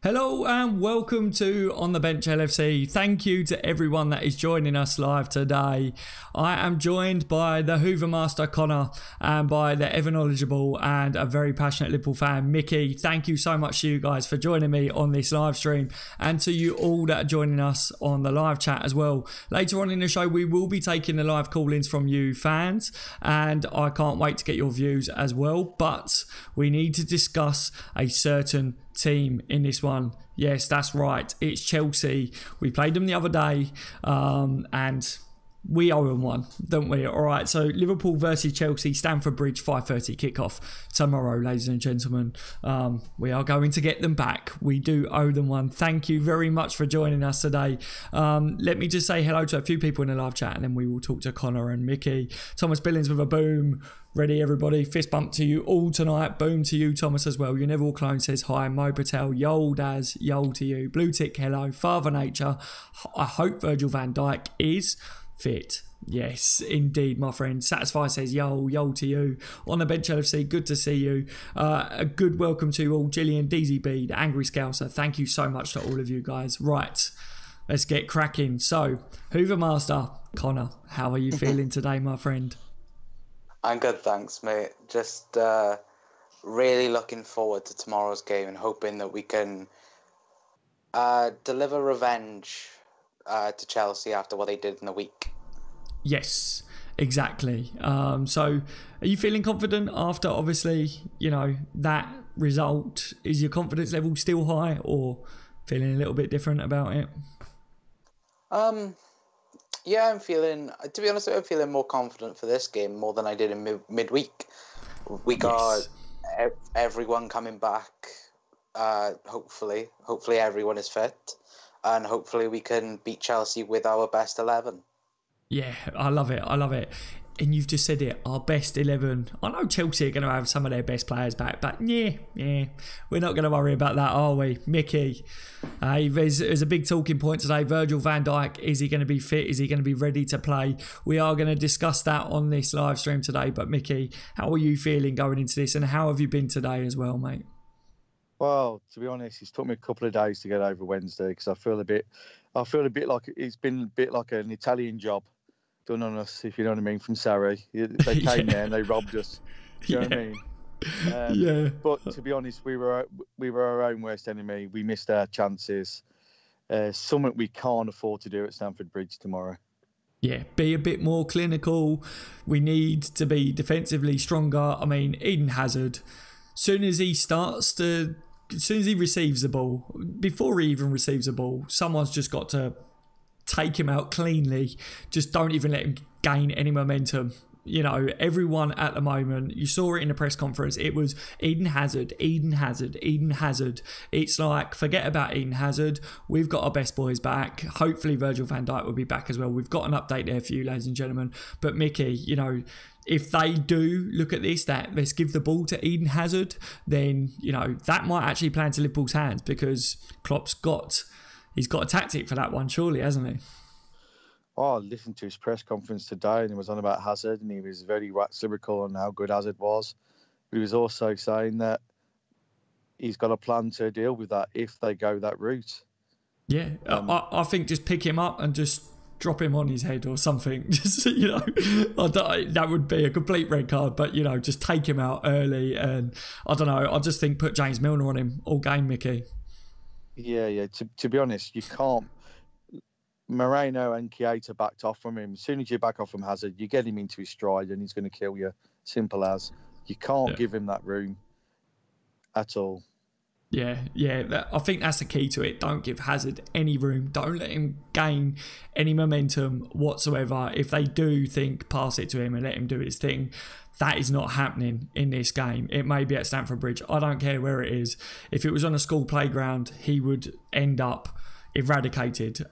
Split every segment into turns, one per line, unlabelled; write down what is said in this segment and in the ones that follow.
Hello and welcome to On the Bench LFC. Thank you to everyone that is joining us live today. I am joined by the Hoover Master Connor and by the ever knowledgeable and a very passionate Liverpool fan Mickey. Thank you so much to you guys for joining me on this live stream, and to you all that are joining us on the live chat as well. Later on in the show we will be taking the live call-ins from you fans, and I can't wait to get your views as well. But we need to discuss a certain team in this one. Yes, that's right, it's Chelsea. We played them the other day and we owe them one, don't we? Alright, so Liverpool versus Chelsea, Stamford Bridge, 5:30 kickoff tomorrow, ladies and gentlemen. We are going to get them back. We do owe them one. Thank you very much for joining us today. Let me just say hello to a few people in the live chat and then we will talk to Connor and Mickey. Thomas Billings with a boom. Ready, everybody? Fist bump to you all tonight. Boom to you, Thomas, as well. Your Neville Clone says hi. Mo Patel, yo, Daz, yo to you. Blue Tick, hello. Father Nature, I hope Virgil Van Dijk is fit. Yes, indeed, my friend. Satisfy says yo to you. On the Bench LFC, good to see you. A good welcome to you all. Gillian, DZB, the Angry Scouser. Thank you so much to all of you guys. Right, let's get cracking. So, Hoover Master, Connor, how are you feeling today, my friend?
I'm good, thanks, mate. Just really looking forward to tomorrow's game and hoping that we can deliver revenge to Chelsea after what they did in the week.
Yes, exactly. So are you feeling confident after, obviously, you know, that result? Is your confidence level still high or feeling a little bit different about it?
Yeah, to be honest, I'm feeling more confident for this game more than I did in midweek. We got everyone coming back, hopefully everyone is fit, and hopefully we can beat Chelsea with our best 11. Yeah,
I love it. And you've just said it, our best 11. I know Chelsea are going to have some of their best players back, but yeah, we're not going to worry about that, are we? Mickey, there's a big talking point today. Virgil Van Dijk, is he going to be fit? Is he going to be ready to play? We are going to discuss that on this live stream today. But Mickey, how are you feeling going into this, and how have you been today as well, mate?
Well, to be honest, it's took me a couple of days to get over Wednesday because I feel a bit like it's been a bit like an Italian job done on us, if you know what I mean, from Sarri. They came there and they robbed us. Do you know what I mean? But to be honest, we were our own worst enemy. We missed our chances. Something we can't afford to do at Stamford Bridge tomorrow.
Yeah, be a bit more clinical. We need to be defensively stronger. I mean, Eden Hazard, soon as he receives the ball, before he even receives the ball, someone's just got to take him out cleanly. Just don't even let him gain any momentum. You know, everyone at the moment, you saw it in the press conference, it was Eden Hazard. It's like, forget about Eden Hazard. We've got our best boys back. Hopefully Virgil van Dijk will be back as well. We've got an update there for you, ladies and gentlemen. But Mickey, you know, if they do look at this, that let's give the ball to Eden Hazard, then, you know, that might actually play into Liverpool's hands, because he's got a tactic for that one, surely, hasn't he?
Oh, I listened to his press conference today and he was on about Hazard and he was very lyrical on how good Hazard was. But he was also saying that he's got a plan to deal with that if they go that route.
Yeah, I think just pick him up and just drop him on his head or something. Just, you know, that would be a complete red card, but, you know, just take him out early. And I don't know, I just think put James Milner on him all game, Mickey.
Yeah. To be honest, you can't. Moreno and Keita backed off from him. As soon as you back off from Hazard, you get him into his stride and he's going to kill you. Simple as. You can't give him that room at all.
Yeah, I think that's the key to it. Don't give Hazard any room. Don't let him gain any momentum whatsoever. If they do think, pass it to him and let him do his thing, that is not happening in this game. It may be at Stamford Bridge. I don't care where it is. If it was on a school playground, he would end up eradicated.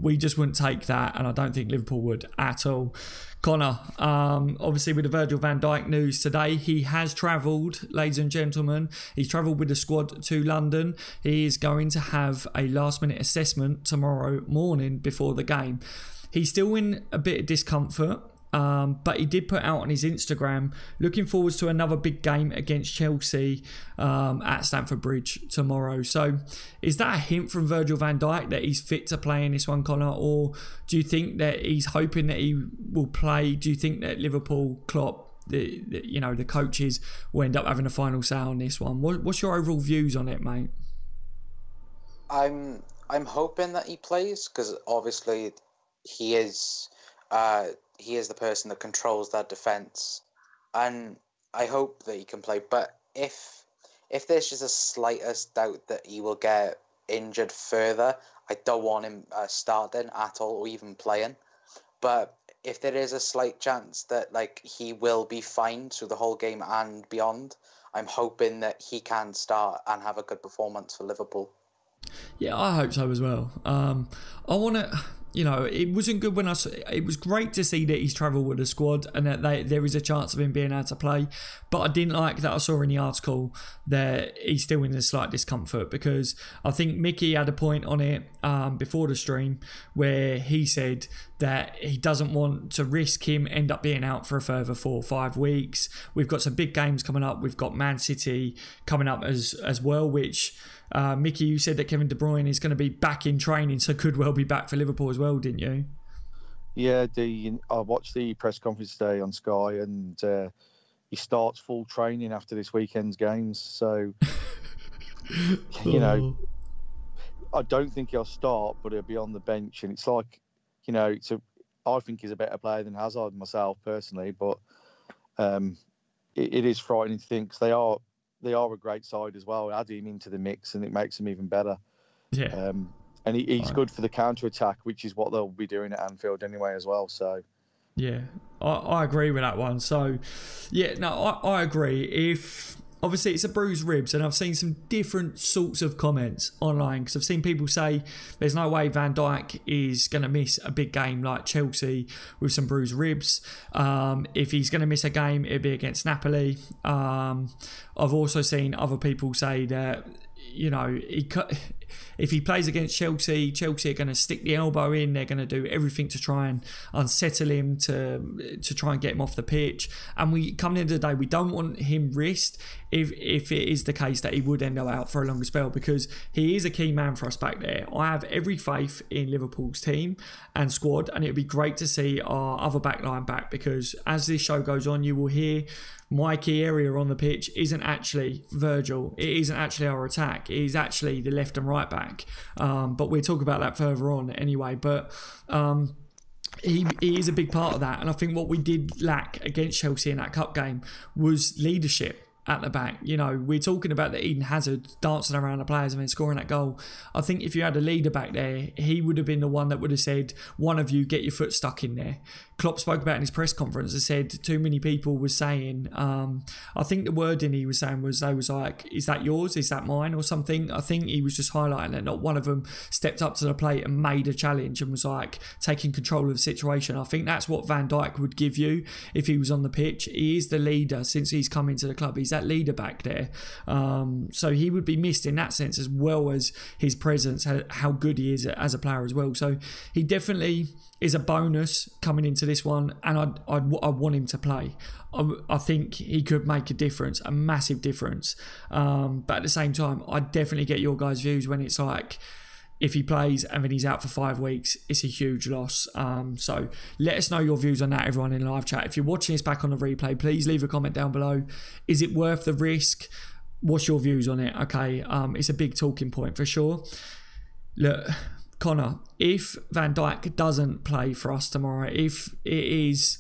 We just wouldn't take that, and I don't think Liverpool would at all. Connor, obviously with the Virgil van Dijk news today, he has travelled, ladies and gentlemen. He's travelled with the squad to London. He is going to have a last-minute assessment tomorrow morning before the game. He's still in a bit of discomfort. but he did put out on his Instagram, looking forward to another big game against Chelsea at Stamford Bridge tomorrow. So is that a hint from Virgil van Dijk that he's fit to play in this one, Connor? Or do you think that he's hoping that he will play? Do you think that Liverpool, Klopp, the coaches will end up having a final say on this one? What's your overall views on it, mate?
I'm hoping that he plays, because obviously he is the person that controls that defense, and I hope that he can play. But if there's just a slightest doubt that he will get injured further, I don't want him starting at all or even playing. But if there is a slight chance that he will be fine through the whole game and beyond, I'm hoping that he can start and have a good performance for Liverpool.
Yeah, I hope so as well. I want to, it wasn't good when it was great to see that he's travelled with the squad and that there is a chance of him being able to play. But I didn't like that I saw in the article that he's still in a slight discomfort, because I think Mickey had a point on it before the stream where he said that he doesn't want to risk him end up being out for a further 4 or 5 weeks. We've got some big games coming up. We've got Man City coming up as well, which... Mickey, you said that Kevin De Bruyne is going to be back in training, so could well be back for Liverpool as well, didn't you?
Yeah, I watched the press conference today on Sky, and he starts full training after this weekend's games. So, I don't think he'll start, but he'll be on the bench. And it's like, I think he's a better player than Hazard myself personally, but it is frightening to think, because they are a great side as well. Add him into the mix and it makes them even better.
Yeah.
And he's good for the counter-attack, which is what they'll be doing at Anfield anyway as well. So,
yeah, I agree with that one. So, yeah, no, I agree. If obviously it's a bruised ribs, and I've seen some different sorts of comments online, because I've seen people say there's no way Van Dijk is going to miss a big game like Chelsea with some bruised ribs. If he's going to miss a game, it'd be against Napoli. I've also seen other people say that, if he plays against Chelsea are going to stick the elbow in. They're going to do everything to try and unsettle him, to try and get him off the pitch. And we coming into the day, we don't want him risked if it is the case that he would end up out for a longer spell, because he is a key man for us back there. I have every faith in Liverpool's team and squad, and it would be great to see our other backline back, because as this show goes on, you will hear my key area on the pitch isn't actually Virgil. It isn't actually our attack. It is actually the left and right back. But we'll talk about that further on anyway. But he is a big part of that. And I think what we did lack against Chelsea in that cup game was leadership at the back. We're talking about the Eden Hazard dancing around the players and then scoring that goal. I think if you had a leader back there, he would have been the one that would have said, one of you get your foot stuck in there. Klopp spoke about in his press conference and said too many people were saying, I think the wording he was saying was, they was like, is that yours? Is that mine? Or something. I think he was just highlighting that not one of them stepped up to the plate and made a challenge and was like taking control of the situation. I think that's what Van Dijk would give you if he was on the pitch. He is the leader since he's come into the club. He's that leader back there. So he would be missed in that sense, as well as his presence, how good he is as a player as well. So he definitely is a bonus coming into this one, and I want him to play. I think he could make a difference, a massive difference. But at the same time, I definitely get your guys' views when it's like, if he plays and then he's out for 5 weeks, it's a huge loss. So let us know your views on that, everyone, in live chat. If you're watching this back on the replay, please leave a comment down below. Is it worth the risk? What's your views on it? Okay, it's a big talking point for sure. Look, Connor, if Van Dijk doesn't play for us tomorrow, if it is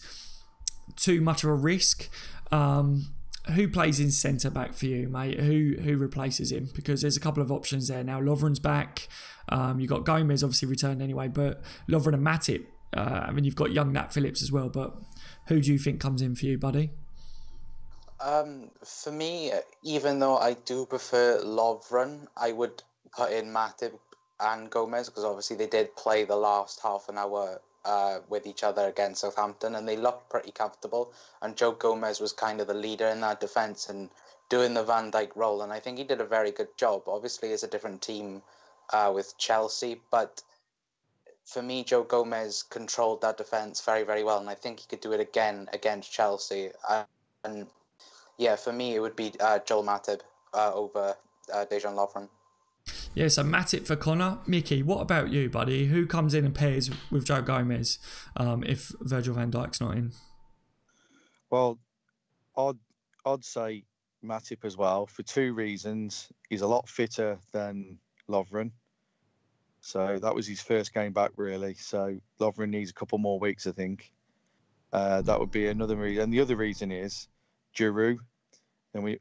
too much of a risk, who plays in centre back for you, mate? Who replaces him? Because there's a couple of options there now. Lovren's back. You've got Gomez obviously returned anyway, but Lovren and Matip. I mean, you've got young Nat Phillips as well. But who do you think comes in for you, buddy?
For me, even though I do prefer Lovren, I would put in Matip and Gomez, because obviously they did play the last half an hour with each other against Southampton, and they looked pretty comfortable. And Joe Gomez was kind of the leader in that defence and doing the Van Dijk role, and I think he did a very good job. Obviously, it's a different team with Chelsea, but for me, Joe Gomez controlled that defence very, very well, and I think he could do it again against Chelsea. And yeah, for me, it would be Joel Matip over Dejan Lovren.
Yeah, so Matip for Connor. Mickey, what about you, buddy? Who comes in and pairs with Joe Gomez if Virgil van Dijk's not in?
Well, I'd say Matip as well for two reasons. He's a lot fitter than Lovren. So that was his first game back, really. So Lovren needs a couple more weeks, I think. That would be another reason. And the other reason is Giroud. And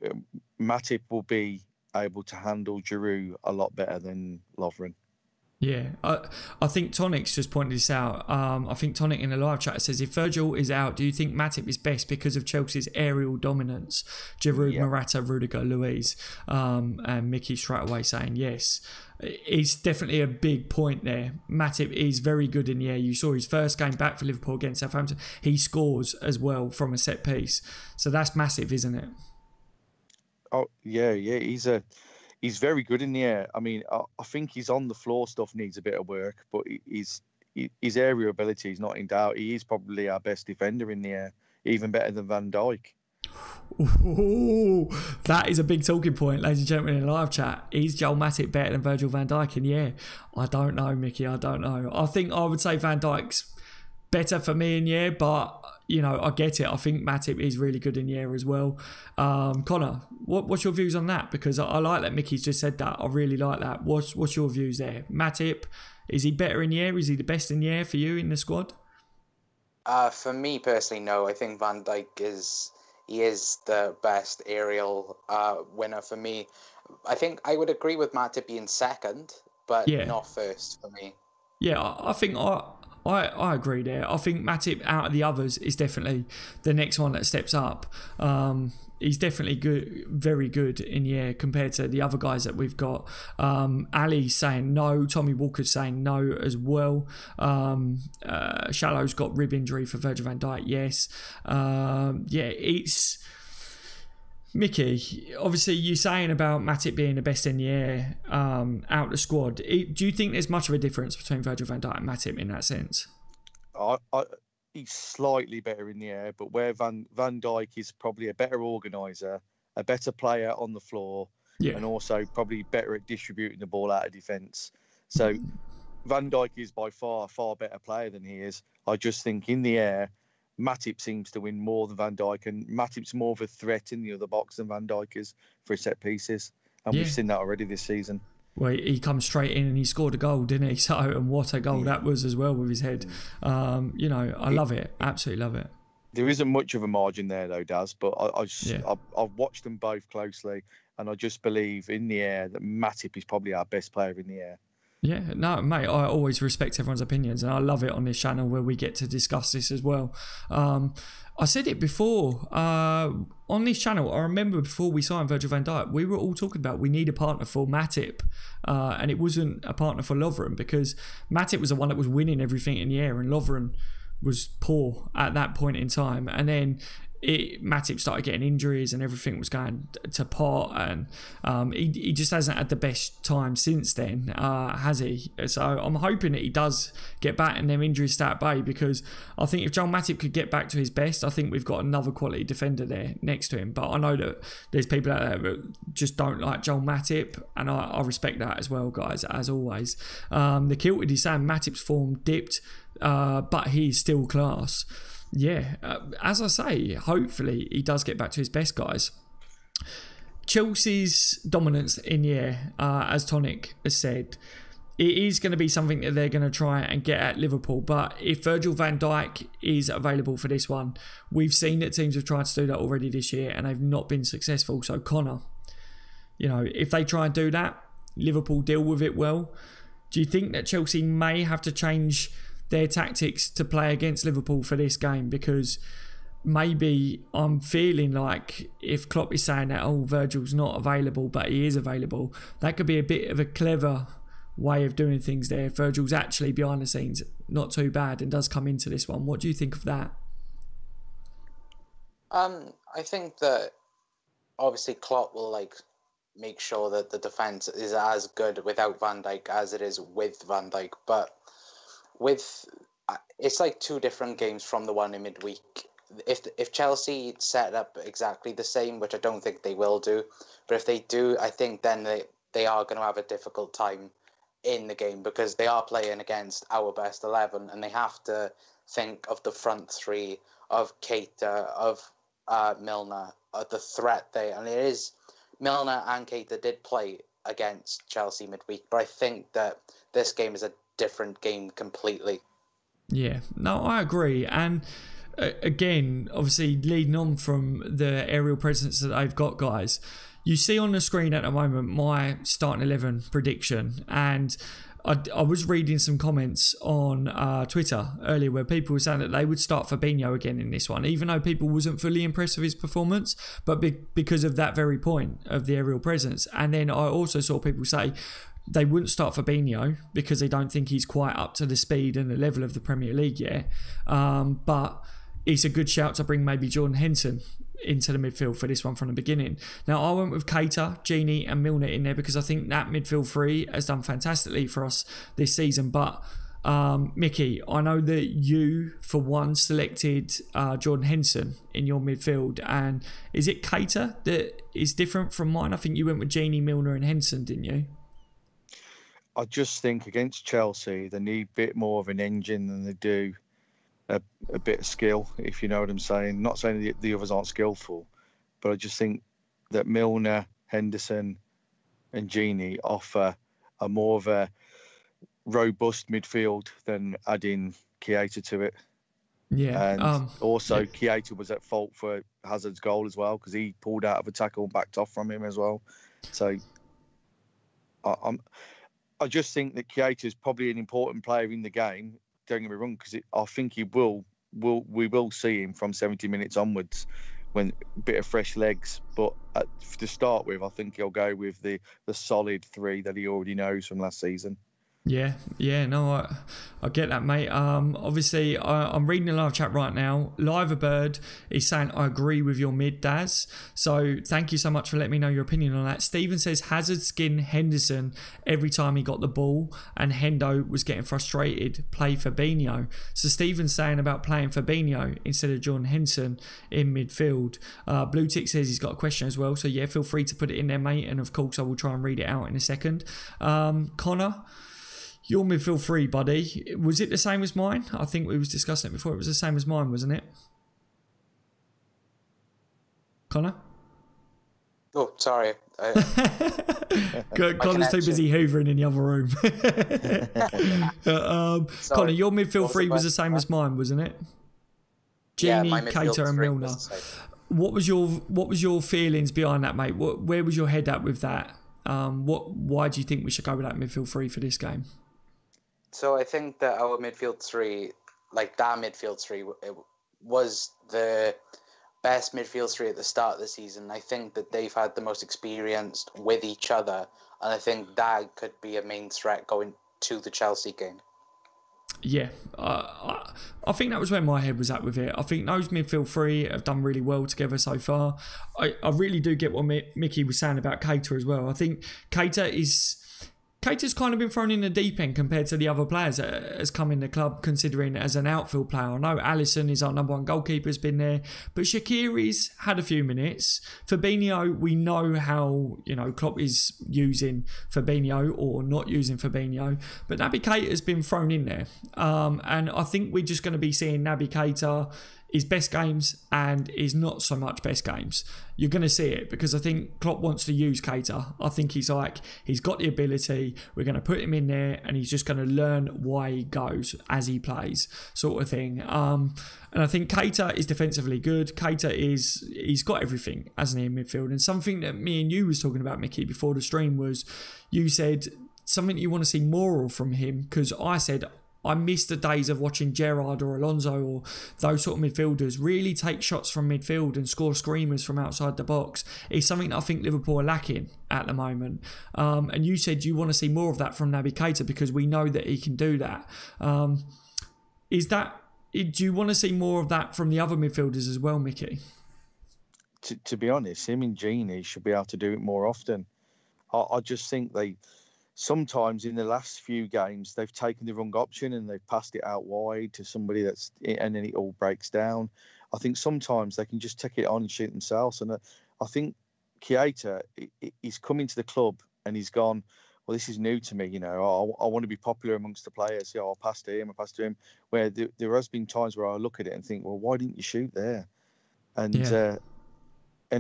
Matip will be able to handle Giroud a lot better than Lovren.
Yeah, I think Tonic's just pointed this out. I think Tonic in the live chat says, if Virgil is out, do you think Matip is best because of Chelsea's aerial dominance? Giroud, Morata, Rudiger, Luiz. And Mickey straight away saying yes. It's definitely a big point there. Matip is very good in the air. You saw his first game back for Liverpool against Southampton. He scores as well from a set piece. So that's massive, isn't it?
Oh, yeah. He's very good in the air. I mean, I think his on the floor stuff needs a bit of work, but his aerial ability is not in doubt. He is probably our best defender in the air, even better than Van Dijk.
Ooh, that is a big talking point, ladies and gentlemen, in the live chat. Is Joel Matip better than Virgil van Dijk in the air? I don't know, Mickey. I don't know. I think I would say Van Dijk's better for me in the air, but you know, I get it. I think Matip is really good in the air as well. Connor, what's your views on that? Because I like that Mickey's just said that. I really like that. What's your views there? Matip, is he better in the air? Is he the best in the air for you in the squad?
For me personally, no. I think Van Dijk is the best aerial winner for me. I think I would agree with Matip being second, but not first for me. Yeah,
I think I agree there. I think Matip out of the others is definitely the next one that steps up. He's definitely good, very good in the air compared to the other guys that we've got. Ali's saying no. Tommy Walker's saying no as well. Shallow's got rib injury for Virgil van Dijk. Yes. It's... Mickey, obviously you're saying about Matip being the best in the air out the squad. Do you think there's much of a difference between Virgil van Dijk and Matip in that sense?
He's slightly better in the air, but where Van Dijk is probably a better organiser, a better player on the floor, and also probably better at distributing the ball out of defence. So Van Dijk is by far a far better player than he is. I just think in the air, Matip seems to win more than Van Dijk, and Matip's more of a threat in the other box than Van Dijk is for set pieces. And we've seen that already this season.
Well, he comes straight in and he scored a goal, didn't he? So, and what a goal that was as well with his head. You know, I love it. Absolutely love it.
There isn't much of a margin there, though, Daz, but I've watched them both closely, and I just believe in the air that Matip is probably our best player in the air.
Yeah, no, mate, I always respect everyone's opinions, and I love it on this channel where we get to discuss this as well. I said it before, on this channel, I remember before we signed Virgil van Dijk, we were all talking about we need a partner for Matip, and it wasn't a partner for Lovren, because Matip was the one that was winning everything in the air, and Lovren was poor at that point in time. And then Matip started getting injuries and everything was going to pot, and he just hasn't had the best time since then, has he? So I'm hoping that he does get back and them injuries start by, because I think if Joel Matip could get back to his best, I think we've got another quality defender there next to him. But I know that there's people out there that just don't like Joel Matip, and I respect that as well, guys, as always. The Kilted is saying Matip's form dipped, but he's still class. Yeah, as I say, hopefully he does get back to his best, guys. Chelsea's dominance in the air, as Tonic has said, it is going to be something that they're going to try and get at Liverpool. But if Virgil van Dijk is available for this one, we've seen that teams have tried to do that already this year and they've not been successful. So Connor, you know, if they try and do that, Liverpool deal with it well. Do you think that Chelsea may have to change their tactics to play against Liverpool for this game? Because maybe I'm feeling like if Klopp is saying that, oh, Virgil's not available, but he is available, that could be a bit of a clever way of doing things there. Virgil's actually behind the scenes not too bad and does come into this one. What do you think of that?
I think that obviously Klopp will make sure that the defence is as good without Van Dijk as it is with Van Dijk, but it's like two different games from the one in midweek. If Chelsea set up exactly the same, which I don't think they will do, but if they do, I think then they are going to have a difficult time in the game because they are playing against our best 11 and they have to think of the front three, of Keita, of Milner, of the threat there. And it is, Milner and Keita did play against Chelsea midweek, but I think that this game is a different game completely.
Yeah, no, I agree. And again, obviously leading on from the aerial presence that they've got, guys, you see on the screen at the moment my starting 11 prediction, and I was reading some comments on Twitter earlier where people were saying that they would start Fabinho again in this one, even though people wasn't fully impressed with his performance, but because of that very point of the aerial presence. And then I also saw people say they wouldn't start Fabinho because they don't think he's quite up to the speed and the level of the Premier League yet. But it's a good shout to bring maybe Jordan Henson into the midfield for this one from the beginning. Now, I went with Keita, Gini and Milner in there because I think that midfield three has done fantastically for us this season. But Mickey, I know that you, for one, selected Jordan Henson in your midfield. And is it Keita that is different from mine? I think you went with Gini, Milner and Henson, didn't you?
I just think against Chelsea, they need a bit more of an engine than they do a bit of skill, if you know what I'm saying. Not saying the others aren't skillful, but I just think that Milner, Henderson and Gini offer a more of a robust midfield than adding Keita to it.
Yeah.
And also Keita was at fault for Hazard's goal as well because he pulled out of a tackle and backed off from him as well. So I just think that Keita is probably an important player in the game. Don't get me wrong, because I think we will see him from 70 minutes onwards when a bit of fresh legs. But to start with, I think he'll go with the solid three that he already knows from last season.
Yeah, no, I get that, mate. Obviously, I'm reading a live chat right now. Liverbird is saying, I agree with your mid, Daz. So thank you so much for letting me know your opinion on that. Stephen says, Hazard skinned Henderson every time he got the ball, and Hendo was getting frustrated. Play Fabinho. So Stephen's saying about playing Fabinho instead of Jordan Henson in midfield. Blue Tick says he's got a question as well. So yeah, feel free to put it in there, mate. And of course, I will try and read it out in a second. Connor, your midfield three, buddy. Was it the same as mine? I think we was discussing it before. It was the same as mine, wasn't it? Connor?
Oh, sorry.
Connor's too busy hoovering in the other room. Connor, your midfield three was the same as mine, wasn't it? Gini, Keita and Milner. What was your feelings behind that, mate? Where was your head at with that? Why do you think we should go with that midfield three for this game?
So I think that our midfield three, like that midfield three, it was the best midfield three at the start of the season. I think that they've had the most experience with each other, and I think that could be a main threat going to the Chelsea game. Yeah,
I think that was where my head was at with it. I think those midfield three have done really well together so far. I really do get what Mickey was saying about Keita as well. I think Keita's kind of been thrown in the deep end compared to the other players that has come in the club, considering as an outfield player. I know Alisson is our number one goalkeeper, has been there, but Shaqiri's had a few minutes. Fabinho, we know how, Klopp is using Fabinho or not using Fabinho, but Naby Keita's been thrown in there. And I think we're just going to be seeing Naby Keita, his best games and his not so much best games. You're going to see it because I think Klopp wants to use Keita. I think he's got the ability. We're going to put him in there and he's just going to learn why he goes as he plays, sort of thing. And I think Keita is defensively good. Keita he's got everything, hasn't he, in midfield? And something that me and you was talking about, Mickey, before the stream was you said something you want to see more of from him, because I said I miss the days of watching Gerrard or Alonso or those sort of midfielders really take shots from midfield and score screamers from outside the box. It's something that I think Liverpool are lacking at the moment. And you said you want to see more of that from Naby Keita because we know that he can do that. Do you want to see more of that from the other midfielders as well, Mickey?
To be honest, him and Gini should be able to do it more often. I just think sometimes in the last few games they've taken the wrong option and they've passed it out wide to somebody and then it all breaks down. I think sometimes they can just take it on and shoot themselves. And I think Keita, he's come into the club and he's gone, well, this is new to me. I want to be popular amongst the players. I'll pass to him, Where there has been times where I look at it and think, well, why didn't you shoot there? And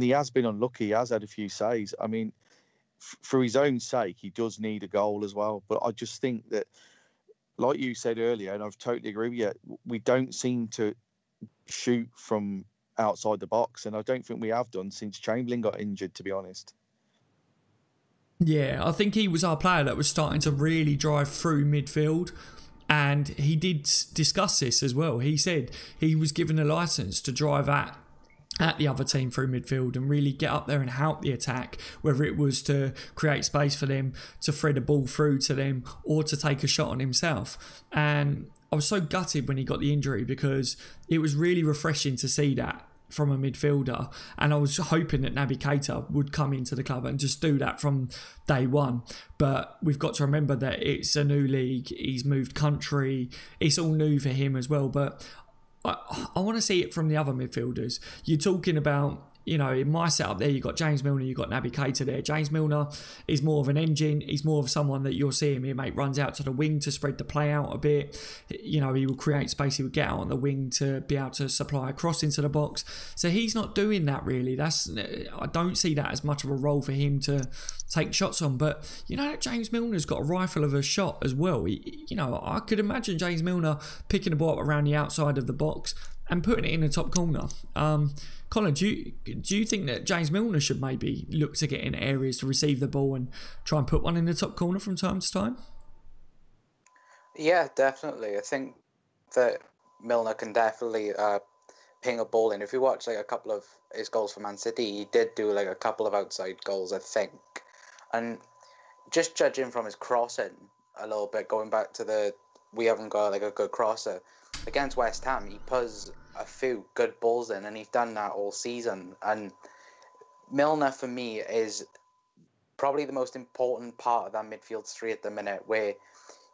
he has been unlucky. He has had a few saves. I mean, for his own sake, he does need a goal as well. But I just think that, like you said earlier, and I've totally agree with you, we don't seem to shoot from outside the box. And I don't think we have done since Chamberlain got injured, to be honest.
Yeah, I think he was our player that was starting to really drive through midfield. And he did discuss this as well. He said he was given a licence to drive at the other team through midfield and really get up there and help the attack, whether it was to create space for them, to thread a ball through to them, or to take a shot on himself. And I was so gutted when he got the injury because it was really refreshing to see that from a midfielder, and I was hoping that Naby Keita would come into the club and just do that from day one. But we've got to remember that it's a new league, he's moved country, it's all new for him as well. But I want to see it from the other midfielders. You're talking about, in my setup there, you've got James Milner, you've got Naby Keita there. James Milner is more of an engine. He's more of someone that you'll see him here, mate, runs out to the wing to spread the play out a bit. He will create space. He would get out on the wing to be able to supply a cross into the box. So he's not doing that really. I don't see that as much of a role for him to take shots on. But James Milner's got a rifle of a shot as well. I could imagine James Milner picking the ball up around the outside of the box and putting it in the top corner. Colin, do you think that James Milner should maybe look to get in areas to receive the ball and try and put one in the top corner from time to time?
Yeah, definitely. I think that Milner can definitely ping a ball in. If you watch a couple of his goals for Man City, he did do a couple of outside goals, I think. And just judging from his crossing a little bit, going back to we haven't got a good crosser. Against West Ham, he puts a few good balls in, and he's done that all season. And Milner, for me, is probably the most important part of that midfield three at the minute, where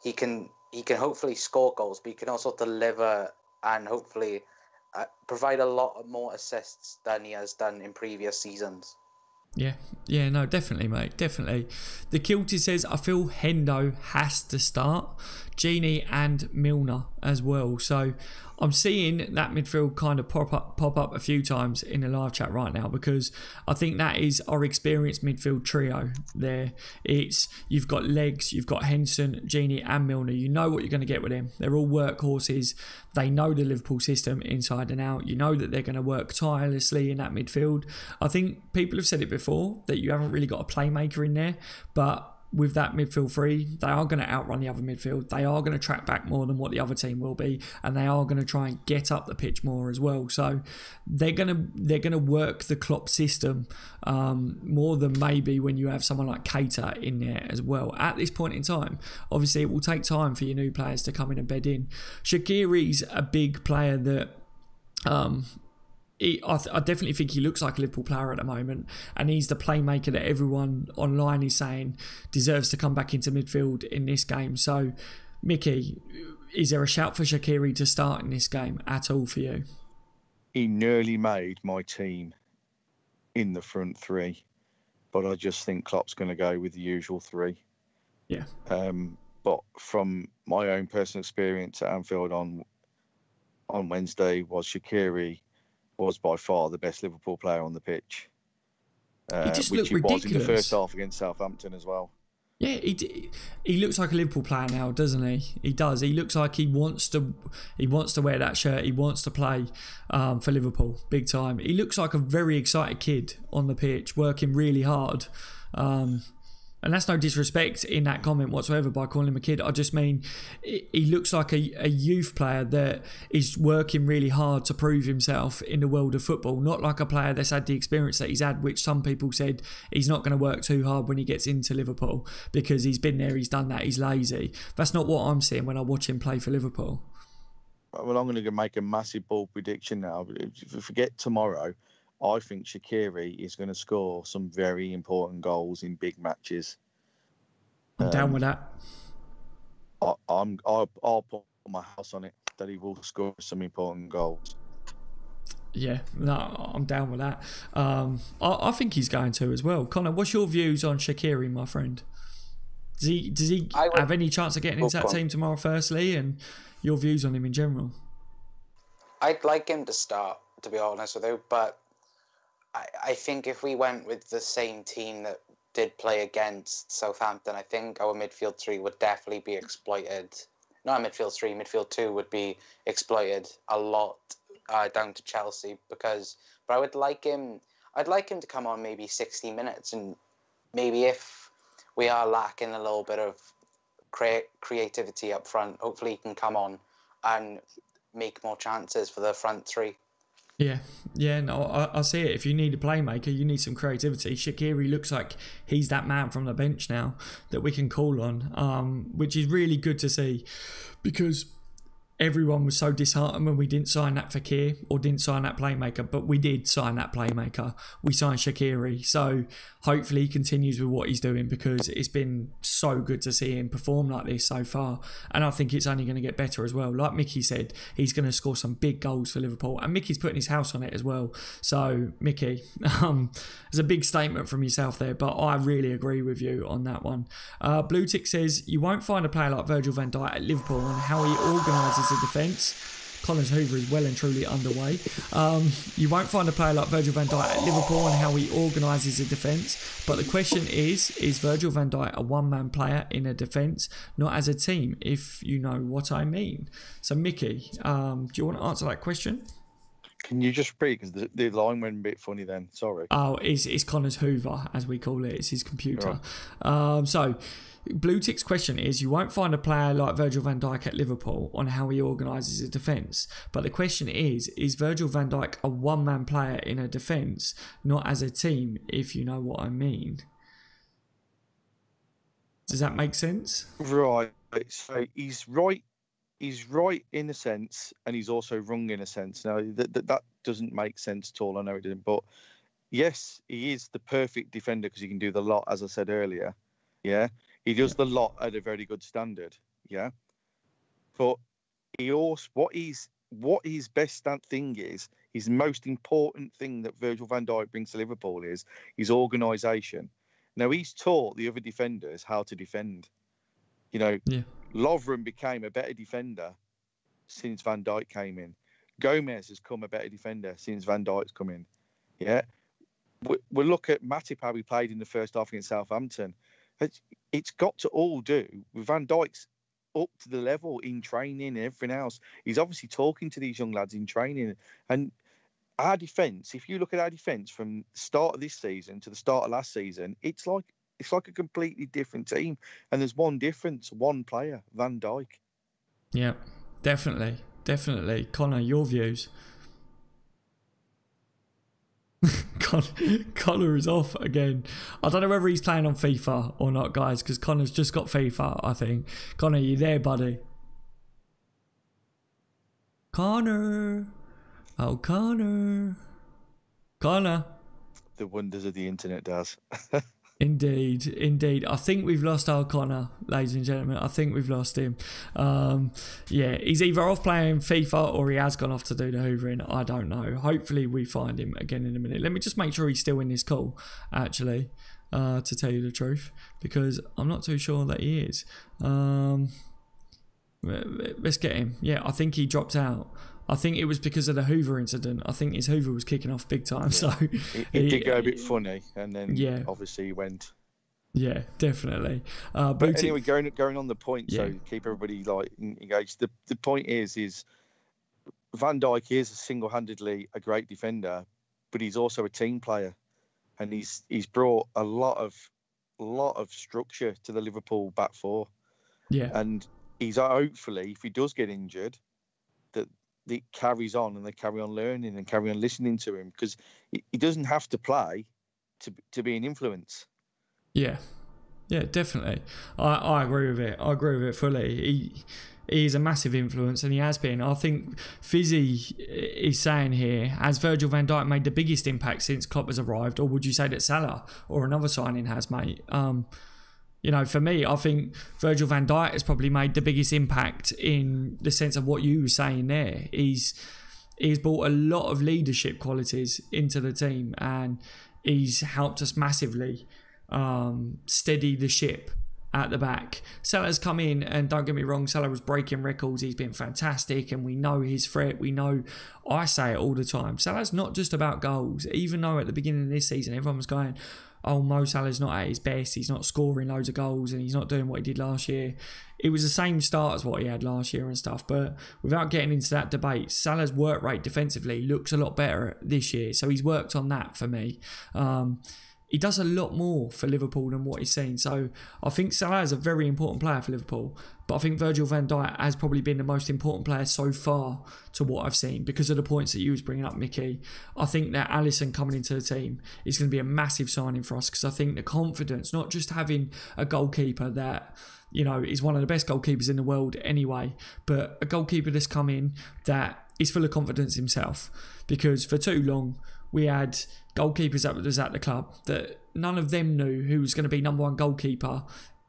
he can hopefully score goals, but he can also deliver and hopefully provide a lot more assists than he has done in previous seasons.
Yeah, no, definitely, mate, definitely. The Kilty says, I feel Hendo has to start, Gini and Milner as well. So I'm seeing that midfield kind of pop up a few times in the live chat right now, because I think that is our experienced midfield trio there. You've got Legs, you've got Henson, Gini and Milner. You know what you're going to get with them. They're all workhorses. They know the Liverpool system inside and out. You know that they're going to work tirelessly in that midfield. I think people have said it before that you haven't really got a playmaker in there, but with that midfield three, they are going to outrun the other midfield. They are going to track back more than what the other team will be, and they are going to try and get up the pitch more as well. So they're going to work the Klopp system more than maybe when you have someone like Keita in there as well. At this point in time, obviously it will take time for your new players to come in and bed in. Shaqiri's a big player that I definitely think he looks like a Liverpool player at the moment, and he's the playmaker that everyone online is saying deserves to come back into midfield in this game. So, Mickey, is there a shout for Shaqiri to start in this game at all for you?
He nearly made my team in the front three, but I just think Klopp's going to go with the usual three.
Yeah.
But from my own personal experience at Anfield on Wednesday, was Shaqiri was by far the best Liverpool player on the pitch.
He just
which
looked
he
ridiculous.
was in the first half against Southampton as well.
Yeah, he looks like a Liverpool player now, doesn't he? He does. He looks like he wants to wear that shirt. He wants to play for Liverpool big time. He looks like a very excited kid on the pitch, working really hard. And that's no disrespect in that comment whatsoever by calling him a kid. I just mean he looks like a youth player that is working really hard to prove himself in the world of football. Not like a player that's had the experience that he's had, which some people said he's not going to work too hard when he gets into Liverpool because he's been there, he's done that, he's lazy. That's not what I'm seeing when I watch him play for Liverpool.
Well, I'm going to make a massive bold prediction now. If we forget tomorrow, I think Shaqiri is going to score some very important goals in big matches.
I'm down with that.
I'll put my house on it that he will score some important goals.
Yeah, no, I'm down with that. I think he's going to as well. Connor, what's your views on Shaqiri, my friend? Does he have any chance of getting into that team tomorrow, firstly, and your views on him in general?
I'd like him to start, to be honest with you, but I think if we went with the same team that did play against Southampton, I think our midfield three would definitely be exploited. Not midfield three, midfield two would be exploited a lot down to Chelsea but I would like him. I'd like him to come on maybe 60 minutes, and maybe if we are lacking a little bit of creativity up front, hopefully he can come on and make more chances for the front three.
Yeah, no, I see it. If you need a playmaker, you need some creativity. Shaqiri looks like he's that man from the bench now that we can call on, which is really good to see, because everyone was so disheartened when we didn't sign that Fekir or didn't sign that playmaker, but we did sign that playmaker. We signed Shaqiri, so hopefully he continues with what he's doing, because it's been so good to see him perform like this so far, and I think it's only going to get better as well. Like Mickey said, he's going to score some big goals for Liverpool, and Mickey's putting his house on it as well. So Mickey, there's a big statement from yourself there, but I really agree with you on that one. Blue Tick says, you won't find a player like Virgil Van Dijk at Liverpool and how he organises the defence. Collins Hoover is well and truly underway. You won't find a player like Virgil van Dijk at Liverpool and how he organises a defence. But the question is Virgil van Dijk a one-man player in a defence, not as a team, if you know what I mean? So, Mickey, do you want to answer that question?
Can you just repeat? Because the line went a bit funny then. Sorry.
Oh, it's Connors Hoover, as we call it. It's his computer.
Right.
So, Blue Tick's question is, you won't find a player like Virgil van Dijk at Liverpool on how he organises a defence. But the question is Virgil van Dijk a one-man player in a defence, not as a team, if you know what I mean? Does that make sense?
Right. So he's right in a sense, and he's also wrong in a sense. Now, that doesn't make sense at all. I know it didn't. But yes, he is the perfect defender because he can do the lot, as I said earlier. Yeah. He does the lot at a very good standard, yeah. But he also what his best thing is, his most important thing that Virgil van Dijk brings to Liverpool is his organisation. Now he's taught the other defenders how to defend. You know, Lovren became a better defender since Van Dijk came in. Gomez has come a better defender since Van Dijk's come in. Yeah, we'll look at Matip, how he played in the first half against Southampton. It's got to all do with Van Dijk's up to the level in training and everything else. He's obviously talking to these young lads in training. And our defence, if you look at our defence from the start of this season to the start of last season, it's like a completely different team. And there's one difference, one player, Van Dijk.
Yeah, definitely. Connor, your views? Connor is off again. I don't know whether he's playing on FIFA or not, guys, because Connor's just got FIFA, I think. Connor, you there, buddy? Connor. Oh, Connor.
The wonders of the internet, Daz.
Indeed. I think we've lost our Connor, ladies and gentlemen. I think we've lost him. Yeah, he's either off playing FIFA or he has gone off to do the hoovering. I don't know. Hopefully we find him again in a minute. Let me just make sure he's still in this call, actually, to tell you the truth, because I'm not too sure that he is. Let's get him. Yeah, I think he dropped out. I think it was because of the Hoover incident. I think his Hoover was kicking off big time. Yeah. So
it did go a bit funny, and then obviously he went.
Yeah, definitely.
But anyway, going on the point, so keep everybody engaged. The point is Van Dijk is single-handedly a great defender, but he's also a team player, and he's brought a lot of structure to the Liverpool back four. Yeah, and he's hopefully, if he does get injured, that it carries on and they carry on learning and carry on listening to him, because he doesn't have to play to be an influence. Yeah, definitely. I agree with it. I agree with it fully. He is a massive influence, and he has been. I think Fizzy is saying here, has Virgil van Dijk made the biggest impact since Klopp has arrived, or would you say that Salah or another signing has, mate?
You know, for me, I think Virgil van Dijk has probably made the biggest impact in the sense of what you were saying there. He's brought a lot of leadership qualities into the team, and he's helped us massively steady the ship at the back. Salah's come in, and don't get me wrong, Salah was breaking records. He's been fantastic, and we know his threat. We know, I say it all the time, Salah's not just about goals. Even though at the beginning of this season, everyone was going, oh, Mo Salah's not at his best, he's not scoring loads of goals, and he's not doing what he did last year. It was the same start as what he had last year and stuff, but without getting into that debate, Salah's work rate defensively looks a lot better this year, so he's worked on that for me. He does a lot more for Liverpool than what he's seen. So I think Salah is a very important player for Liverpool. But I think Virgil van Dijk has probably been the most important player so far to what I've seen because of the points that you was bringing up, Mickey. I think that Alisson coming into the team is going to be a massive signing for us because I think the confidence, not just having a goalkeeper that, you know, is one of the best goalkeepers in the world anyway, but a goalkeeper that's come in that is full of confidence himself. Because for too long, we had goalkeepers that was at the club that none of them knew who was going to be number one goalkeeper,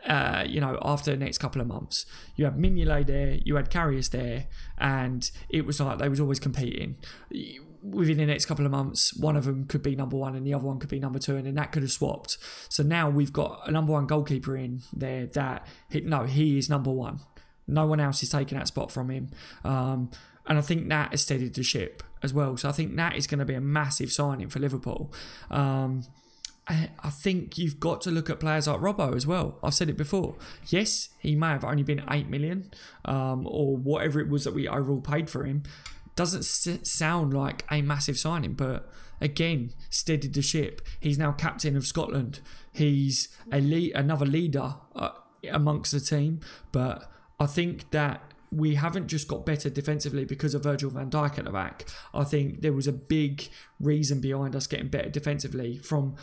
after the next couple of months. You had Mignolet there, you had Karius there, and it was like they was always competing. Within the next couple of months, one of them could be number one and the other one could be number two, and then that could have swapped. So now we've got a number one goalkeeper in there that, he is number one. No one else is taking that spot from him. And I think that has steadied the ship as well. So I think that is going to be a massive signing for Liverpool. I think you've got to look at players like Robbo as well. I've said it before. Yes, he may have only been 8 million or whatever it was that we overall paid for him. Doesn't sound like a massive signing, but again, steadied the ship. He's now captain of Scotland. He's another leader amongst the team. But I think that we haven't just got better defensively because of Virgil van Dijk at the back. I think there was a big reason behind us getting better defensively from,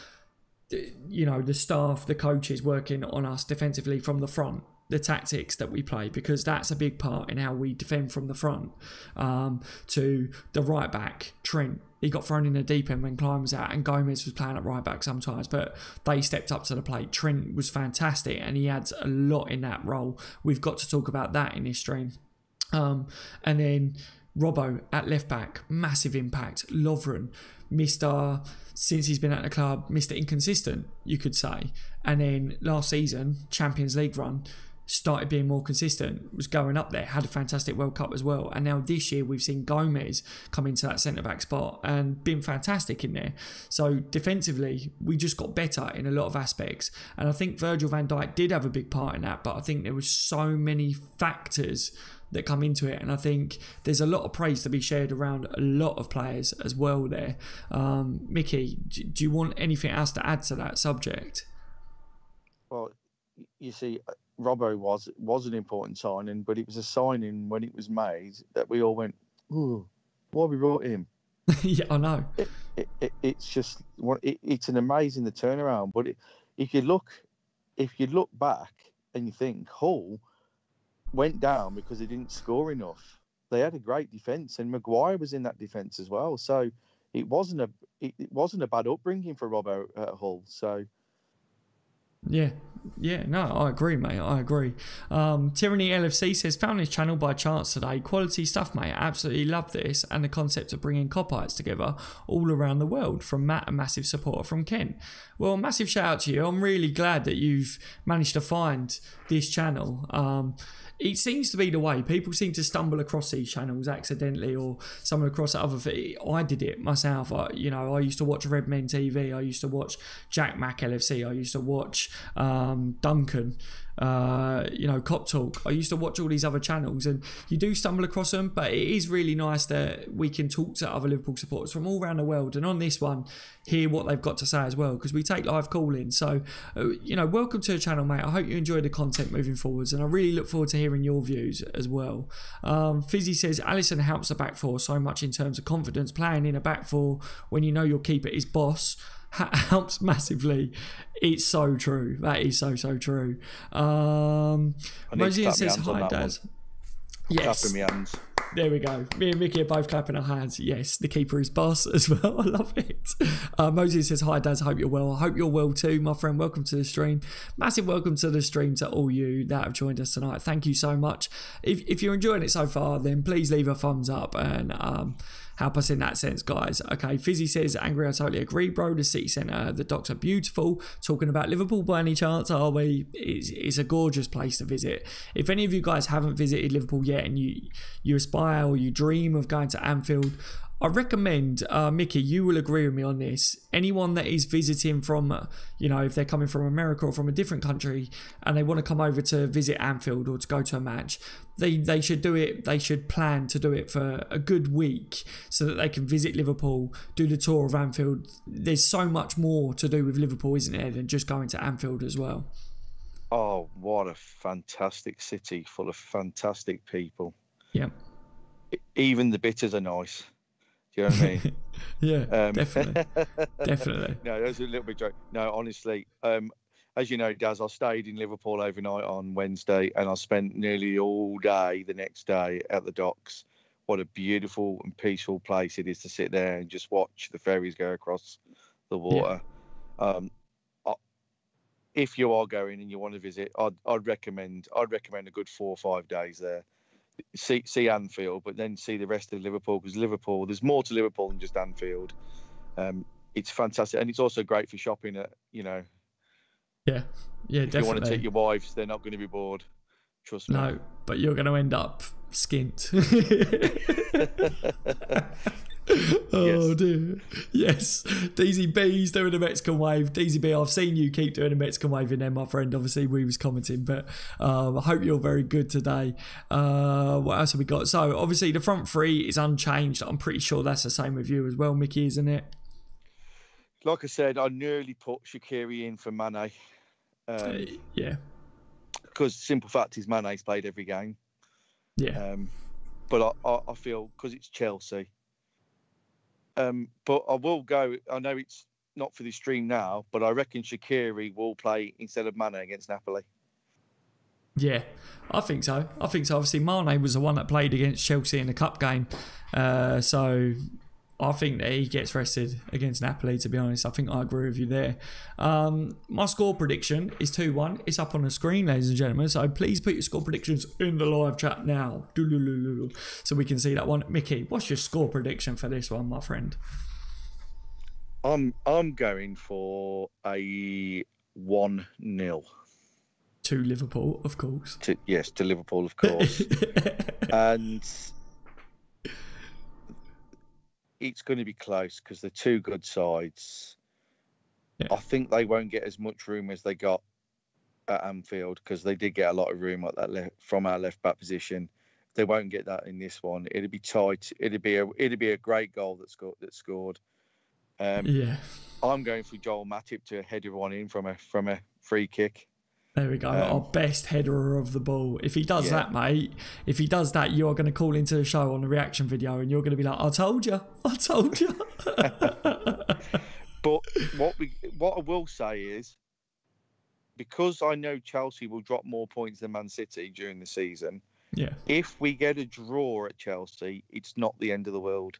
the staff, the coaches working on us defensively from the front, the tactics that we play, because that's a big part in how we defend from the front. To the right back, Trent, he got thrown in the deep end when Klein was out, and Gomez was playing at right back sometimes, but they stepped up to the plate. Trent was fantastic, and he adds a lot in that role. We've got to talk about that in this stream. And then Robbo at left back, massive impact. Lovren, since he's been at the club, Mr. Inconsistent, you could say. And then last season, Champions League run, started being more consistent, was going up there, had a fantastic World Cup as well. And now this year we've seen Gomez come into that centre-back spot and been fantastic in there. So defensively, we just got better in a lot of aspects. And I think Virgil van Dijk did have a big part in that, but I think there was so many factors that come into it, and I think there's a lot of praise to be shared around a lot of players as well there. Mickey, do you want anything else to add to that subject?
Well, you see, Robbo was an important signing, but it was a signing when it was made that we all went, "Ooh, why we brought him?"
Yeah, I know.
It's just it's an amazing turnaround. But if you look back and you think Hull went down because they didn't score enough. They had a great defence, and Maguire was in that defence as well. So it wasn't a bad upbringing for Robbo at Hull. So
yeah, no, I agree, mate. I agree. Tyranny LFC says, found this channel by chance today. Quality stuff, mate. Absolutely love this and the concept of bringing Copites together all around the world. From Matt, a massive supporter from Kent. Well, massive shout out to you. I'm really glad that you've managed to find this channel. It seems to be the way. People seem to stumble across these channels accidentally or stumble across other things. I did it myself. I used to watch Red Men TV. I used to watch Jack Mac LFC. I used to watch Duncan. Cop Talk. I used to watch all these other channels, and you do stumble across them, but it is really nice that we can talk to other Liverpool supporters from all around the world, and on this one, hear what they've got to say as well, because we take live call-in. So, welcome to the channel, mate. I hope you enjoy the content moving forwards, and I really look forward to hearing your views as well. Fizzy says, Alisson helps the back four so much in terms of confidence. Playing in a back four when you know your keeper is boss helps massively. It's so true. That is so true. Mosian says, hi, Daz. Yes.
Clapping my hands.
There we go. Me and Mickey are both clapping our hands. Yes, the keeper is boss as well. I love it. Moses says, hi, Daz. I hope you're well. I hope you're well too, my friend. Welcome to the stream. Massive welcome to the stream to all you that have joined us tonight. Thank you so much. If you're enjoying it so far, then please leave a thumbs up and help us in that sense, guys. Okay, Fizzy says, angry, I totally agree, bro. The city centre, the docks are beautiful. Talking about Liverpool by any chance, are we? It's a gorgeous place to visit. If any of you guys haven't visited Liverpool yet and you aspire or you dream of going to Anfield, I recommend, Mickey, you will agree with me on this. Anyone that is visiting from, if they're coming from America or from a different country and they want to come over to visit Anfield or to go to a match, they should do it. They should plan to do it for a good week so that they can visit Liverpool, do the tour of Anfield. There's so much more to do with Liverpool, isn't there, than just going to Anfield as well.
Oh, what a fantastic city full of fantastic people.
Yeah.
Even the bitters are nice. Do you know what I mean?
Yeah, definitely. Definitely.
No, that was a little bit joke. No, honestly, as you know, Daz, I stayed in Liverpool overnight on Wednesday and I spent nearly all day the next day at the docks. What a beautiful and peaceful place it is to sit there and just watch the ferries go across the water. Yeah. If you are going and you want to visit, I'd recommend a good 4 or 5 days there. See Anfield, but then see the rest of Liverpool, because Liverpool, there's more to Liverpool than just Anfield. It's fantastic, and it's also great for shopping at,
Yeah,
if
definitely.
you want to take your wives, they're not going to be bored. Trust me.
No, but you're going to end up skint. Oh, yes. Dear. Yes. DZB's doing the Mexican wave. DZB, I've seen you keep doing the Mexican wave in there, my friend. Obviously, we was commenting, but I hope you're very good today. What else have we got? So, obviously, the front three is unchanged. I'm pretty sure that's the same with you as well, Mickey, isn't it?
Like I said, I nearly put Shaqiri in for Mane.
Yeah.
Because simple fact is Mane's played every game.
Yeah.
But I feel, because it's Chelsea, but I will go. I know it's not for the stream now, but I reckon Shaqiri will play instead of Mane against Napoli.
Yeah, I think so. Obviously, Mane was the one that played against Chelsea in the cup game. So I think that he gets rested against Napoli, to be honest. I think I agree with you there. My score prediction is 2-1. It's up on the screen, ladies and gentlemen. So please put your score predictions in the live chat now, so we can see that one. Mickey, what's your score prediction for this one, my friend?
I'm going for a 1-0.
To Liverpool, of course.
To Liverpool, of course. And it's going to be close because they're two good sides. Yeah. I think they won't get as much room as they got at Anfield, because they did get a lot of room at that from our left back position. They won't get that in this one. It'll be tight. It'll be a great goal that scored.
Yeah.
I'm going for Joel Matip to header one in from a free kick.
There we go. Our best header of the ball. If he does that, mate, you are going to call into the show on the reaction video and you're going to be like, I told you.
But what I will say is, because I know Chelsea will drop more points than Man City during the season, if we get a draw at Chelsea, it's not the end of the world.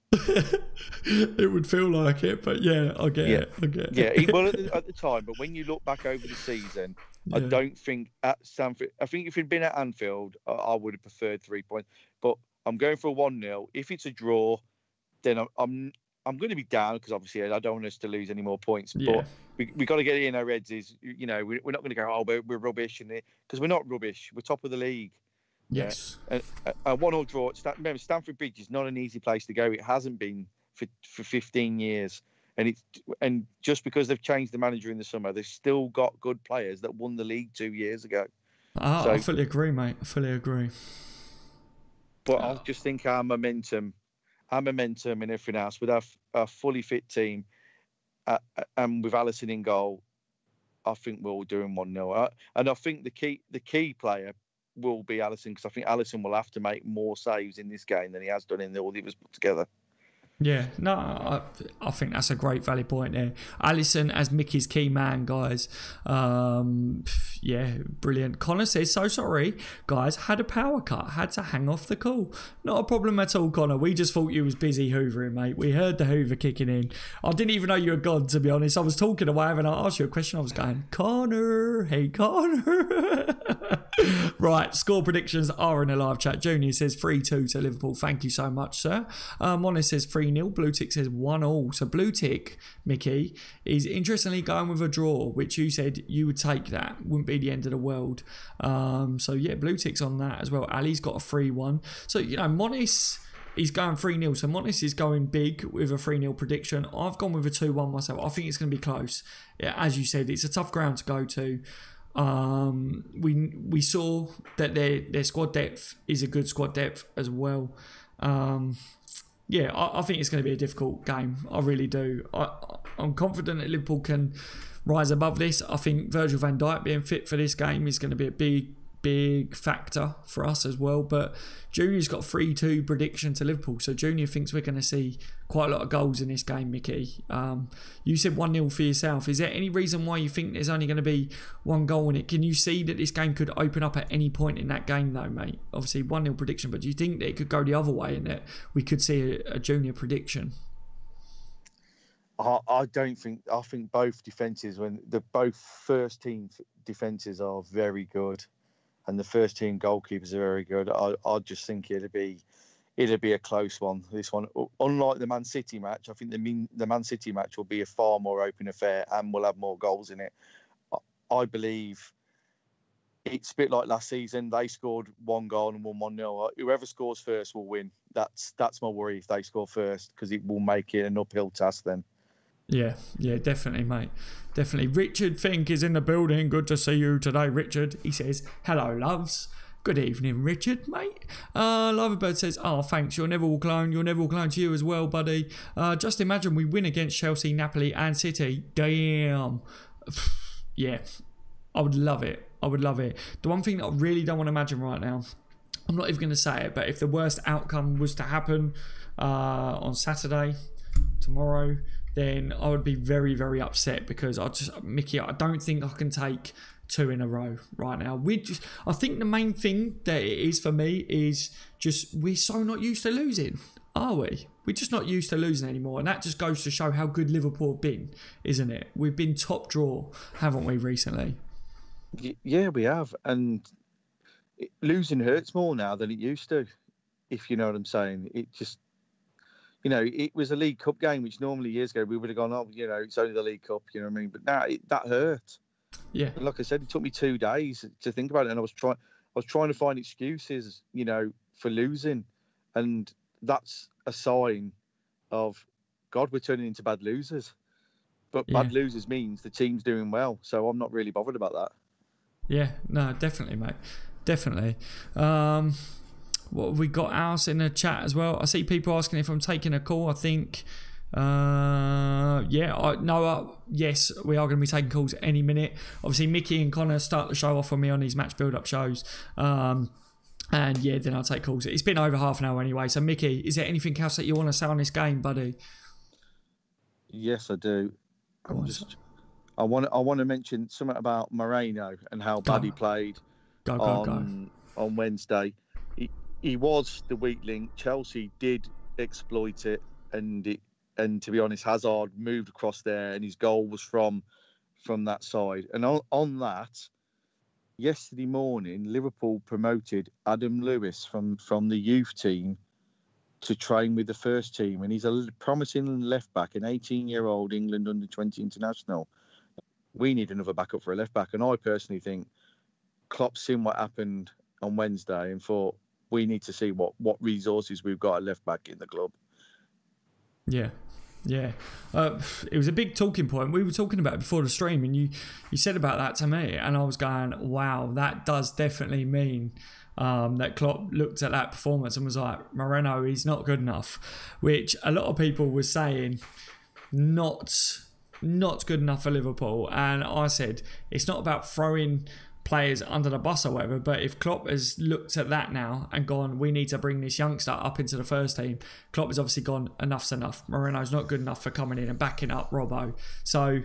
It would feel like it, but I get it.
Yeah, it will at the time, but when you look back over the season, I don't think at Stamford. I think if it'd been at Anfield, I would have preferred 3 points. But I'm going for a 1-0. If it's a draw, then I'm going to be down, because obviously I don't want us to lose any more points. Yeah. But we got to get it in our heads. Is we're not going to go, we're rubbish, because we're not rubbish. We're top of the league.
Yes.
A 1-1 draw. Remember, Stamford Bridge is not an easy place to go. It hasn't been for 15 years. And just because they've changed the manager in the summer, they've still got good players that won the league 2 years ago.
I fully agree, mate. I fully agree.
But I just think our momentum and everything else, with our fully fit team, and with Alisson in goal, I think we're all doing 1-0. And I think the key player will be Alisson, because I think Alisson will have to make more saves in this game than he has done in all the others put together.
Yeah, no, I think that's a great valid point there. Alisson as Mickey's key man, guys. Yeah, brilliant. Connor says, so sorry, guys, had a power cut, had to hang off the call. Not a problem at all, Connor. We just thought you was busy hoovering, mate. We heard the hoover kicking in. I didn't even know you were gone, to be honest. I was talking away and I asked you a question. I was going, Connor, hey, Connor. Right, score predictions are in the live chat. Junior says 3-2 to Liverpool. Thank you so much, sir. Monis says 3-0. Blue Tick says 1-1. So Blue Tick, Mickey, is interestingly going with a draw, which you said you would take that. Wouldn't be the end of the world. So yeah, Blue Tick's on that as well. Ali's got a 3-1. So, you know, Monis, he's going 3-0. So Monis is going big with a 3-0 prediction. I've gone with a 2-1 myself. I think it's going to be close. Yeah, as you said, it's a tough ground to go to. We saw that their squad depth is a good squad depth as well. Yeah, I think it's going to be a difficult game. I really do. I'm confident that Liverpool can rise above this. I think Virgil Van Dijk being fit for this game is going to be a big factor for us as well. But Junior's got 3-2 prediction to Liverpool. So Junior thinks we're going to see quite a lot of goals in this game, Mickey. You said 1-0 for yourself. Is there any reason why you think there's only going to be one goal in it? Can you see that this game could open up at any point in that game though, mate? Obviously 1-0 prediction, but do you think that it could go the other way and that we could see a Junior prediction?
I don't think. I think both defences, both first team defences are very good, and the first team goalkeepers are very good. I just think it'll be a close one. This one, unlike the Man City match, I think the Man City match will be a far more open affair and will have more goals in it. I believe it's a bit like last season. They scored one goal and won 1-0. Whoever scores first will win. That's my worry if they score first, because it will make it an uphill task then.
Yeah, definitely, mate. Definitely. Richard Fink is in the building. Good to see you today, Richard. He says, hello, loves. Good evening, Richard, mate. Loverbird says, oh, thanks. You'll never walk alone. You'll never walk alone to you as well, buddy. Just imagine we win against Chelsea, Napoli and City. Damn. Yeah, I would love it. I would love it. The one thing that I really don't want to imagine right now, I'm not even going to say it, but if the worst outcome was to happen on Saturday, tomorrow, then I would be very, very upset, because Mickey, I don't think I can take 2 in a row right now. I think the main thing that it is for me is just we're so not used to losing, are we? We're just not used to losing anymore, and that just goes to show how good Liverpool have been, isn't it? We've been top draw, haven't we, recently?
Yeah, we have, and losing hurts more now than it used to, if you know what I'm saying. It just... You know, it was a League Cup game, which normally years ago we would have gone, oh, you know, it's only the League Cup, you know what I mean? But now that hurt.
Yeah.
And like I said, it took me 2 days to think about it, and I was trying to find excuses, you know, for losing, and that's a sign of, God, we're turning into bad losers. But bad losers means the team's doing well, so I'm not really bothered about that. Yeah,
no, definitely, mate, definitely. What have we got else in the chat as well? I see people asking if I'm taking a call. I think, yes, we are going to be taking calls any minute. Obviously, Mickey and Connor start the show off for me on these match build-up shows. And yeah, then I'll take calls. It's been over half an hour anyway. So, Mickey, is there anything else that you want to say on this game, buddy?
Yes, I do. I want to mention something about Moreno and how bad he played on Wednesday. He was the weak link. Chelsea did exploit it, and to be honest, Hazard moved across there, and his goal was from that side. And on that, yesterday morning, Liverpool promoted Adam Lewis from the youth team to train with the first team, and he's a promising left back, an 18-year-old England under-20 international. We need another backup for a left back, and I personally think Klopp's seen what happened on Wednesday and thought, we need to see what resources we've got at left back in the club. Yeah.
It was a big talking point. We were talking about it before the stream, and you said about that to me, and I was going, wow, that does definitely mean that Klopp looked at that performance and was like, Moreno, he's not good enough, which a lot of people were saying not good enough for Liverpool. And I said, it's not about throwing players under the bus or whatever, but if Klopp has looked at that now and gone, we need to bring this youngster up into the first team, Klopp has obviously gone, enough's enough. Moreno's not good enough for coming in and backing up Robbo. So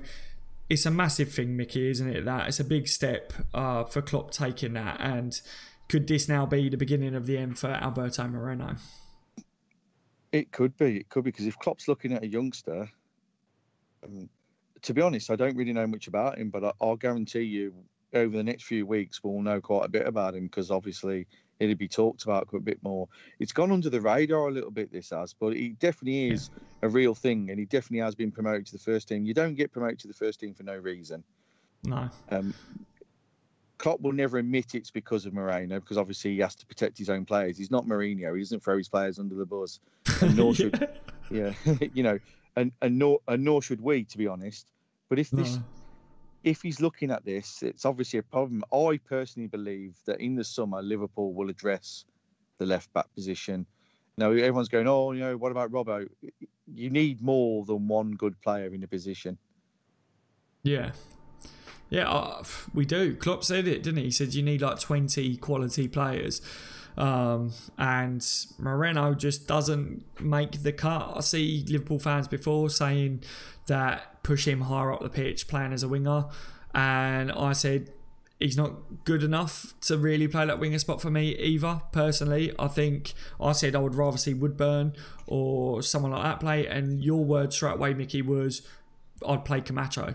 it's a massive thing, Mickey, isn't it? That it's a big step for Klopp taking that. And could this now be the beginning of the end for Alberto Moreno?
It could be, because if Klopp's looking at a youngster, to be honest, I don't really know much about him, but I'll guarantee you over the next few weeks we'll know quite a bit about him, because obviously it'll be talked about quite a bit more. It's gone under the radar a little bit, this has, but he definitely is a real thing, and he definitely has been promoted to the first team. You don't get promoted to the first team for no reason. No. Klopp will never admit it's because of Moreno, because obviously he has to protect his own players. He's not Mourinho. He doesn't throw his players under the bus, and nor should, and nor should we, to be honest. But if he's looking at this, it's obviously a problem. I personally believe that in the summer, Liverpool will address the left-back position. Now, everyone's going, what about Robbo? You need more than one good player in the position.
Yeah. Yeah, we do. Klopp said it, didn't he? He said you need like 20 quality players. And Moreno just doesn't make the cut. I see Liverpool fans before saying that push him higher up the pitch, playing as a winger. And I said he's not good enough to really play that winger spot for me either, personally. I said I would rather see Woodburn or someone like that play. And your word straight away, Mickey, was I'd play Camacho.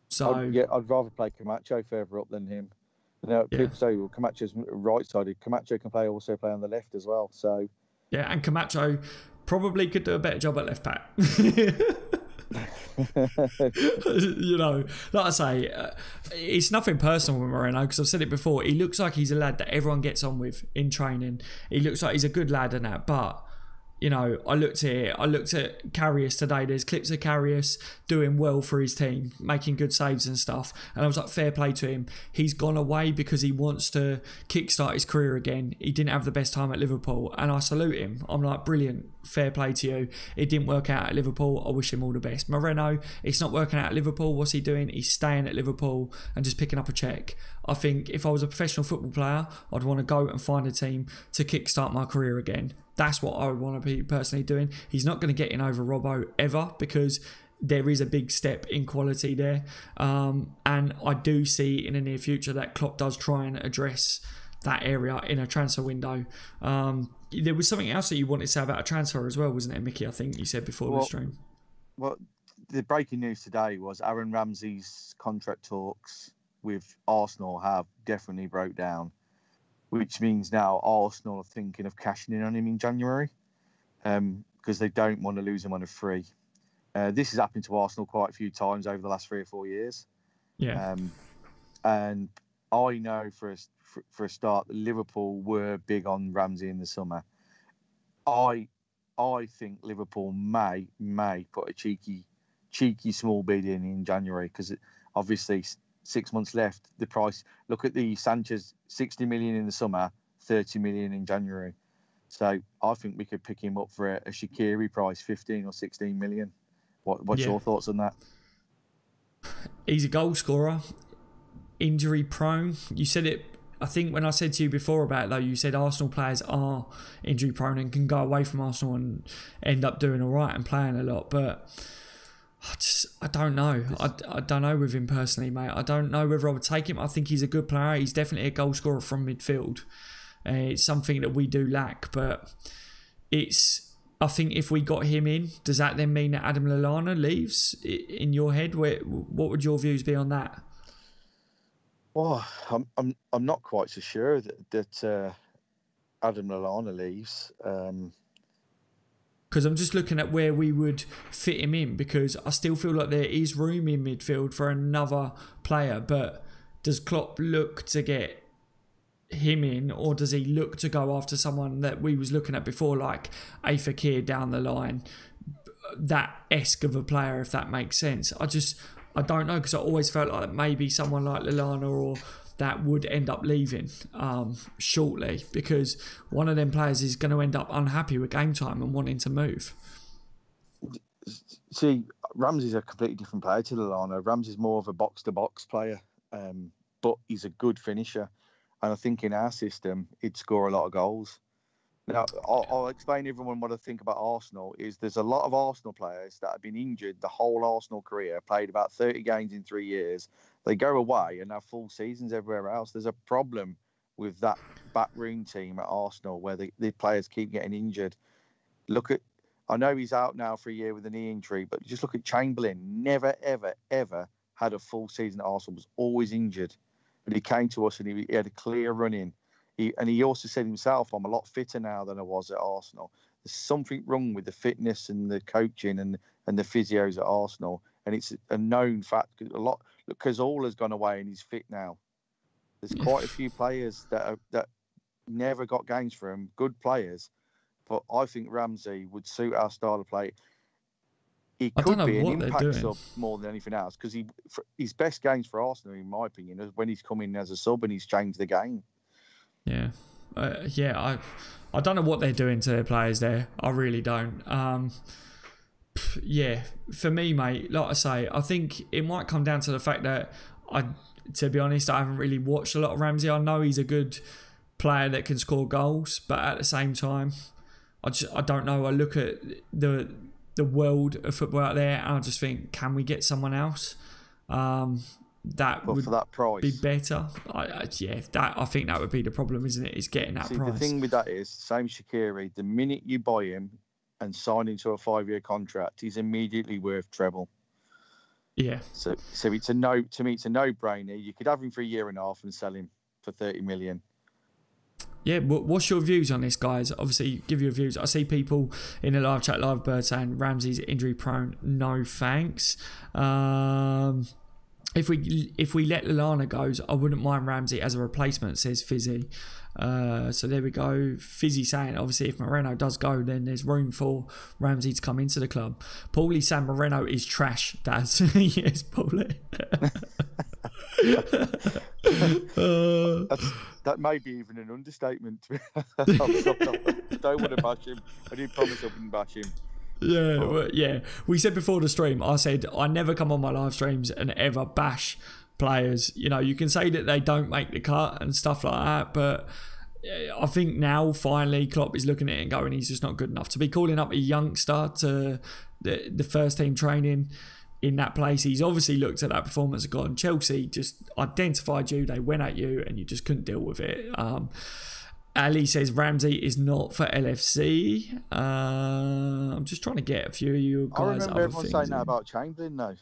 So
I'd rather play Camacho further up than him. People say, well, Camacho's right-sided. Camacho can also play on the left as well. So
yeah, and Camacho probably could do a better job at left back. Like I say, it's nothing personal with Moreno, because I've said it before. He looks like he's a lad that everyone gets on with in training. He looks like he's a good lad and that, but I looked at Karius today. There's clips of Karius doing well for his team, making good saves and stuff. And I was like, fair play to him. He's gone away because he wants to kickstart his career again. He didn't have the best time at Liverpool, and I salute him. I'm like, brilliant, fair play to you. It didn't work out at Liverpool. I wish him all the best. Moreno, it's not working out at Liverpool. What's he doing? He's staying at Liverpool and just picking up a cheque. I think if I was a professional football player, I'd want to go and find a team to kickstart my career again. That's what I would want to be personally doing. He's not going to get in over Robbo ever, because there is a big step in quality there. And I do see in the near future that Klopp does try and address that area in a transfer window. There was something else that you wanted to say about a transfer as well, wasn't it, Mickey? I think you said before the stream.
Well, the breaking news today was Aaron Ramsey's contract talks with Arsenal have definitely broke down, which means now Arsenal are thinking of cashing in on him in January, because they don't want to lose him on a free. This has happened to Arsenal quite a few times over the last 3 or 4 years.
Yeah.
And I know for a start that Liverpool were big on Ramsey in the summer. I think Liverpool may put a cheeky small bid in January, because obviously 6 months left. The price, look at the Sanchez, 60 million in the summer, 30 million in January. So I think we could pick him up for a Shaqiri price, 15 or 16 million. What's your thoughts on that?
He's a goal scorer, injury prone. You said it, I think when I said to you before about it though, you said Arsenal players are injury prone and can go away from Arsenal and end up doing all right and playing a lot. But I don't know. I don't know with him personally, mate. I don't know whether I would take him. I think he's a good player. He's definitely a goal scorer from midfield. It's something that we do lack, but I think if we got him in, does that then mean that Adam Lallana leaves? In your head, what would your views be on that?
Well, I'm not quite so sure that Adam Lallana leaves.
Because I'm just looking at where we would fit him in, because I still feel like there is room in midfield for another player. But does Klopp look to get him in, or does he look to go after someone that we was looking at before, like a Fekir down the line, that esque of a player, if that makes sense? I don't know, because I always felt like maybe someone like Lallana or that would end up leaving shortly, because one of them players is going to end up unhappy with game time and wanting to move.
See, Ramsey's a completely different player to Lallana. Ramsey's more of a box-to-box player. but he's a good finisher. And I think in our system, he'd score a lot of goals. Now, I'll explain everyone what I think about Arsenal. There's a lot of Arsenal players that have been injured the whole Arsenal career, played about 30 games in 3 years. They go away and have full seasons everywhere else. There's a problem with that backroom team at Arsenal where the players keep getting injured. I know he's out now for a year with a knee injury, but just look at Chamberlain. Never, ever, ever had a full season at Arsenal. Was always injured. But he came to us and he had a clear run-in. He also said himself, I'm a lot fitter now than I was at Arsenal. There's something wrong with the fitness and the coaching and the physios at Arsenal. And it's a known fact. Because all has gone away and he's fit now. There's quite a few players that never got games for him, good players. But I think Ramsey would suit our style of play. He could be an impact sub more than anything else, because his best games for Arsenal, in my opinion, is when he's come in as a sub and he's changed the game.
Yeah. I don't know what they're doing to their players there. I really don't. Yeah, for me, mate, like I say, I think it might come down to the fact that to be honest, I haven't really watched a lot of Ramsey. I know he's a good player that can score goals, but at the same time, I don't know. I look at the world of football out there and I just think, can we get someone else that would
for that price
be better? I think that would be the problem, isn't it? Is getting that price.
The thing with that is, same Shaqiri, the minute you buy him and sign into a 5-year contract, he's immediately worth treble.
Yeah.
So it's a no, to me, it's a no-brainer. You could have him for a year and a half and sell him for 30 million.
Yeah, what's your views on this, guys? Obviously, give your views. I see people in the live chat, live bird, saying Ramsey's injury prone. No thanks. If we let Lallana go, I wouldn't mind Ramsey as a replacement, says Fizzy. So there we go. Fizzy saying, obviously, if Moreno does go, then there's room for Ramsey to come into the club. Paulie saying Moreno is trash, Daz. Yes, Paulie.
That may be even an understatement. I don't want to bash him. I didn't promise I wouldn't bash him.
Yeah, well, yeah. We said before the stream, I said I never come on my live streams and ever bash players. You know, you can say that they don't make the cut and stuff like that, but I think now finally Klopp is looking at it and going, he's just not good enough to be calling up a youngster to the first team training in that place. He's obviously looked at that performance and gone, Chelsea just identified you, they went at you and you just couldn't deal with it. Ali says Ramsey is not for LFC. I'm just trying to get a few of you guys.
I remember everyone saying that about Chamberlain, though.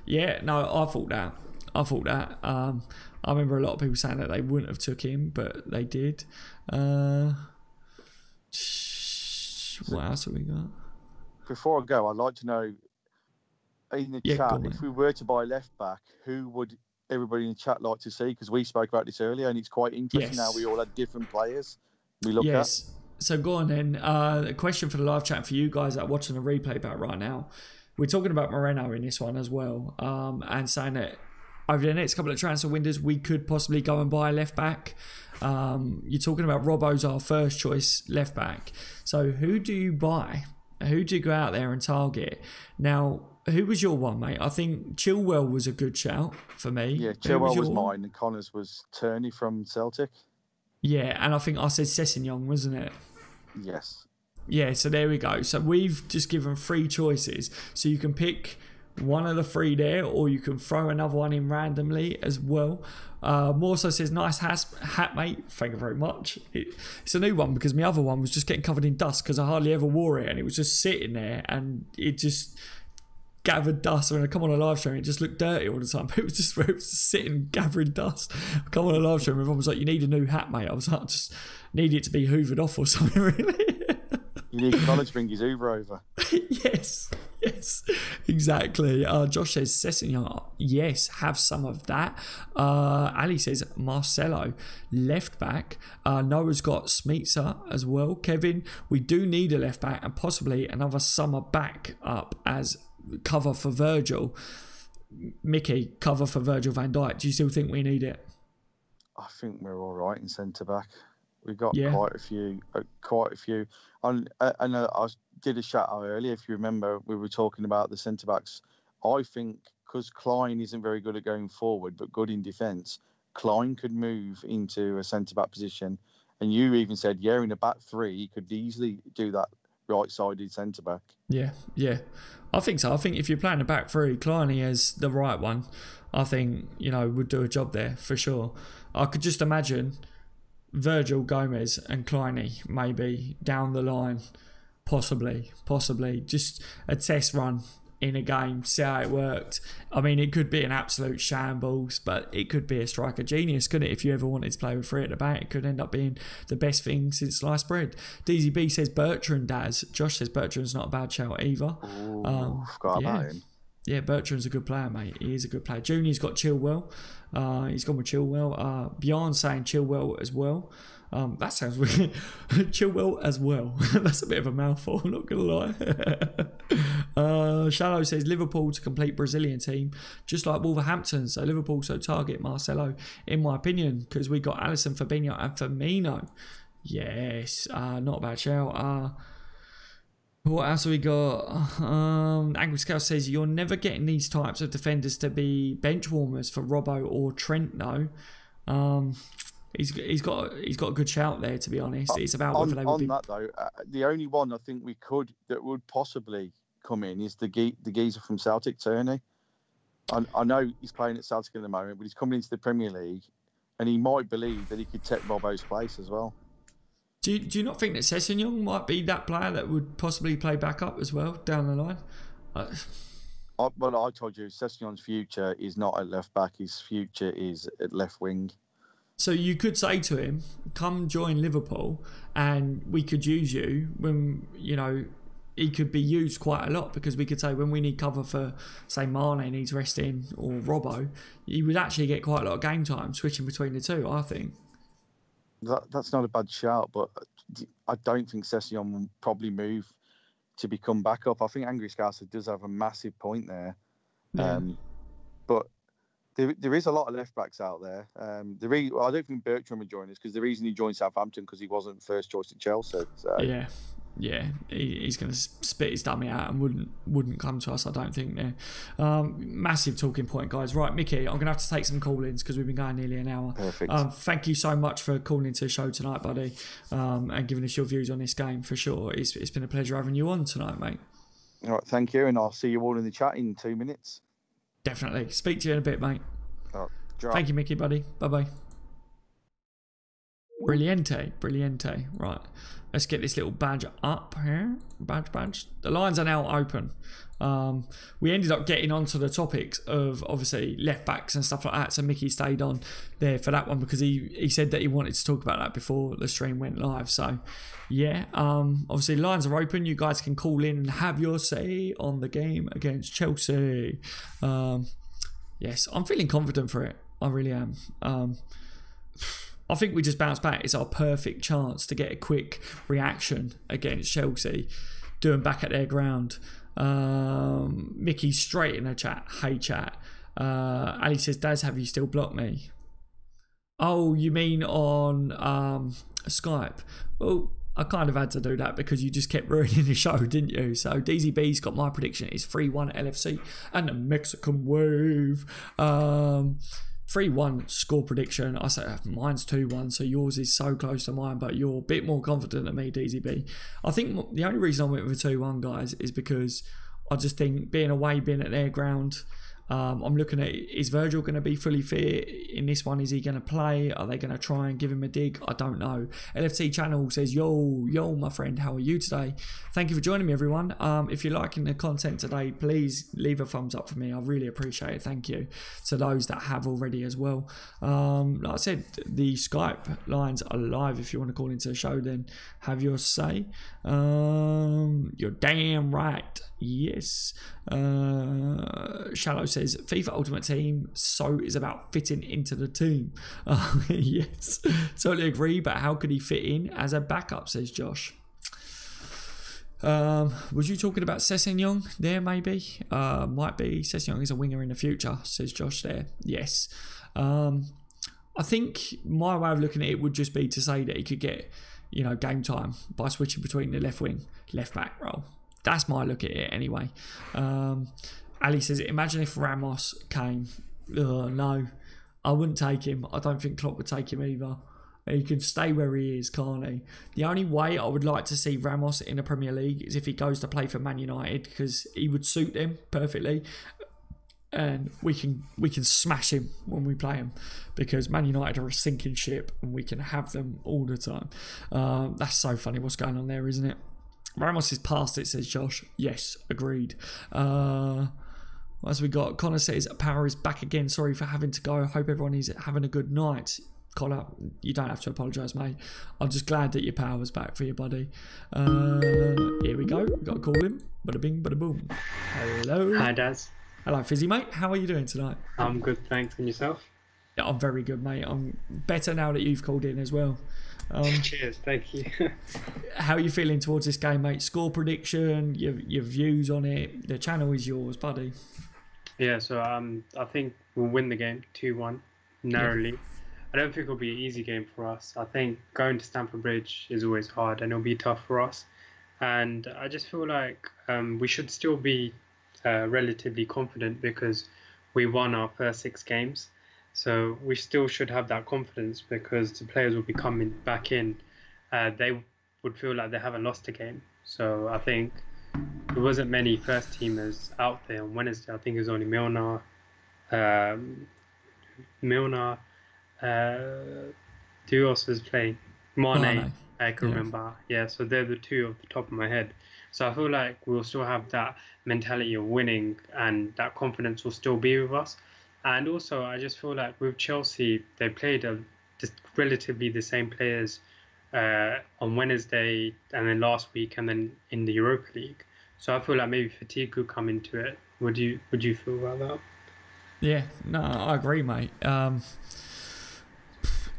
Yeah, no, I thought that. I remember a lot of people saying that they wouldn't have took him, but they did. What else have we got?
Before I go, I'd like to know in the chat, if we were to buy left back, who would everybody in the chat like to see? Because we spoke about this earlier and it's quite interesting how we all had different players we look at.
So go on then. A question for the live chat for you guys that are watching the replay about right now. We're talking about Moreno in this one as well, and saying that over the next couple of transfer windows we could possibly go and buy a left back. You're talking about Robbo's our first choice left back. So who do you buy? Who do you go out there and target? Now, who was your one, mate? I think Chilwell was a good shout for me.
Yeah, Chilwell was mine, and Connors was Turney from Celtic.
Yeah, and I think I said Sessegnon, wasn't it?
Yes. Yeah,
so there we go. So we've just given 3 choices. So you can pick one of the 3 there, or you can throw another one in randomly as well. Morso says, nice hat, mate. Thank you very much. It's a new one because my other one was just getting covered in dust because I hardly ever wore it, and it was just sitting there, and it just gathered dust. When I come on a live stream, it just looked dirty all the time. It was just sitting gathering dust. I come on a live stream, everyone was like, you need a new hat, mate. I was like, I just need it to be hoovered off or something, really.
You need Connor to bring his Hoover over.
Yes, exactly. Josh says Sessegnon. Yes, have some of that. Ali says Marcelo, left back. Noah's got Smeetser as well. Kevin, we do need a left back and possibly another summer back up as cover for Virgil. Mickey, cover for Virgil Van Dijk. Do you still think we need it?
I think we're all right in centre back. We've got quite a few. And I did a shout out earlier. If you remember, we were talking about the centre backs. I think because Klein isn't very good at going forward, but good in defence, Klein could move into a centre-back position. And you even said, yeah, in a back three, he could easily do that right-sided centre-back.
Yeah, yeah. I think so. I think if you're playing a back three, Klein as the right one, I think, would do a job there for sure. I could just imagine Virgil, Gomez and Klein maybe down the line, possibly. Just a test run in a game, see how it worked. I mean, it could be an absolute shambles, but it could be a striker genius, couldn't it? If you ever wanted to play with three at the back, it could end up being the best thing since sliced bread. DZB says Bertrand does. Josh says Bertrand's not a bad shout either.
Forgot about him.
Yeah, Bertrand's a good player, mate. He is a good player. Junior's got Chilwell. He's gone with Chilwell. Bjorn's saying Chilwell as well. That sounds weird. Chilwell as well. That's a bit of a mouthful, I'm not going to lie. Shallow says Liverpool to complete Brazilian team, just like Wolverhampton. So Liverpool so target Marcelo, in my opinion, because we got Alisson, Fabinho and Firmino. Yes, not a bad shout. What else have we got? Angry Scout says you're never getting these types of defenders to be bench warmers for Robbo or Trent though. He's got a good shout there, to be honest. It's about whether they would be...
that though, the only one I think that would possibly come in is the geezer from Celtic, Tierney. I know he's playing at Celtic at the moment, but he's coming into the Premier League, and he might believe that he could take Robbo's place as well.
Do you not think that Sessegnon might be that player that would possibly play backup as well down the line?
I told you, Sessegnon's future is not at left back. His future is at left wing.
So you could say to him, come join Liverpool and we could use you when, he could be used quite a lot, because we could say when we need cover for, say, Mane needs resting or Robbo, he would actually get quite a lot of game time switching between the two, I think.
That's not a bad shout, but I don't think Sessegnon will probably move to become backup. I think Angry Scouser does have a massive point there. Yeah. But there is a lot of left backs out there. I don't think Bertrand would join us, because the reason he joined Southampton because he wasn't first choice at Chelsea. So.
Yeah, he's going to spit his dummy out and wouldn't come to us, I don't think. There, massive talking point, guys. Right, Mickey, I'm going to have to take some call-ins because we've been going nearly an hour.
Perfect.
Thank you so much for calling into the show tonight, buddy, and giving us your views on this game for sure. It's been a pleasure having you on tonight, mate.
All right, thank you, and I'll see you all in the chat in 2 minutes.
Definitely. Speak to you in a bit, mate.
All right,
thank you, Mickey, buddy. Bye-bye. Brilliante. Right. Let's get this little badge up here. Badge. The lines are now open. We ended up getting onto the topics of, obviously, left backs and stuff like that. So Mickey stayed on there for that one because he said that he wanted to talk about that before the stream went live. So, yeah. Obviously, lines are open. You guys can call in and have your say on the game against Chelsea. Yes, I'm feeling confident for it. I really am. I think we just bounce back. It's our perfect chance to get a quick reaction against Chelsea, doing back at their ground. Mickey straight in the chat. Hey chat. Ali says, Daz, have you still blocked me? Oh, you mean on Skype? Well, I kind of had to do that because you just kept ruining the show, didn't you? So DZB's got my prediction. It's 3-1 LFC and the Mexican Wave. 3-1 score prediction. I say mine's 2-1, so yours is so close to mine, but you're a bit more confident than me, DZB. I think the only reason I went with a 2-1, guys, is because I just think being away, being at their ground, I'm looking at, is Virgil going to be fully fit in this one? Is he going to play? Are they going to try and give him a dig? I don't know. LFT channel says, yo, my friend, how are you today? Thank you for joining me, everyone. If you're liking the content today, please leave a thumbs up for me. I really appreciate it. Thank you to those that have already as well. Like I said, the Skype lines are live. If you want to call into the show, then have your say. You're damn right. Yes. Shallow says FIFA Ultimate Team is about fitting into the team. Yes, totally agree, but how could he fit in as a backup, says Josh. Was you talking about Sessegnon there, maybe? Might be. Sessegnon is a winger in the future, says Josh there. Yes. I think my way of looking at it would just be to say that he could get, game time by switching between the left wing, left back role. That's my look at it anyway. Ali says, imagine if Ramos came. No. I wouldn't take him. I don't think Klopp would take him either. He can stay where he is, can't he? The only way I would like to see Ramos in the Premier League is if he goes to play for Man United, because he would suit them perfectly. And we can smash him when we play him, because Man United are a sinking ship and we can have them all the time. That's so funny what's going on there, isn't it? Ramos is past it, says Josh. Yes, agreed. As we got, Connor says, Power is back again. Sorry for having to go. I hope everyone is having a good night. Connor, you don't have to apologise, mate. I'm just glad that your power was back for you, buddy. Here we go. Got to call him. Bada bing, bada boom. Hello.
Hi, Daz.
Hello, Fizzy, mate. How are you doing tonight?
I'm good, thanks. And yourself?
Yeah, I'm very good, mate. I'm better now that you've called in as well.
Cheers, thank you.
How are you feeling towards this game, mate? Score prediction, your views on it. The channel is yours, buddy.
Yeah, so I think we'll win the game 2-1 narrowly. Yeah. I don't think it'll be an easy game for us. I think going to Stamford Bridge is always hard and it'll be tough for us. And I just feel like we should still be relatively confident because we won our first 6 games. So we still should have that confidence because the players will be coming back in. They would feel like they haven't lost a game. So I think there wasn't many first teamers out there on Wednesday. I think it was only Milner, who else was playing? Moreno, I can remember. Yeah, so they're the two off the top of my head. So I feel like we'll still have that mentality of winning and that confidence will still be with us. And also, I just feel like with Chelsea, they played just relatively the same players on Wednesday and then last week and then in the Europa League. So I feel like maybe fatigue could come into it. Would you feel about that?
Yeah, no, I agree, mate.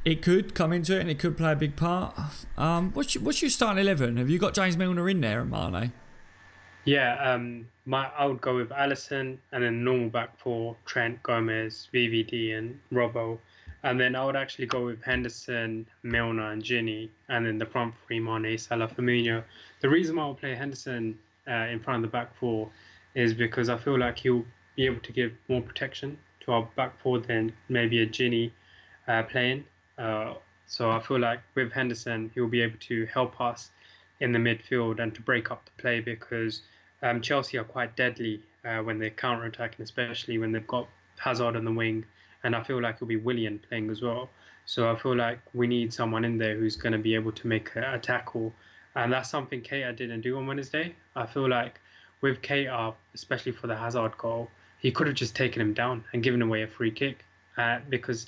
It could come into it and it could play a big part. What's your starting 11? Have you got James Milner in there and Mane?
Yeah, I would go with Alisson and then normal back 4, Trent, Gomez, VVD and Robbo. And then I would actually go with Henderson, Milner and Ginny. And then the front 3, Mane, Salah, Firmino. The reason why I would play Henderson in front of the back 4 is because I feel like he'll be able to give more protection to our back 4 than maybe a Ginny playing. So I feel like with Henderson, he'll be able to help us in the midfield and to break up the play because Chelsea are quite deadly when they're counter-attacking, especially when they've got Hazard on the wing. And I feel like it'll be Willian playing as well. So I feel like we need someone in there who's going to be able to make a tackle. And that's something Keita didn't do on Wednesday. I feel like with Keita, especially for the Hazard goal, he could have just taken him down and given away a free kick because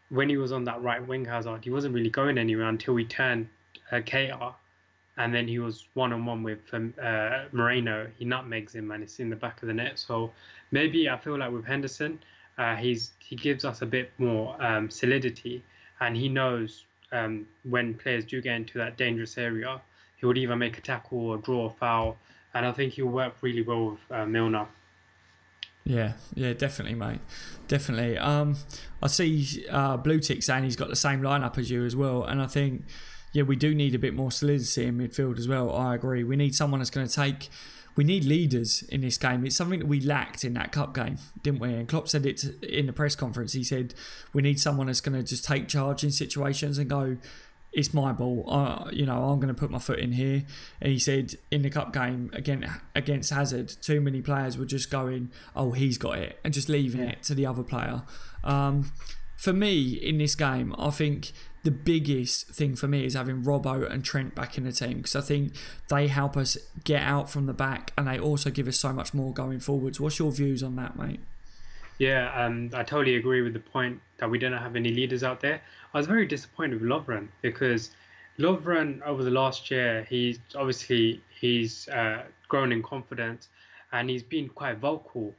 when he was on that right wing, Hazard, he wasn't really going anywhere until we turned Keita. And then he was one-on-one with Moreno. He nutmegs him and it's in the back of the net. So maybe I feel like with Henderson, he gives us a bit more solidity. And he knows when players do get into that dangerous area, he would either make a tackle or draw a foul. And I think he'll work really well with Milner.
Yeah, definitely, mate. Definitely. I see Blue Tick saying he's got the same lineup as you as well. And I think... yeah, we do need a bit more solidity in midfield as well. I agree. We need someone that's going to take... we need leaders in this game. It's something that we lacked in that cup game, didn't we? And Klopp said it in the press conference. He said, we need someone that's going to just take charge in situations and go, it's my ball. I'm going to put my foot in here. And he said in the cup game against Hazard, too many players were just going, oh, he's got it, and just leaving it to the other player. For me, in this game, I think the biggest thing for me is having Robbo and Trent back in the team because I think they help us get out from the back and they also give us so much more going forwards. What's your views on that, mate?
Yeah, I totally agree with the point that we don't have any leaders out there. I was very disappointed with Lovren because Lovren over the last year, he's grown in confidence and he's been quite vocal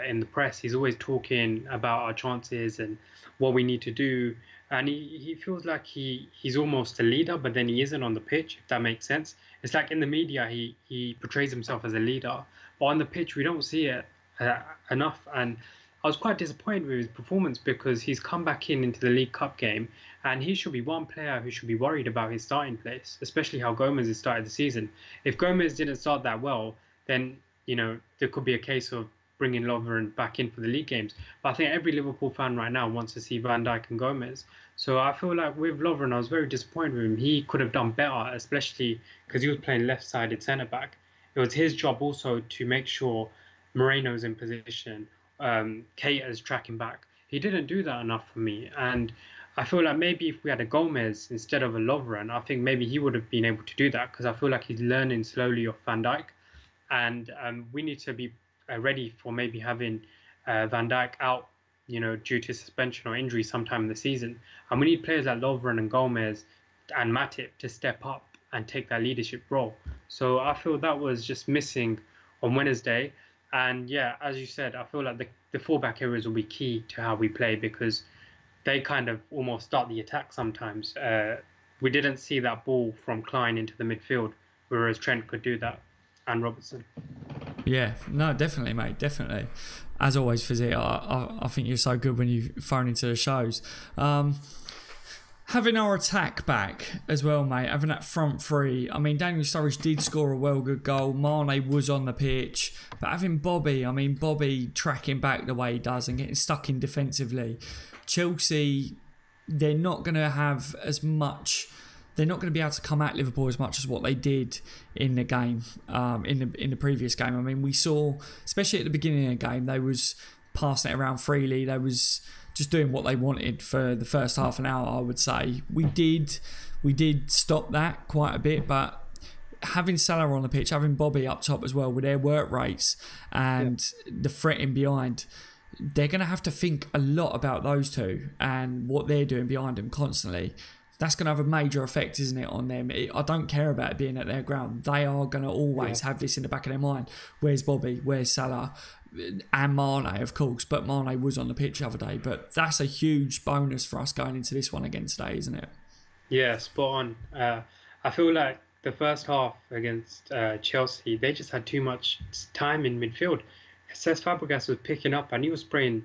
in the press. He's always talking about our chances and what we need to do. And he feels like he's almost a leader, but then he isn't on the pitch, if that makes sense. It's like in the media, he portrays himself as a leader. But on the pitch, we don't see it enough. And I was quite disappointed with his performance because he's come back into the League Cup game and he should be one player who should be worried about his starting place, especially how Gomez has started the season. If Gomez didn't start that well, then, there could be a case of bringing Lovren back in for the league games. But I think every Liverpool fan right now wants to see Van Dijk and Gomez. So I feel like with Lovren, I was very disappointed with him. He could have done better, especially because he was playing left-sided centre-back. It was his job also to make sure Moreno's in position, Keita's tracking back. He didn't do that enough for me. And I feel like maybe if we had a Gomez instead of a Lovren, I think maybe he would have been able to do that, because I feel like he's learning slowly off Van Dijk. And we need to be ready for maybe having Van Dijk out, due to suspension or injury sometime in the season. And we need players like Lovren and Gomez and Matip to step up and take that leadership role. So I feel that was just missing on Wednesday. And yeah, as you said, I feel like the fullback areas will be key to how we play, because they kind of almost start the attack sometimes. We didn't see that ball from Klein into the midfield, whereas Trent could do that, and Robertson.
Yeah, no, definitely, mate, definitely. As always, Fizzy, I think you're so good when you phone into the shows. Having our attack back as well, mate, having that front three. I mean, Daniel Sturridge did score a good goal. Mane was on the pitch. But having Bobby tracking back the way he does and getting stuck in defensively. Chelsea, they're not going to have as much... They're not going to be able to come at Liverpool as much as what they did in the game, in the previous game. I mean, we saw, especially at the beginning of the game, they was passing it around freely. They was just doing what they wanted for the first half an hour, I would say. We did stop that quite a bit, but having Salah on the pitch, having Bobby up top as well with their work rates and the threatening behind, they're going to have to think a lot about those two and what they're doing behind them constantly. That's going to have a major effect, isn't it, on them? I don't care about it being at their ground. They are going to always have this in the back of their mind. Where's Bobby? Where's Salah? And Mane, of course. But Mane was on the pitch the other day. But that's a huge bonus for us going into this one again today, isn't it?
Yeah, spot on. I feel like the first half against Chelsea, they just had too much time in midfield. Cesc Fabregas was picking up and he was spraying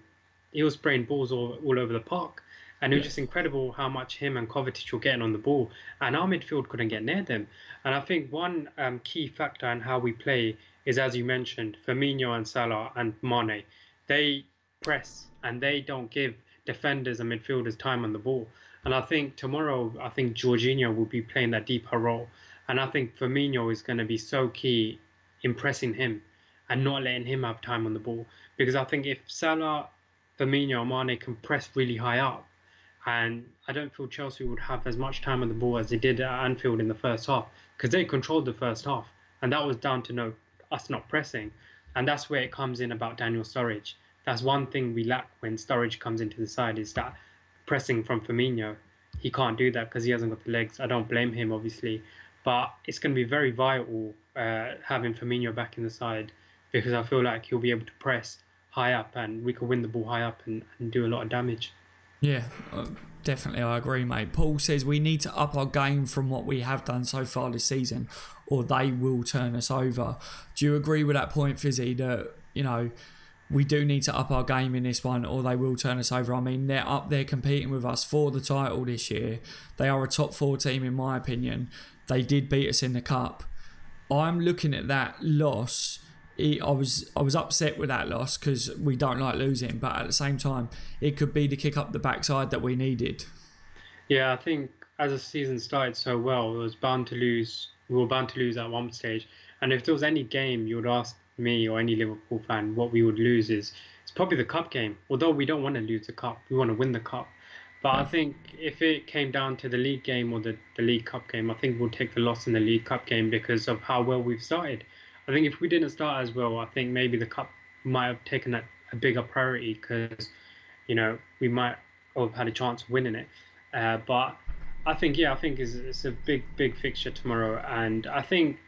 balls all over the park. And it was just incredible how much him and Kovacic were getting on the ball. And our midfield couldn't get near them. And I think one key factor in how we play is, as you mentioned, Firmino and Salah and Mane. They press and they don't give defenders and midfielders time on the ball. And I think tomorrow, Jorginho will be playing that deeper role. And I think Firmino is going to be so key in pressing him and not letting him have time on the ball. Because I think if Salah, Firmino and Mane can press really high up, and I don't feel Chelsea would have as much time on the ball as they did at Anfield in the first half, because they controlled the first half. And that was down to us not pressing. And that's where it comes in about Daniel Sturridge. That's one thing we lack when Sturridge comes into the side, is that pressing from Firmino. He can't do that because he hasn't got the legs. I don't blame him, obviously. But it's going to be very vital having Firmino back in the side, because I feel like he'll be able to press high up and we could win the ball high up and do a lot of damage.
Yeah, definitely, I agree, mate. Paul says we need to up our game from what we have done so far this season, or they will turn us over. Do you agree with that point, Fizzy, that, we do need to up our game in this one, or they will turn us over? I mean, they're up there competing with us for the title this year. They are a top 4 team, in my opinion. They did beat us in the cup. I'm looking at that loss. I was upset with that loss because we don't like losing, but at the same time, it could be the kick up the backside that we needed.
Yeah, I think as the season started so well, we were bound to lose at one stage. And if there was any game you would ask me or any Liverpool fan what we would lose, it's probably the cup game. Although we don't want to lose the cup, we want to win the cup. But I think if it came down to the league game or the League Cup game, I think we'll take the loss in the League Cup game because of how well we've started. I think if we didn't start as well, I think maybe the cup might have taken a bigger priority because, we might have had a chance of winning it. But I think it's a big fixture tomorrow. And I think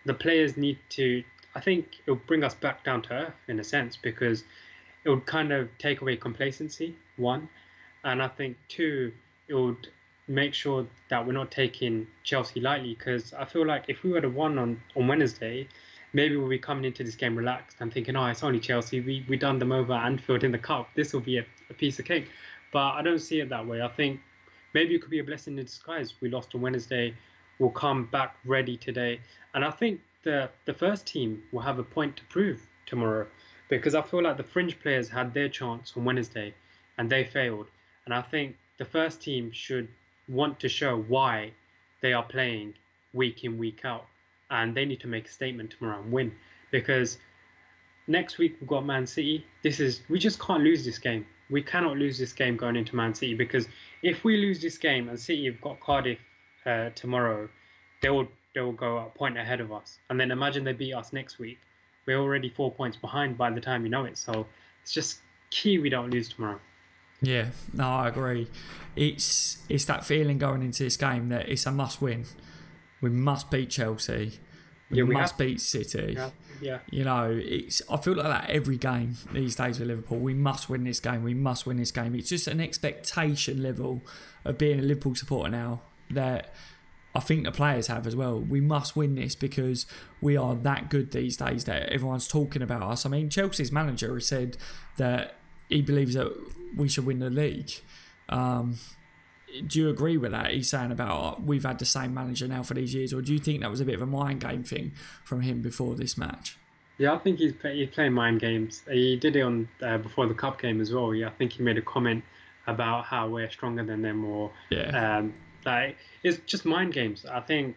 the players need to, I think it'll bring us back down to earth in a sense, because it would kind of take away complacency, one. And I think, two, it would make sure that we're not taking Chelsea lightly, because I feel like if we would have won on Wednesday, maybe we'll be coming into this game relaxed and thinking, it's only Chelsea. We done them over at Anfield in the cup. This will be a piece of cake. But I don't see it that way. I think maybe it could be a blessing in disguise. We lost on Wednesday. We'll come back ready today. And I think the first team will have a point to prove tomorrow. because I feel like the fringe players had their chance on Wednesday and they failed. And I think the first team should want to show why they are playing week in, week out. And they need to make a statement tomorrow and win. Because next week we've got Man City. We just can't lose this game. We cannot lose this game going into Man City, because if we lose this game and City have got Cardiff tomorrow, they will go a point ahead of us. And then imagine they beat us next week. We're already 4 points behind by the time you know it. So it's just key we don't lose tomorrow.
Yeah, no, I agree. It's that feeling going into this game that it's a must win. We must beat Chelsea. We must beat City.
Yeah.
You know, I feel like that every game these days with Liverpool. We must win this game. We must win this game. It's just an expectation level of being a Liverpool supporter now that I think the players have as well. We must win this because we are that good these days that everyone's talking about us. I mean, Chelsea's manager has said that he believes that we should win the league. Do you agree with that? He's saying about we've had the same manager now for these years, or do you think that was a bit of a mind game thing from him before this match?
Yeah, I think he's playing mind games. He did it on before the cup game as well. Yeah, I think he made a comment about how we're stronger than them, or like it's just mind games. I think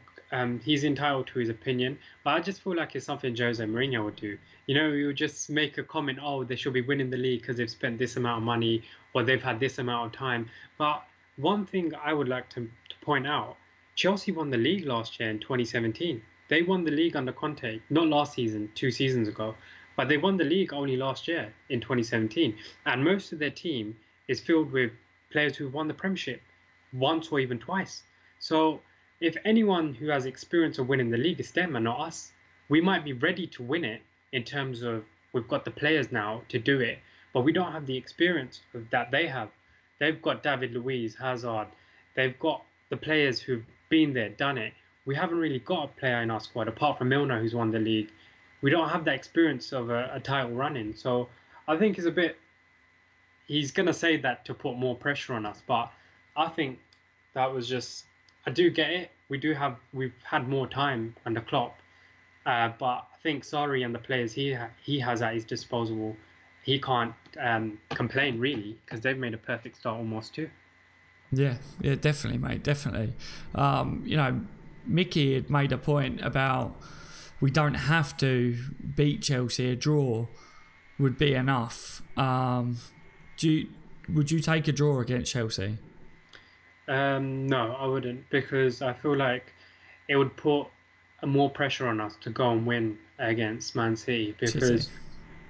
he's entitled to his opinion, but I just feel like it's something Jose Mourinho would do. You know, he would just make a comment, oh, they should be winning the league because they've spent this amount of money or they've had this amount of time. But one thing I would like to point out, Chelsea won the league last year in 2017. They won the league under Conte, not last season, 2 seasons ago, but they won the league only last year in 2017. And most of their team is filled with players who won the Premiership once or even twice. So if anyone who has experience of winning the league is them and not us, we might be ready to win it in terms of we've got the players now to do it, but we don't have the experience that they have. They've got David Luiz, Hazard. They've got the players who've been there, done it. We haven't really got a player in our squad, apart from Milner, who's won the league. We don't have that experience of a title run-in. So I think it's a bit... He's going to say that to put more pressure on us, but I think that was just... I do get it. We've had more time under Klopp. But I think Sarri and the players he has at his disposal, he can't complain really, because they've made a perfect start almost too.
Yeah, definitely, mate, definitely. You know, Mickey had made a point about we don't have to beat Chelsea. A draw would be enough. Would you take a draw against Chelsea?
No, I wouldn't, because I feel like it would put more pressure on us to go and win against Man City, because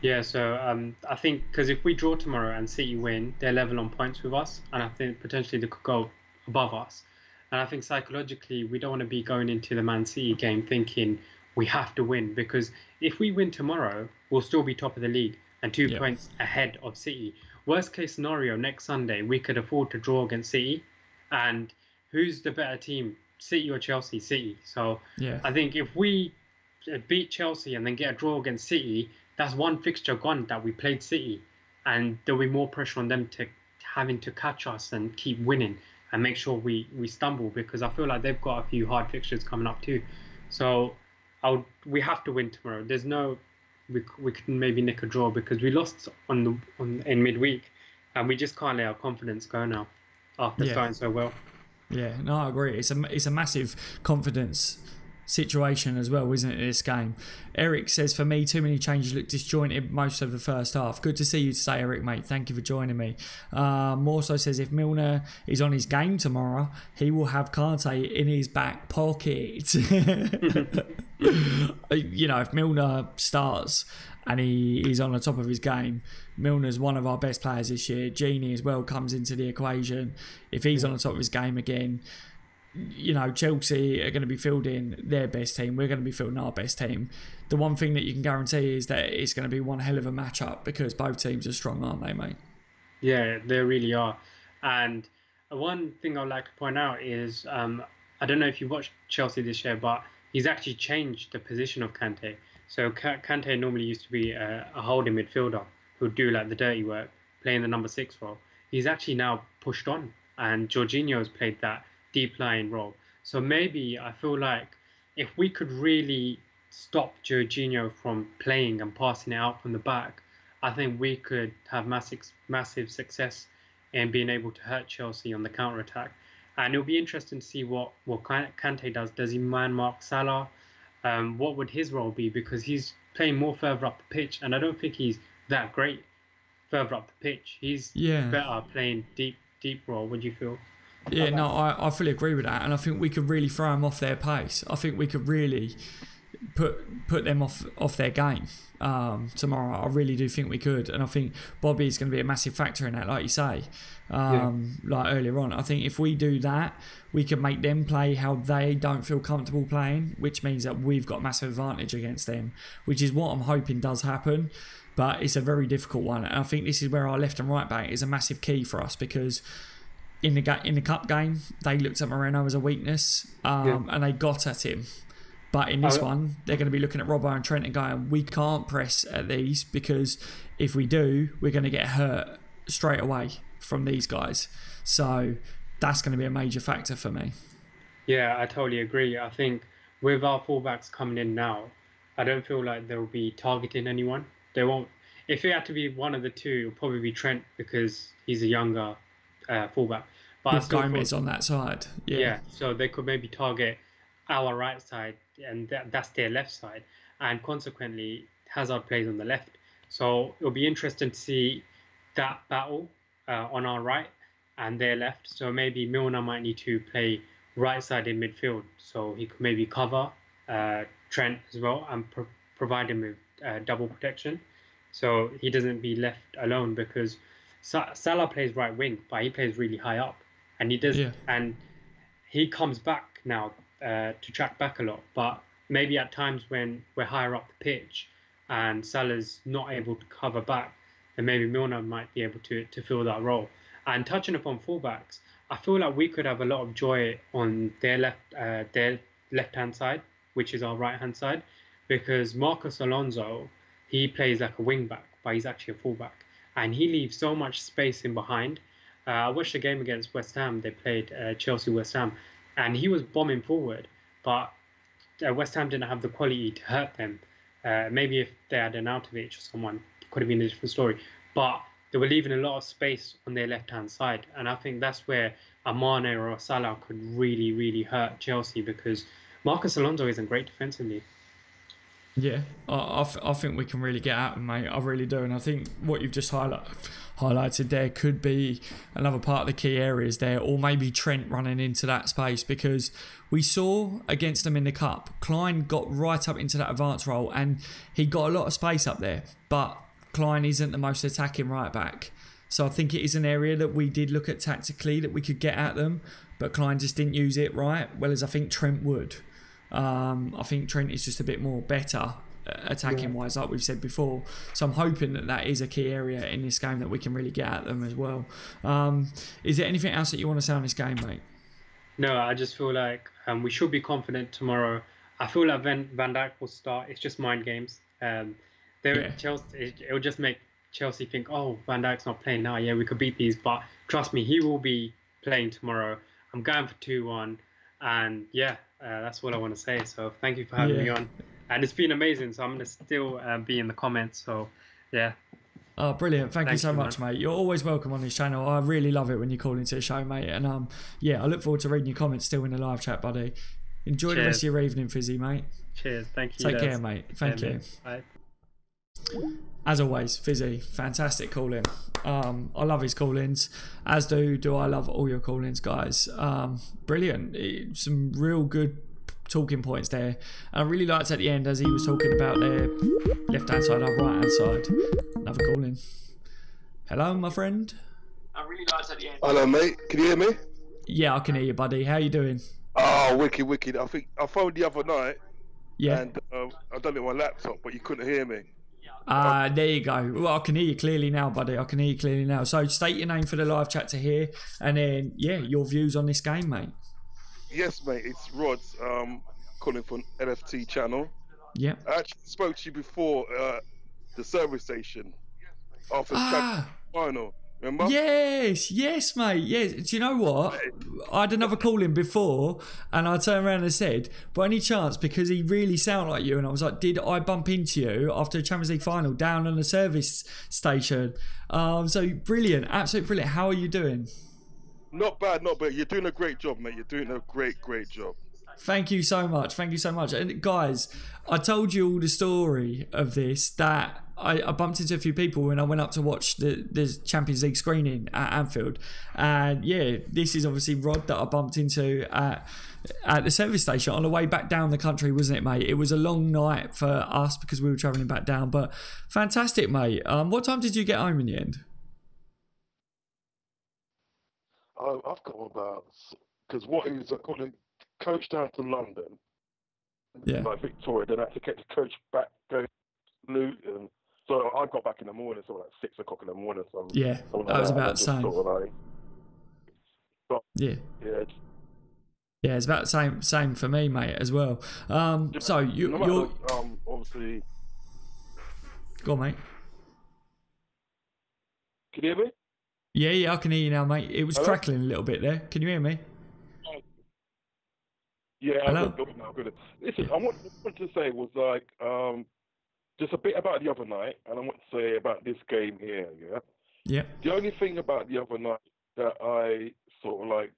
I think because if we draw tomorrow and City win, they're level on points with us, and I think potentially they could go above us. And I think psychologically we don't want to be going into the Man City game thinking we have to win, because if we win tomorrow, we'll still be top of the league and 2 points ahead of City. Worst case scenario, next Sunday we could afford to draw against City, and who's the better team, City or Chelsea? City. So I think if we beat Chelsea and then get a draw against City, that's one fixture gone that we played City, and there'll be more pressure on them to having to catch us and keep winning and make sure we stumble, because I feel like they've got a few hard fixtures coming up too. So we have to win tomorrow. There's no we could maybe nick a draw because we lost in midweek, and we just can't let our confidence go now after starting so well.
Yeah, no, I agree. It's a massive confidence situation as well, isn't it, this game? Eric says, for me, too many changes look disjointed most of the first half. Good to see you today, Eric, mate. Thank you for joining me. Morso says, if Milner is on his game tomorrow, he will have Kante in his back pocket. You know, if Milner starts and he's on the top of his game, Milner's one of our best players this year. Genie as well comes into the equation. If he's on the top of his game again, you know, Chelsea are going to be fielding their best team. We're going to be fielding our best team. The one thing that you can guarantee is that it's going to be one hell of a matchup, because both teams are strong, aren't they, mate?
Yeah, they really are. And one thing I'd like to point out is, I don't know if you watched Chelsea this year, but he's actually changed the position of Kante. So Kante normally used to be a holding midfielder who'd do like the dirty work, playing the number 6 role. He's actually now pushed on, and Jorginho's played that deep line role. So maybe I feel like if we could really stop Jorginho from playing and passing it out from the back, I think we could have massive success in being able to hurt Chelsea on the counter attack. And it'll be interesting to see what Kante does. Does he man mark Salah? What would his role be? Because he's playing more further up the pitch, and I don't think he's that great further up the pitch. He's better playing deep role. What do you feel?
Yeah, no, I fully agree with that, and I think we could really throw them off their pace. I think we could really put them off their game tomorrow. I really do think we could, and I think Bobby's going to be a massive factor in that, like you say, like earlier on. I think if we do that, we can make them play how they don't feel comfortable playing, which means that we've got massive advantage against them, which is what I'm hoping does happen. But it's a very difficult one, and I think this is where our left and right back is a massive key for us, because in the cup game they looked at Moreno as a weakness, and they got at him. But in this one, they're going to be looking at Robbo and Trent and going, we can't press at these, because if we do, we're going to get hurt straight away from these guys. So that's going to be a major factor for me.
Yeah, I totally agree. I think with our fullbacks coming in now, I don't feel like they'll be targeting anyone. They won't. If it had to be one of the two, it'll probably be Trent, because he's a younger fullback. But
with Gomez on that side.
Yeah, so they could maybe target our right side, and that's their left side, and consequently Hazard plays on the left. So it'll be interesting to see that battle on our right and their left. So maybe Milner might need to play right side in midfield, so he could maybe cover Trent as well and provide him with double protection, so he doesn't be left alone, because Salah plays right wing, but he plays really high up, and and he comes back now to track back a lot. But maybe at times when we're higher up the pitch and Salah's not able to cover back, then maybe Milner might be able to fill that role. And touching upon fullbacks, I feel like we could have a lot of joy on their left-hand side, which is our right-hand side, because Marcos Alonso, he plays like a wing-back, but he's actually a fullback, and he leaves so much space in behind. I watched the game against West Ham. They played Chelsea-West Ham, and he was bombing forward, but West Ham didn't have the quality to hurt them. Maybe if they had an Arnautovic or someone, it could have been a different story. But they were leaving a lot of space on their left-hand side, and I think that's where a Mane or a Salah could really, really hurt Chelsea, because Marcos Alonso isn't great defensively.
Yeah, I think we can really get at them, mate. I really do. And I think what you've just highlighted there could be another part of the key areas there, or maybe Trent running into that space, because we saw against them in the Cup, Klein got right up into that advanced role and he got a lot of space up there, but Klein isn't the most attacking right back. So I think it is an area that we did look at tactically that we could get at them, but Klein just didn't use it right, well as I think Trent would. I think Trent is just a bit more better attacking wise, like we've said before. So I'm hoping that is a key area in this game that we can really get at them as well. Is there anything else that you want to say on this game, mate?
No, I just feel like we should be confident tomorrow. I feel like Van Dijk will start. It's just mind games. Chelsea, it'll just make Chelsea think, oh, Van Dijk's not playing now. Yeah, we could beat these. But trust me, he will be playing tomorrow. I'm going for 2-1. And that's all I want to say. So thank you for having me on. And it's been amazing. So I'm going to still be in the comments. So, yeah.
Oh, brilliant. Thank you so much, mate. You're always welcome on this channel. I really love it when you call into the show, mate. And I look forward to reading your comments still in the live chat, buddy. Enjoy the rest of your evening, Fizzy, mate.
Cheers. Thank you.
Take care, mate. Thank you.
Bye.
As always, Fizzy, fantastic calling. I love his call-ins, as do I love all your call-ins, guys. Brilliant. Some real good talking points there. And I really liked at the end as he was talking about their left-hand side or right-hand side. Another call-in. Hello, my friend.
I really liked at the end.
Hello, mate. Can you hear me?
Yeah, I can hear you, buddy. How you doing?
Oh, wicked. I think I phoned the other night.
Yeah.
And I done it on my laptop, but you couldn't hear me.
There you go. Well, I can hear you clearly now, buddy. I can hear you clearly now. So state your name for the live chat to hear, and then your views on this game, mate.
Yes, mate. It's Rods. Calling from LFT channel.
Yeah.
I actually spoke to you before the service station after the final. Remember?
Yes, mate. Yes. Do you know what? I had another call in before, and I turned around and said, by any chance, because he really sounded like you, and I was like, did I bump into you after a Champions League final down on the service station? So brilliant, absolutely brilliant. How are you doing?
Not bad, not bad. You're doing a great job, mate. You're doing a great job.
Thank you so much. Thank you so much. And guys, I told you all the story of this, that I bumped into a few people when I went up to watch the Champions League screening at Anfield. And yeah, this is obviously Rod that I bumped into at the service station on the way back down the country, wasn't it, mate? It was a long night for us because we were travelling back down, but fantastic, mate. What time did you get home in the end?
I've got about, because what is, I got a coach down to London, like Victoria, then I had to get the coach back, go to Luton. So I got back in the morning, so like 6 o'clock in the morning.
Yeah, I was about the same. Yeah, it's about the same for me, mate, as well. So you're
obviously.
Go on, mate.
Can you hear me?
Yeah, I can hear you now, mate. It was crackling a little bit there. Can you hear me?
Yeah,
hello?
I'm good. Listen, I wanted to say was like just a bit about the other night, and I want to say about this game here. Yeah. The only thing about the other night that I sort of like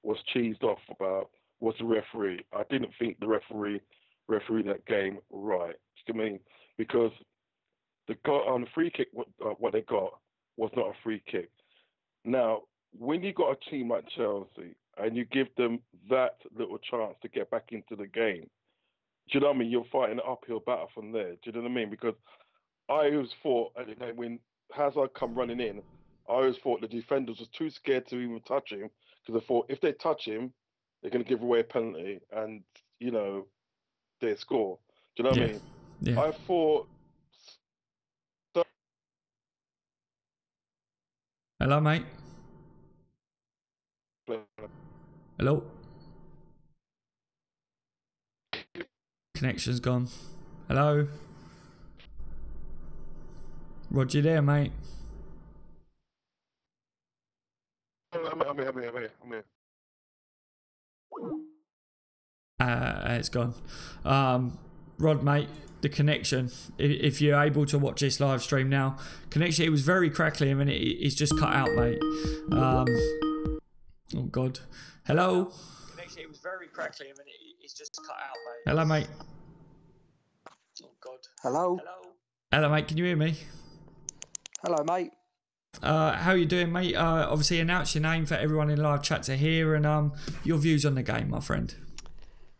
was cheesed off about was the referee. I didn't think the referee that game right. I mean, because the on the free kick, what they got was not a free kick. Now, when you got a team like Chelsea and you give them that little chance to get back into the game, do you know what I mean? You're fighting an uphill battle from there. Do you know what I mean? Because I always thought, when Hazard come running in, I always thought the defenders was too scared to even touch him, because I thought if they touch him, they're going to give away a penalty and, they score. Do you know what I mean?
Yeah.
I thought...
Hello, mate. Hello. Connection's gone. Hello. Rod, you there, mate?
I'm here.
It's gone. Rod, mate, the connection, if you're able to watch this live stream now, connection, it was very crackly and it's just cut out, mate. Oh God. Hello. Connection, it was very crackly and it's just cut out, mate. Hello, mate. Oh God.
Hello.
Hello, mate. Can you hear me?
Hello, mate.
How are you doing, mate? Obviously announce your name for everyone in live chat to hear, and your views on the game, my friend.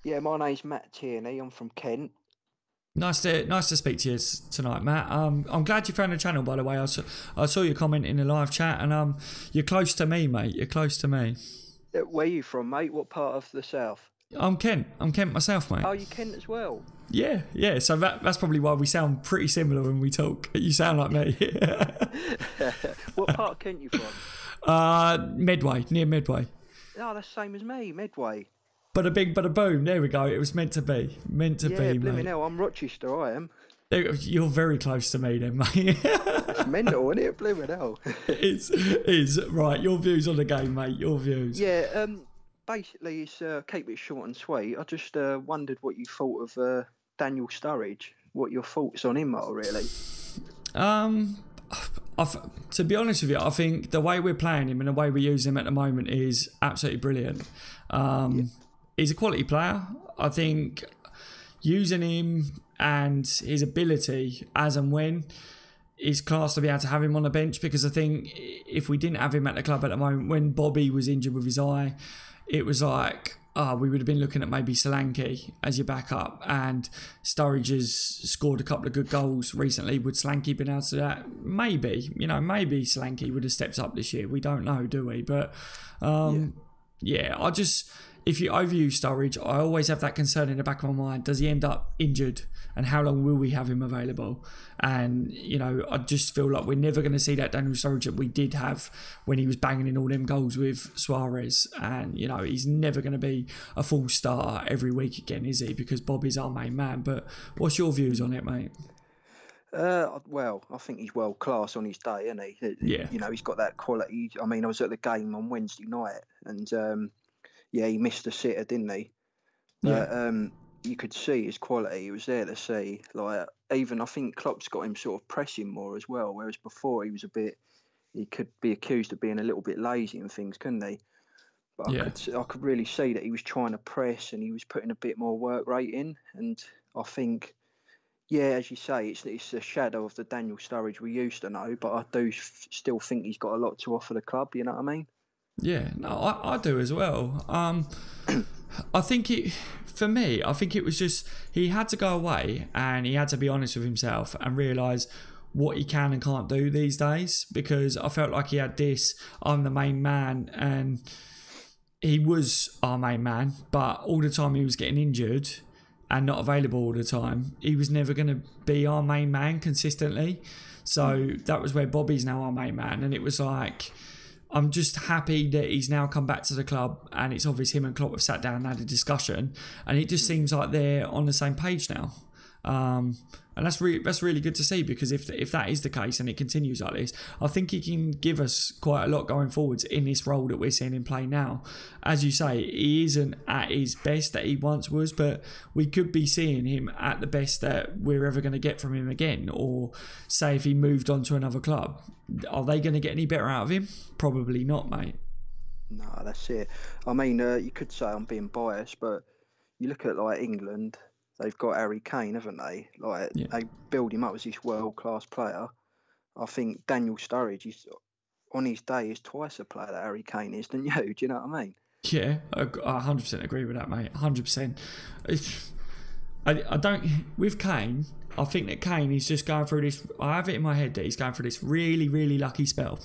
Yeah, my name's Matt Tierney. I'm from Kent.
Nice to speak to you tonight, Matt. I'm glad you found the channel, by the way. I saw your comment in the live chat, and you're close to me, mate. You're close to me.
Where are you from, mate? What part of the south?
I'm Kent myself, mate.
Oh, you Kent as well?
Yeah. So that's probably why we sound pretty similar when we talk. You sound like me.
What part of Kent you from?
Medway, near Medway.
Oh, that's the same as me, Medway.
Bada bing, bada boom. There we go. It was meant to be.
Yeah, blimey hell, I'm Rochester, I am.
You're very close to me then, mate.
It's mental, isn't it? Blimey hell.
It is. Right, your views on the game, mate. Your views.
Yeah, basically, it's keep it short and sweet. I just wondered what you thought of Daniel Sturridge. What your thoughts on him are, really?
To be honest with you, I think the way we're playing him and the way we use him at the moment is absolutely brilliant. He's a quality player. I think using him and his ability as and when is class to be able to have him on the bench, because I think if we didn't have him at the club at the moment, when Bobby was injured with his eye, it was like, we would have been looking at maybe Solanke as your backup, and Sturridge has scored a couple of good goals recently. Would Solanke been able to do that? Maybe Solanke would have stepped up this year. We don't know, do we? But if you overuse Sturridge, I always have that concern in the back of my mind. Does he end up injured? And how long will we have him available? And, I just feel like we're never going to see that Daniel Sturridge that we did have when he was banging in all them goals with Suarez. And, he's never going to be a full starter every week again, is he? Because Bobby's our main man. But what's your views on it, mate?
Well, I think he's world class on his day, isn't he?
Yeah.
You know, he's got that quality. I mean, I was at the game on Wednesday night, and yeah, he missed a sitter, didn't he? But you could see his quality. He was there to see. Like, even I think Klopp's got him sort of pressing more as well, whereas before he was he could be accused of being a little bit lazy and things, couldn't he? But I could really see that he was trying to press and he was putting a bit more work rate in. And I think, yeah, as you say, it's a shadow of the Daniel Sturridge we used to know, but I do still think he's got a lot to offer the club, you know what I mean?
Yeah, no, I do as well. I think for me, I think it was just he had to go away and he had to be honest with himself and realise what he can and can't do these days, because I felt like he had this, I'm the main man, and he was our main man, but all the time he was getting injured and not available all the time, he was never going to be our main man consistently. So that was where Bobby's now our main man, and it was like, I'm just happy that he's now come back to the club, and it's obvious him and Klopp have sat down and had a discussion, and it just seems like they're on the same page now. And that's really good to see, because if that is the case and it continues like this, I think he can give us quite a lot going forwards in this role that we're seeing him play now. As you say, he isn't at his best that he once was, but we could be seeing him at the best that we're ever going to get from him again. Or say if he moved on to another club, are they going to get any better out of him? Probably not, mate.
No, that's it. I mean, you could say I'm being biased, but you look at like England. They've got Harry Kane, haven't they? Like they build him up as this world-class player. I think Daniel Sturridge, on his day, is twice a player that Harry Kane is than you. Do you know what I mean?
Yeah, I 100% agree with that, mate. 100%. I don't. With Kane, I think that Kane is just going through this. I have it in my head that he's going through this really, really lucky spell,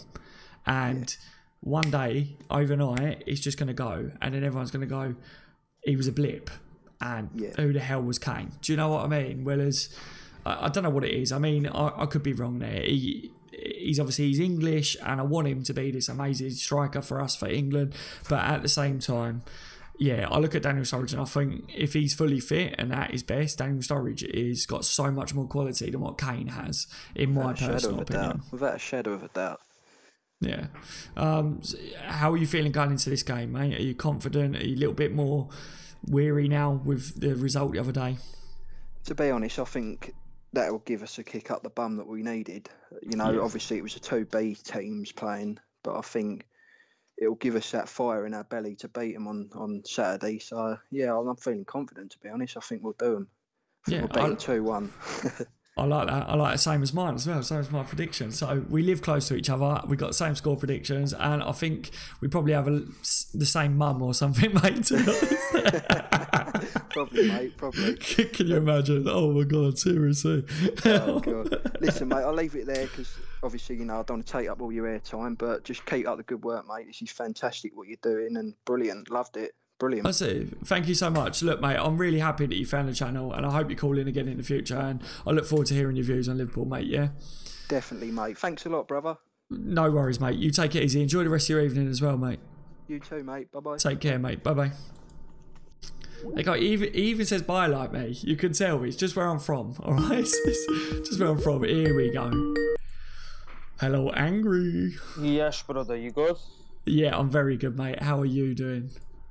and one day, overnight, it's just going to go, and then everyone's going to go, he was a blip. And who the hell was Kane? Do you know what I mean? Whereas, I don't know what it is. I mean, I could be wrong there. He's obviously he's English, and I want him to be this amazing striker for us, for England. But at the same time, yeah, I look at Daniel Sturridge and I think if he's fully fit and at his best, Daniel Sturridge is got so much more quality than what Kane has, in my personal opinion.
Without a shadow of a doubt.
Yeah. How are you feeling going into this game, mate? Are you confident? Are you a little bit more weary now with the result the other day?
To be honest, I think that will give us a kick up the bum that we needed. You know, obviously it was a 2B teams playing, but I think it will give us that fire in our belly to beat them on Saturday. So, yeah, I'm feeling confident, to be honest. I think we'll do them. We'll beat them 2-1.
I like that. I like the same as mine as well. Same as my prediction. So we live close to each other. We got the same score predictions, and I think we probably have the same mum or something, mate.
Probably, mate. Probably.
Can you imagine? Oh my God! Seriously.
Oh God. Listen, mate. I'll leave it there because obviously, you know, I don't want to take up all your airtime, but just keep up the good work, mate. This is fantastic what you're doing, and brilliant. Loved it. Brilliant.
That's it. Thank you so much. Look, mate, I'm really happy that you found the channel, and I hope you call in again in the future, and I look forward to hearing your views on Liverpool, mate, yeah?
Definitely, mate. Thanks a lot, brother.
No worries, mate. You take it easy. Enjoy the rest of your evening as well, mate.
You too, mate. Bye-bye.
Take care, mate. Bye-bye. He even says bye like me. You can tell it's just where I'm from, all right? Just where I'm from. Here we go. Hello, Angry.
Yes, brother. You good?
Yeah, I'm very good, mate. How are you doing?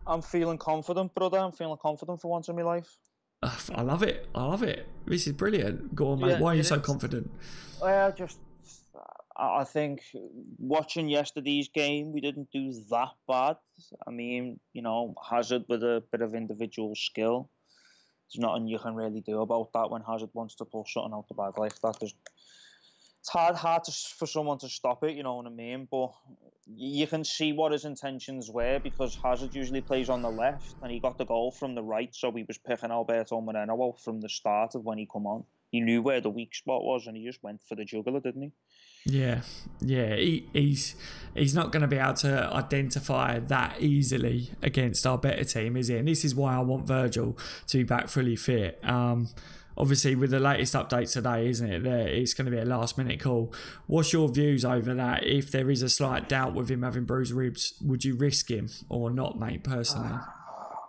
I'm feeling confident, brother. I'm feeling confident for once in my life.
I love it. I love it. This is brilliant. Go on, mate. Why are you so confident?
I think watching yesterday's game, we didn't do that bad. I mean, you know, Hazard with a bit of individual skill. There's nothing you can really do about that when Hazard wants to pull something out the bag like that. It's hard for someone to stop it, you know what I mean? But you can see what his intentions were, because Hazard usually plays on the left and he got the goal from the right, so he was picking Alberto Moreno out from the start of when he come on. He knew where the weak spot was and he just went for the jugular, didn't he?
Yeah. He's not going to be able to identify that easily against our better team, is he? And this is why I want Virgil to be back fully fit. Obviously, with the latest update today, isn't it? It's going to be a last-minute call. What's your views over that? If there is a slight doubt with him having bruised ribs, would you risk him or not, mate, personally?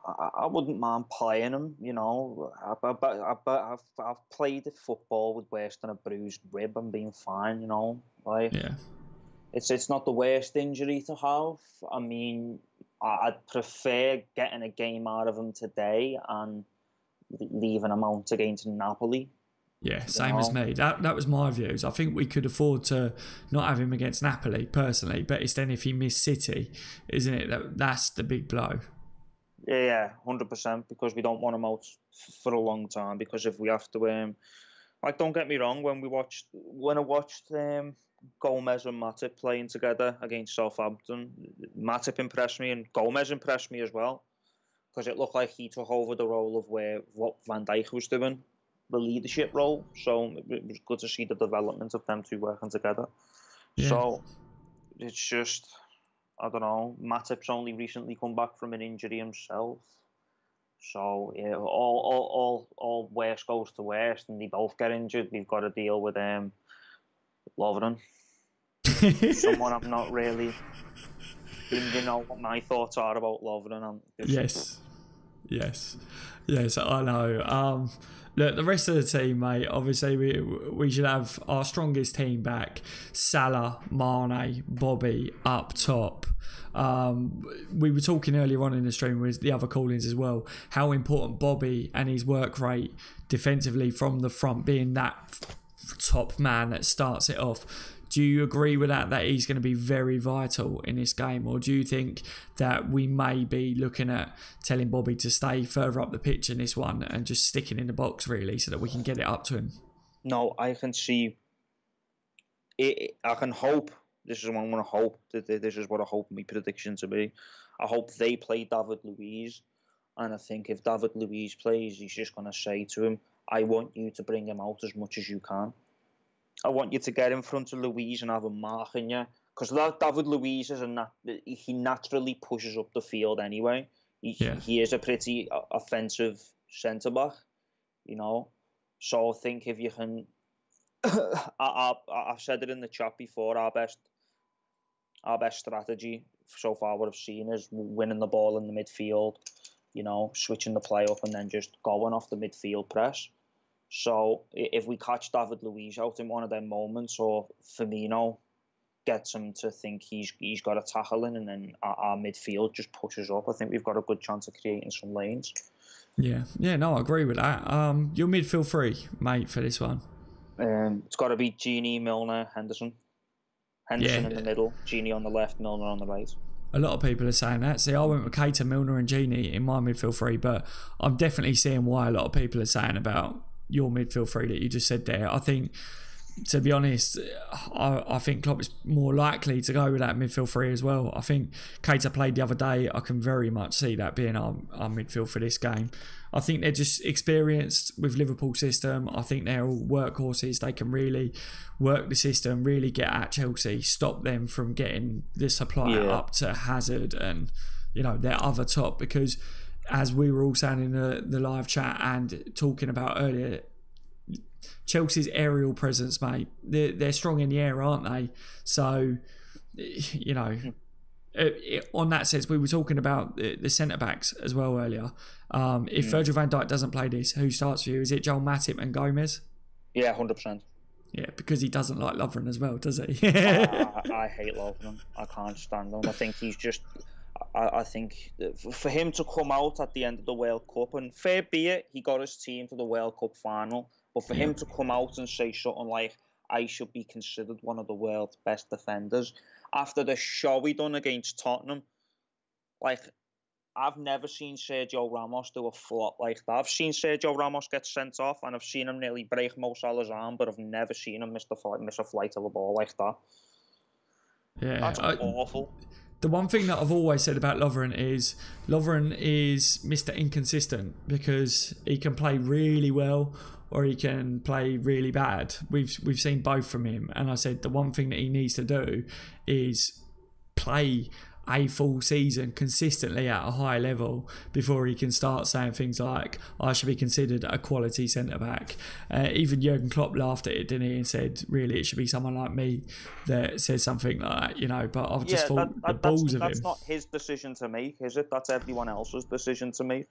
I wouldn't mind playing him. You know, I've played football with worse than a bruised rib and been fine. You know, like it's not the worst injury to have. I mean, I'd prefer getting a game out of him today and leaving him out against Napoli.
Yeah, same as me. That was my views. I think we could afford to not have him against Napoli, personally, but it's then if he missed City, isn't it? That's the big blow.
Yeah, 100%, because we don't want him out for a long time, because if we have to... like, don't get me wrong, when I watched Gomez and Matip playing together against Southampton, Matip impressed me and Gomez impressed me as well, because it looked like he took over the role of what Van Dijk was doing, the leadership role. So it was good to see the development of them two working together. Yeah. So it's just, I don't know, Matip's only recently come back from an injury himself. So yeah, all worst goes to worst, and they both get injured. We've got to deal with Lovren. Someone I'm not really. You know what my thoughts are about Lovren.
Yes, I know. Look, the rest of the team, mate, obviously we should have our strongest team back. Salah, Mane, Bobby up top. We were talking earlier on in the stream with the other call-ins as well, how important Bobby and his work rate defensively from the front, being that top man that starts it off. Do you agree with that he's going to be very vital in this game? Or do you think that we may be looking at telling Bobby to stay further up the pitch in this one and just sticking in the box, really, so that we can get it up to him?
No, I can see it. I can hope. This is what I'm going to hope. This is what I hope my prediction to be. I hope they play David Luiz. And I think if David Luiz plays, he's just going to say to him, I want you to bring him out as much as you can. I want you to get in front of Luiz and have him marking you. Because David Luiz he naturally pushes up the field anyway. He is a pretty offensive centre-back, you know. So I think if you can... I've said it in the chat before, our best strategy so far what I've seen is winning the ball in the midfield, you know, switching the play up and then just going off the midfield press. So if we catch David Luiz out in one of them moments, or Firmino gets him to think he's got a tackle in, and then our midfield just pushes up, I think we've got a good chance of creating some lanes.
Yeah, no, I agree with that. Your midfield three, mate, for this one.
It's got to be Gini, Milner, Henderson. Henderson in the middle, Gini on the left, Milner on the right.
A lot of people are saying that. See, I went with Keita, Milner and Gini in my midfield three, but I'm definitely seeing why a lot of people are saying about your midfield three that you just said there. I think, to be honest, I think Klopp is more likely to go with that midfield three as well. I think Keita played the other day. I can very much see that being our midfield for this game. I think they're just experienced with Liverpool's system. I think they're all workhorses. They can really work the system, really get at Chelsea, stop them from getting the supply up to Hazard and, you know, their other top. Because as we were all saying in the live chat and talking about earlier, Chelsea's aerial presence, mate, they're strong in the air, aren't they? So, you know, on that sense, we were talking about the centre-backs as well earlier. If Virgil Van Dijk doesn't play this, who starts for you? Is it Joel Matip and Gomez?
Yeah, 100%.
Yeah, because he doesn't like Lovren as well, does he?
I hate Lovren. I can't stand him. I think he's just... I think for him to come out at the end of the World Cup, and fair be it, he got his team to the World Cup final, but for him to come out and say something like, I should be considered one of the world's best defenders, after the show he done against Tottenham, like, I've never seen Sergio Ramos do a flop like that. I've seen Sergio Ramos get sent off, and I've seen him nearly break Mo Salah's arm, but I've never seen him miss a flight of a ball like that.
Yeah,
that's awful.
The one thing that I've always said about Lovren is Mr. Inconsistent, because he can play really well or he can play really bad. We've seen both from him, and I said the one thing that he needs to do is play a full season consistently at a high level before he can start saying things like, I should be considered a quality centre-back. Even Jurgen Klopp laughed at it, didn't he, and said, really, it should be someone like me that says something like that, you know, but I've just thought the balls of him.
That's not his decision to make, is it? That's everyone else's decision to make.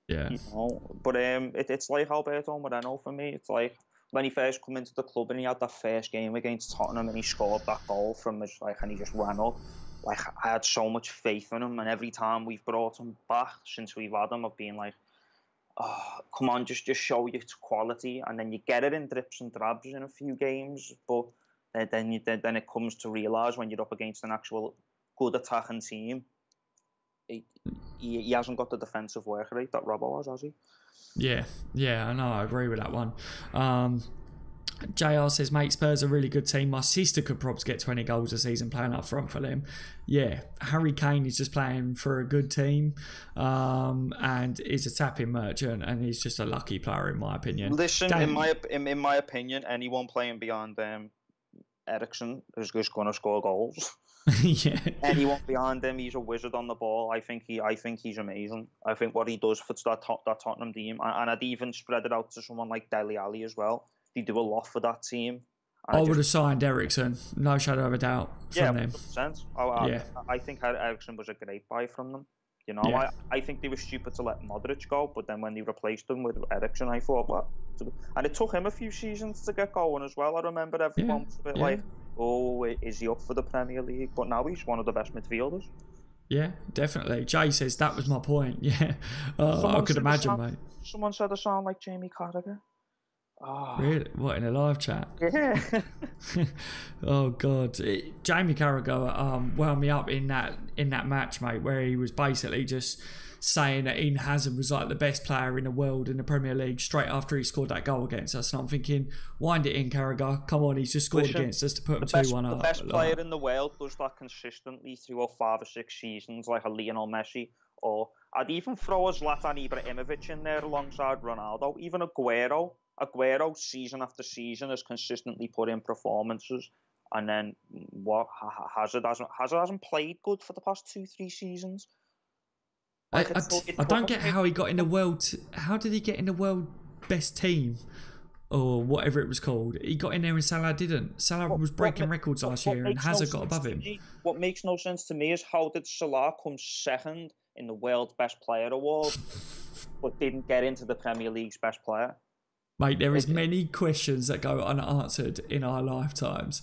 Yeah.
You know? But it's like Alberto Moreno for me. It's like when he first come into the club and he had that first game against Tottenham and he scored that goal from his, like, and he just ran up. Like, I had so much faith in him, and every time we've brought him back since we've had him, I've been like, oh, come on, just show your quality, and then you get it in drips and drabs in a few games, but then it comes to realise when you're up against an actual good attacking team, he hasn't got the defensive work rate that Robbo has he?
Yeah, I know, I agree with that one. JR says, mate, Spurs are a really good team. My sister could probably get 20 goals a season playing up front for them. Yeah, Harry Kane is just playing for a good team and is a tapping merchant, and he's just a lucky player in my opinion.
Listen, in my opinion, anyone playing beyond Eriksen is just going to score goals.
Yeah.
Anyone behind him, he's a wizard on the ball. I think he's amazing. I think what he does for that Tottenham team, and I'd even spread it out to someone like Dele Alli as well. They do a lot for that team.
I would have signed Eriksen, no shadow of a doubt, from them.
100%. I think Eriksen was a great buy from them. You know, yeah. I think they were stupid to let Modric go, but then when they replaced him with Eriksen, I thought, what? And it took him a few seasons to get going as well. I remember everyone was a bit like, oh, is he up for the Premier League? But now he's one of the best midfielders.
Yeah, definitely. Jay says, that was my point. Yeah, I could imagine, mate.
Someone said I sound like Jamie Carragher. Oh.
Really? What, in a live chat?
Yeah.
Oh God, Jamie Carragher wound me up in that match, mate, where he was basically just saying that Eden Hazard was like the best player in the world in the Premier League straight after he scored that goal against us. And I'm thinking, wind it in, Carragher. Come on, he's just scored against us to put him 2-1 up.
The best player in the world does that consistently throughout 5 or 6 seasons, like a Lionel Messi. Or I'd even throw a Zlatan Ibrahimovic in there alongside Ronaldo. Even Aguero season after season has consistently put in performances, and then Hazard hasn't played good for the past 2-3 seasons.
I don't get how he got in the world. How did he get in the world best team or whatever it was called? He got in there and Salah didn't. Salah was breaking records last year, and Hazard got above him.
What makes no sense to me is how did Salah come second in the world's best player award, but didn't get into the Premier League's best player?
Mate, there is many questions that go unanswered in our lifetimes.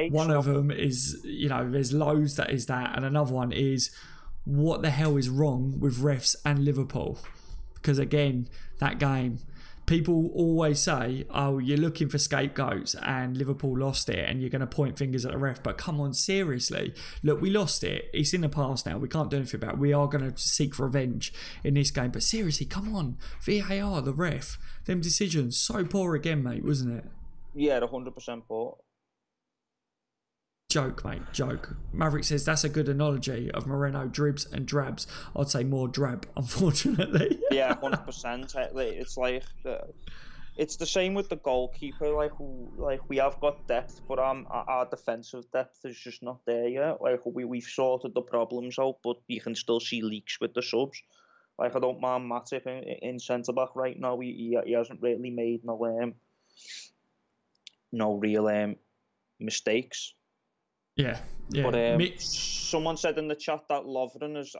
One of them is, you know, there's loads that is that, and another one is, what the hell is wrong with refs and Liverpool? Because again, that game, people always say, oh, you're looking for scapegoats and Liverpool lost it and you're going to point fingers at the ref. But come on, seriously. Look, we lost it. It's in the past now. We can't do anything about it. We are going to seek revenge in this game. But seriously, come on. VAR, the ref. Them decisions, so poor again, mate, wasn't it?
Yeah, 100% poor.
Joke, mate, joke. Maverick says that's a good analogy of Moreno dribs and drabs. I'd say more drab, unfortunately.
Yeah, 100%. It's like it's the same with the goalkeeper. Like we have got depth, but our defensive depth is just not there yet. Like we've sorted the problems out, but you can still see leaks with the subs. Like I don't mind Matip in centre back right now. He hasn't really made no real mistakes.
Yeah.
But someone said in the chat that Lovren has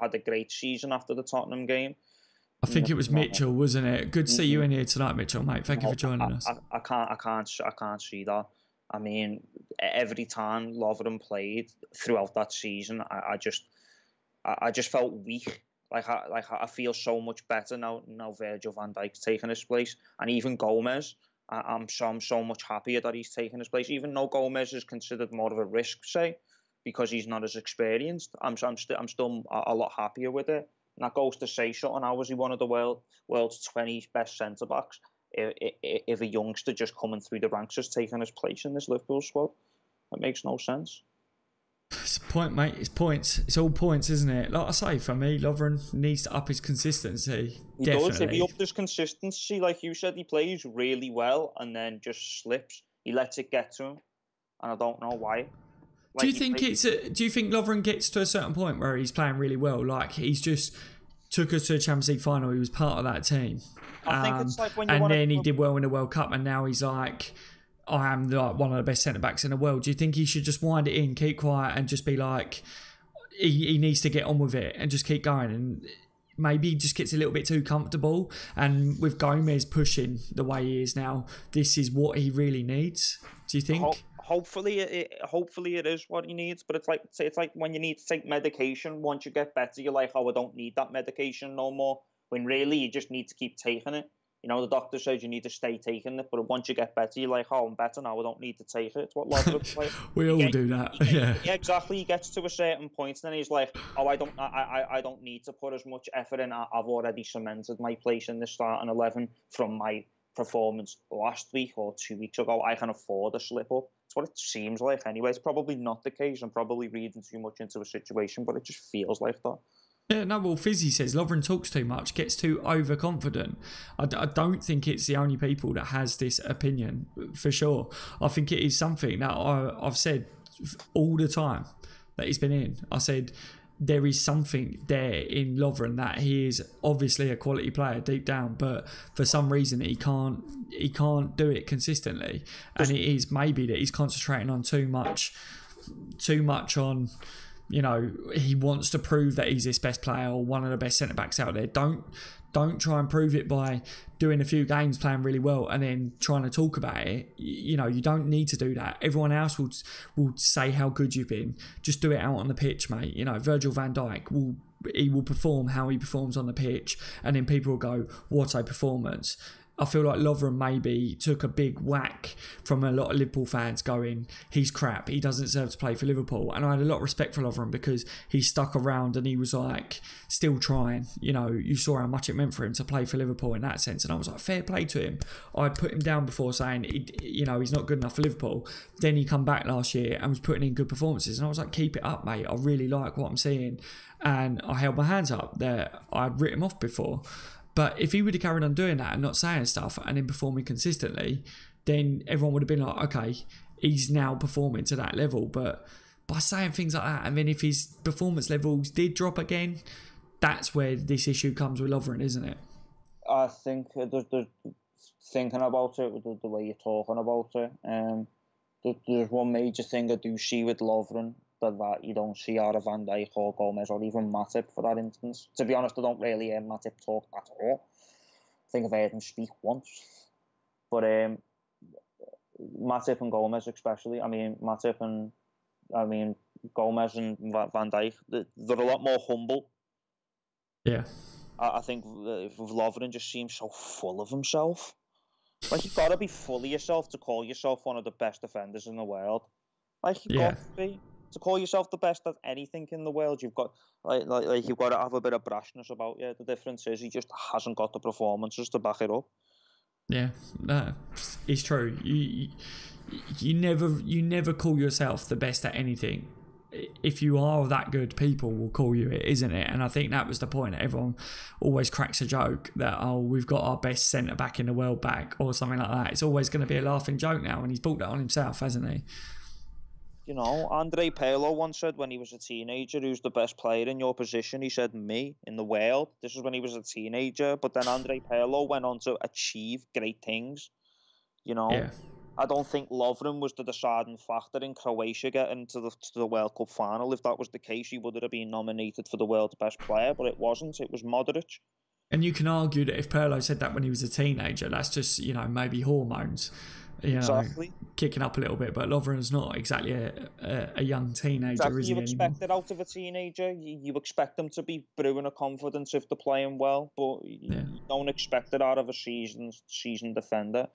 had a great season after the Tottenham game.
I think it was Mitchell, wasn't it? Good to see you in here tonight, Mitchell, mate. Thank you for joining us.
I can't see that. I mean, every time Lovren played throughout that season, I just felt weak. Like I feel so much better now Virgil van Dijk's taking his place, and even Gomez. I'm so much happier that he's taking his place, even though Gomez is considered more of a risk, say, because he's not as experienced. I'm still a lot happier with it. And that goes to say something. How was he one of the world's 20 best centre backs if a youngster just coming through the ranks has taken his place in this Liverpool squad? That makes no sense.
It's a point, mate. It's points. It's all points, isn't it? Like I say, for me, Lovren needs to up his consistency.
He does. If he upped his consistency, like you said, he plays really well and then just slips. He lets it get to him, and I don't know why.
Do you think do you think Lovren gets to a certain point where he's playing really well? Like he's just took us to a Champions League final. He was part of that team.
I think it's like when you
and then he did well in the World Cup, and now he's like, I am like one of the best centre backs in the world. Do you think he should just wind it in, keep quiet, and just be like, he needs to get on with it and just keep going? And maybe he just gets a little bit too comfortable. And with Gomez pushing the way he is now, this is what he really needs. Do you think?
Hopefully it is what he needs, but it's like when you need to take medication. Once you get better, you're like, oh, I don't need that medication no more. When really you just need to keep taking it. You know, the doctor says you need to stay taking it, but once you get better, you're like, oh, I'm better now. I don't need to take it. It's what Lovren's like.
We all do that. Yeah,
exactly. He gets to a certain point, and then he's like, oh, I don't need to put as much effort in. I've already cemented my place in the starting 11 from my performance last week or 2 weeks ago. I can afford a slip up. It's what it seems like anyway. It's probably not the case. I'm probably reading too much into a situation, but it just feels like that.
Yeah, no, well, Fizzy says Lovren talks too much, gets too overconfident. I don't think it's the only people that has this opinion, for sure. I think it is something that I've said all the time that he's been in. I said there is something there in Lovren that he is obviously a quality player deep down, but for some reason he can't do it consistently. And it is maybe that he's concentrating on too much on, you know, he wants to prove that he's this best player or one of the best centre-backs out there. Don't try and prove it by doing a few games, playing really well, and then trying to talk about it. You know, you don't need to do that. Everyone else will say how good you've been. Just do it out on the pitch, mate. You know, Virgil Van Dijk will perform how he performs on the pitch, and then people will go, what a performance. I feel like Lovren maybe took a big whack from a lot of Liverpool fans going, he's crap, he doesn't deserve to play for Liverpool. And I had a lot of respect for Lovren because he stuck around and he was like still trying. You know, you saw how much it meant for him to play for Liverpool in that sense. And I was like, fair play to him. I'd put him down before saying, he's not good enough for Liverpool. Then he come back last year and was putting in good performances. And I was like, keep it up, mate. I really like what I'm seeing. And I held my hands up there. I'd written him off before. But if he would have carried on doing that and not saying stuff and then performing consistently, then everyone would have been like, okay, he's now performing to that level. But by saying things like that, and then if his performance levels did drop again, that's where this issue comes with Lovren, isn't it?
I think there's thinking about it, the way you're talking about it, there's one major thing I do see with Lovren that you don't see out of Van Dijk or Gomez or even Matip for that instance. To be honest, I don't really hear Matip talk at all. I think I've heard him speak once. But Matip and Gomez especially, Gomez and Van Dijk, they're a lot more humble.
Yeah.
I think Lovren just seems so full of himself. Like, you've got to be full of yourself to call yourself one of the best defenders in the world. Like, you've got to be. To call yourself the best at anything in the world, you've got like you've got to have a bit of brashness about you. The difference is he just hasn't got the performances to back it up.
Yeah, no, it's true. You never call yourself the best at anything. If you are that good, people will call you it, isn't it? And I think that was the point. Everyone always cracks a joke that, oh, we've got our best centre back in the world back or something like that. It's always going to be a laughing joke now, and he's brought that on himself, hasn't he?
You know, Andre Pirlo once said when he was a teenager, who's the best player in your position? He said, me, in the world. This is when he was a teenager. But then Andre Pirlo went on to achieve great things. You know, I don't think Lovren was the deciding factor in Croatia getting to the World Cup final. If that was the case, he would have been nominated for the world's best player, but it wasn't. It was Modric. And
you can argue that if Pirlo said that when he was a teenager, that's just, maybe hormones. Exactly. Kicking up a little bit, but Lovren's not exactly a young teenager,
exactly.
Is he?
You expect it out of a teenager. You expect them to be brewing a confidence if they're playing well, but you don't expect it out of a seasoned defender.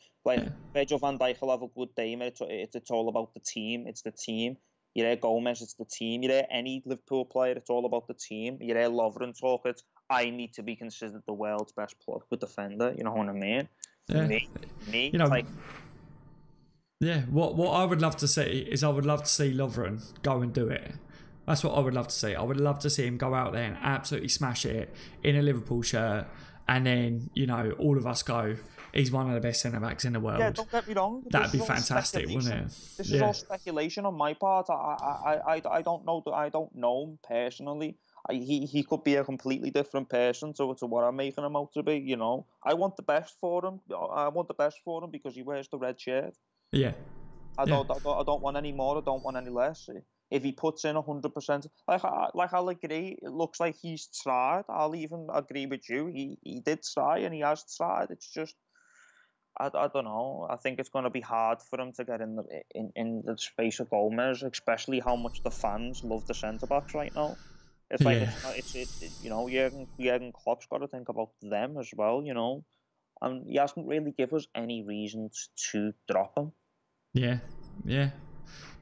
Virgil Van Dijk will have a good day, mate. It's all about the team. It's the team. You hear Gomez, it's the team. You hear any Liverpool player, it's all about the team. You hear Lovren talk, it's I need to be considered the world's best defender. You know what I mean?
Yeah.
Me,
Yeah, what I would love to see is I would love to see Lovren go and do it. That's what I would love to see. I would love to see him go out there and absolutely smash it in a Liverpool shirt, and then all of us go, he's one of the best centre backs in the world.
Yeah, don't get me wrong.
That'd be fantastic, wouldn't it?
This is all speculation on my part. I don't know. I don't know him personally. He could be a completely different person to what I'm making him out to be. You know, I want the best for him. I want the best for him because he wears the red shirt.
Yeah.
I don't want any more. I don't want any less. If he puts in 100%, I'll agree. It looks like he's tried. I'll even agree with you. He did try and he has tried. It's just, I don't know. I think it's going to be hard for him to get in the space of Gomez, especially how much the fans love the centre backs right now. It's like you know, Jurgen Klopp's got to think about them as well. You know, and he hasn't really given us any reasons to drop him.
Yeah.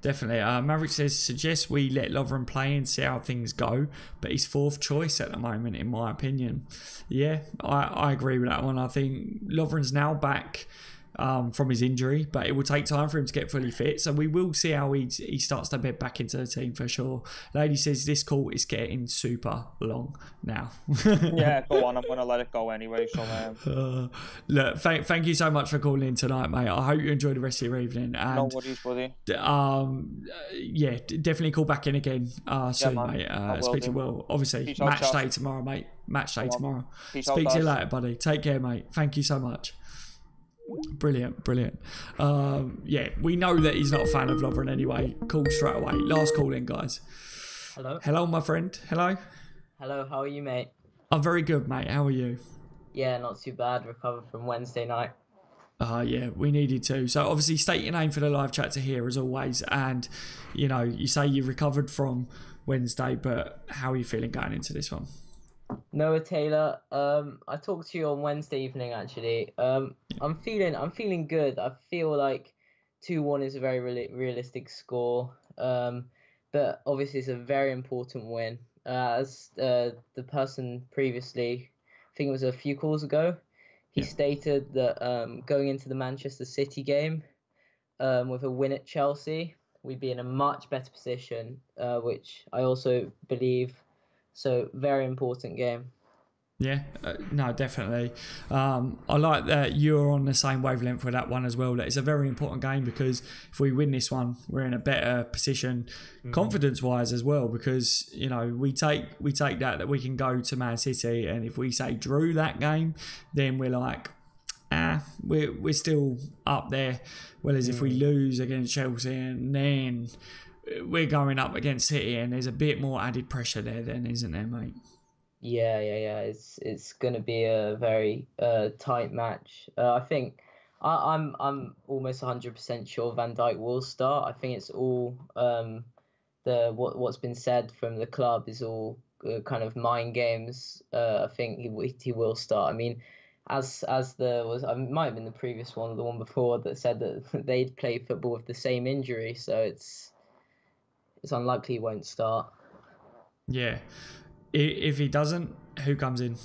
Definitely. Maverick says, suggest we let Lovren play and see how things go, but he's fourth choice at the moment, in my opinion. Yeah, I agree with that one. I think Lovren's now back from his injury, but it will take time for him to get fully fit. So we will see how he starts to bed back into the team for sure. Lady says this call is getting super long now.
Yeah, go on. I'm going to let it go anyway. So
look, thank you so much for calling in tonight, mate. I hope you enjoy the rest of your evening. And,
no worries, buddy.
Yeah, definitely call back in again soon, mate. Speak to you well. Obviously, match day tomorrow, mate. Match day tomorrow. Speak to you later, buddy. Take care, mate. Thank you so much. Brilliant. Yeah, we know that he's not a fan of Lovren anyway. Call straight away. Last call in, guys. Hello, my friend. Hello,
how are you, mate?
I'm very good, mate. How are you?
Yeah, not too bad. Recovered from Wednesday night.
Yeah, we needed to. So obviously state your name for the live chat to hear as always. And, you know, you say you recovered from Wednesday, but how are you feeling going into this one?
Noah Taylor, I talked to you on Wednesday evening actually. I'm feeling good. I feel like 2-1 is a very realistic score. But obviously it's a very important win. As the person previously, I think it was a few calls ago, he stated that going into the Manchester City game with a win at Chelsea, we'd be in a much better position, which I also believe. So, very important game.
Yeah, no, definitely. I like that you're on the same wavelength with that one as well. That it's a very important game because if we win this one, we're in a better position, confidence-wise as well. Because you know we take that we can go to Man City, and if we say drew that game, then we're like, we're still up there. Whereas if we lose against Chelsea, and then we're going up against City, and there's a bit more added pressure there, then, isn't there, mate?
Yeah. It's going to be a very tight match. I think I'm almost 100% sure Van Dijk will start. I think it's all what's been said from the club is all kind of mind games. I think he will start. I mean, as there was, I might have been the previous one, the one before that said that they'd play football with the same injury, so it's unlikely he won't start. Yeah.
If he doesn't, who comes in?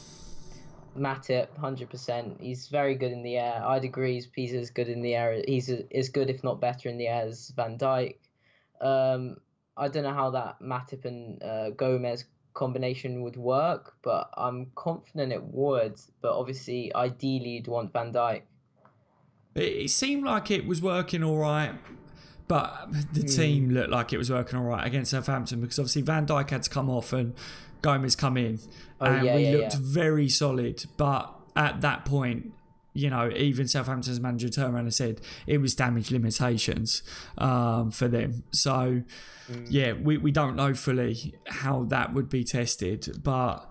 Matip, 100%. He's very good in the air. I'd agree he's as good in the air. He's as good, if not better, in the air as Van Dijk. I don't know how that Matip and Gomez combination would work, but I'm confident it would. But obviously, ideally, you'd want Van Dijk.
It seemed like it was working all right. But the team looked like it was working all right against Southampton because obviously Van Dijk had to come off and Gomez come in. We looked very solid. But at that point, you know, even Southampton's manager turned around and said it was damage limitations for them. So, we don't know fully how that would be tested. But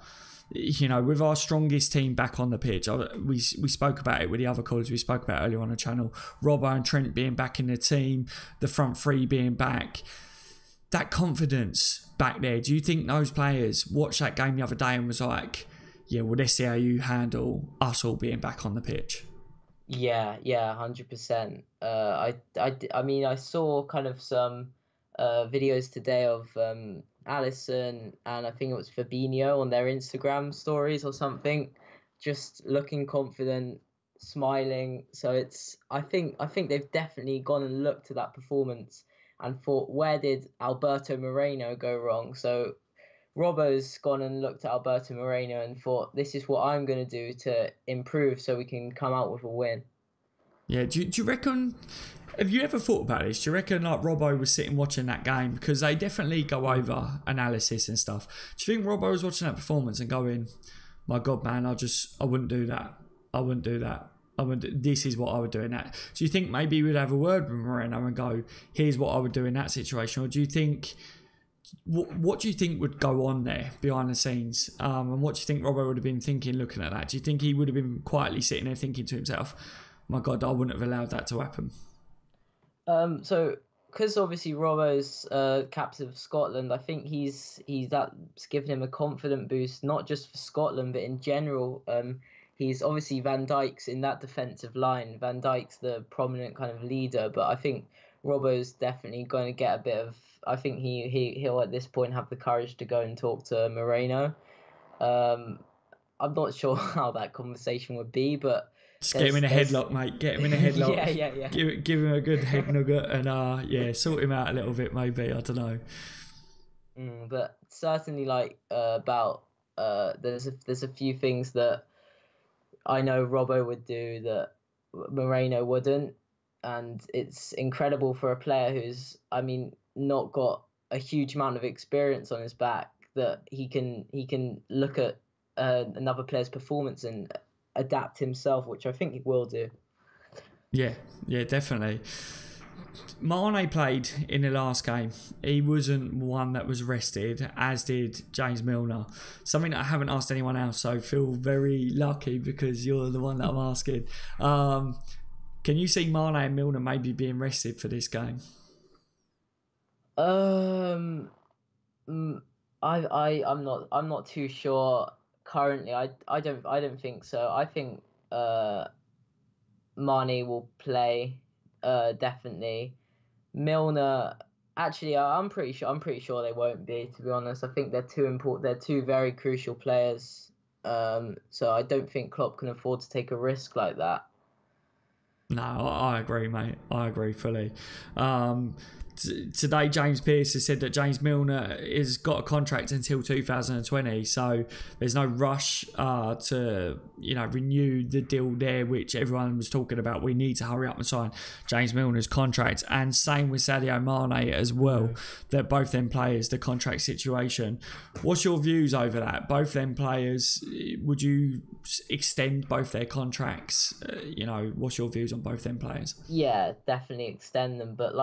you know, with our strongest team back on the pitch, we spoke about it with the other callers we spoke about earlier on the channel, Robbo and Trent being back in the team, the front three being back, that confidence back there. Do you think those players watched that game the other day and was like, yeah, well, let's see how you handle us all being back on the pitch?
Yeah, 100%. I mean, I saw kind of some videos today of Alisson and I think it was Fabinho on their Instagram stories or something, just looking confident, smiling. So I think they've definitely gone and looked at that performance and thought, where did Alberto Moreno go wrong? So Robbo's gone and looked at Alberto Moreno and thought, this is what I'm going to do to improve so we can come out with a win.
Yeah, do you reckon... Have you ever thought about this? Do you reckon like Robbo was sitting watching that game? Because they definitely go over analysis and stuff. Do you think Robbo was watching that performance and going, my God, man, I wouldn't do that. I wouldn't do that. This is what I would do in that. Do you think maybe we'd have a word with Moreno and go, here's what I would do in that situation? Or do you think... What do you think would go on there behind the scenes? And what do you think Robbo would have been thinking looking at that? Do you think he would have been quietly sitting there thinking to himself, my God, I wouldn't have allowed that to happen?
So, because obviously Robbo's captain of Scotland, I think that's given him a confident boost, not just for Scotland, but in general. He's obviously Van Dijk's in that defensive line. Van Dijk's the prominent kind of leader, but I think Robbo's definitely going to get a bit of... I think he'll at this point have the courage to go and talk to Moreno. I'm not sure how that conversation would be, but...
Just get him in a headlock, mate. Get him in a headlock.
Yeah.
Give him a good head nugget and sort him out a little bit, maybe. I don't know.
But certainly, like about there's a few things that I know Robbo would do that Moreno wouldn't, and it's incredible for a player who's, I mean, not got a huge amount of experience on his back, that he can look at another player's performance and adapt himself, which I think he will do. Yeah,
definitely. Mane played in the last game. He wasn't one that was rested, as did James Milner. Something that I haven't asked anyone else, so I feel very lucky because you're the one that I'm asking. Can you see Mane and Milner maybe being rested for this game?
I'm not too sure. Currently, I don't think so. I think Mane will play definitely. Milner, actually, I'm pretty sure they won't be. To be honest, I think they're too important. They're two very crucial players. So I don't think Klopp can afford to take a risk like that.
No, I agree, mate. I agree fully. Today, James Pearce has said that James Milner has got a contract until 2020, so there's no rush to renew the deal there, which everyone was talking about. We need to hurry up and sign James Milner's contract, and same with Sadio Mane as well. That both them players, the contract situation. What's your views over that? Both them players, would you extend both their contracts? What's your views on both them players?
Yeah, definitely extend them, but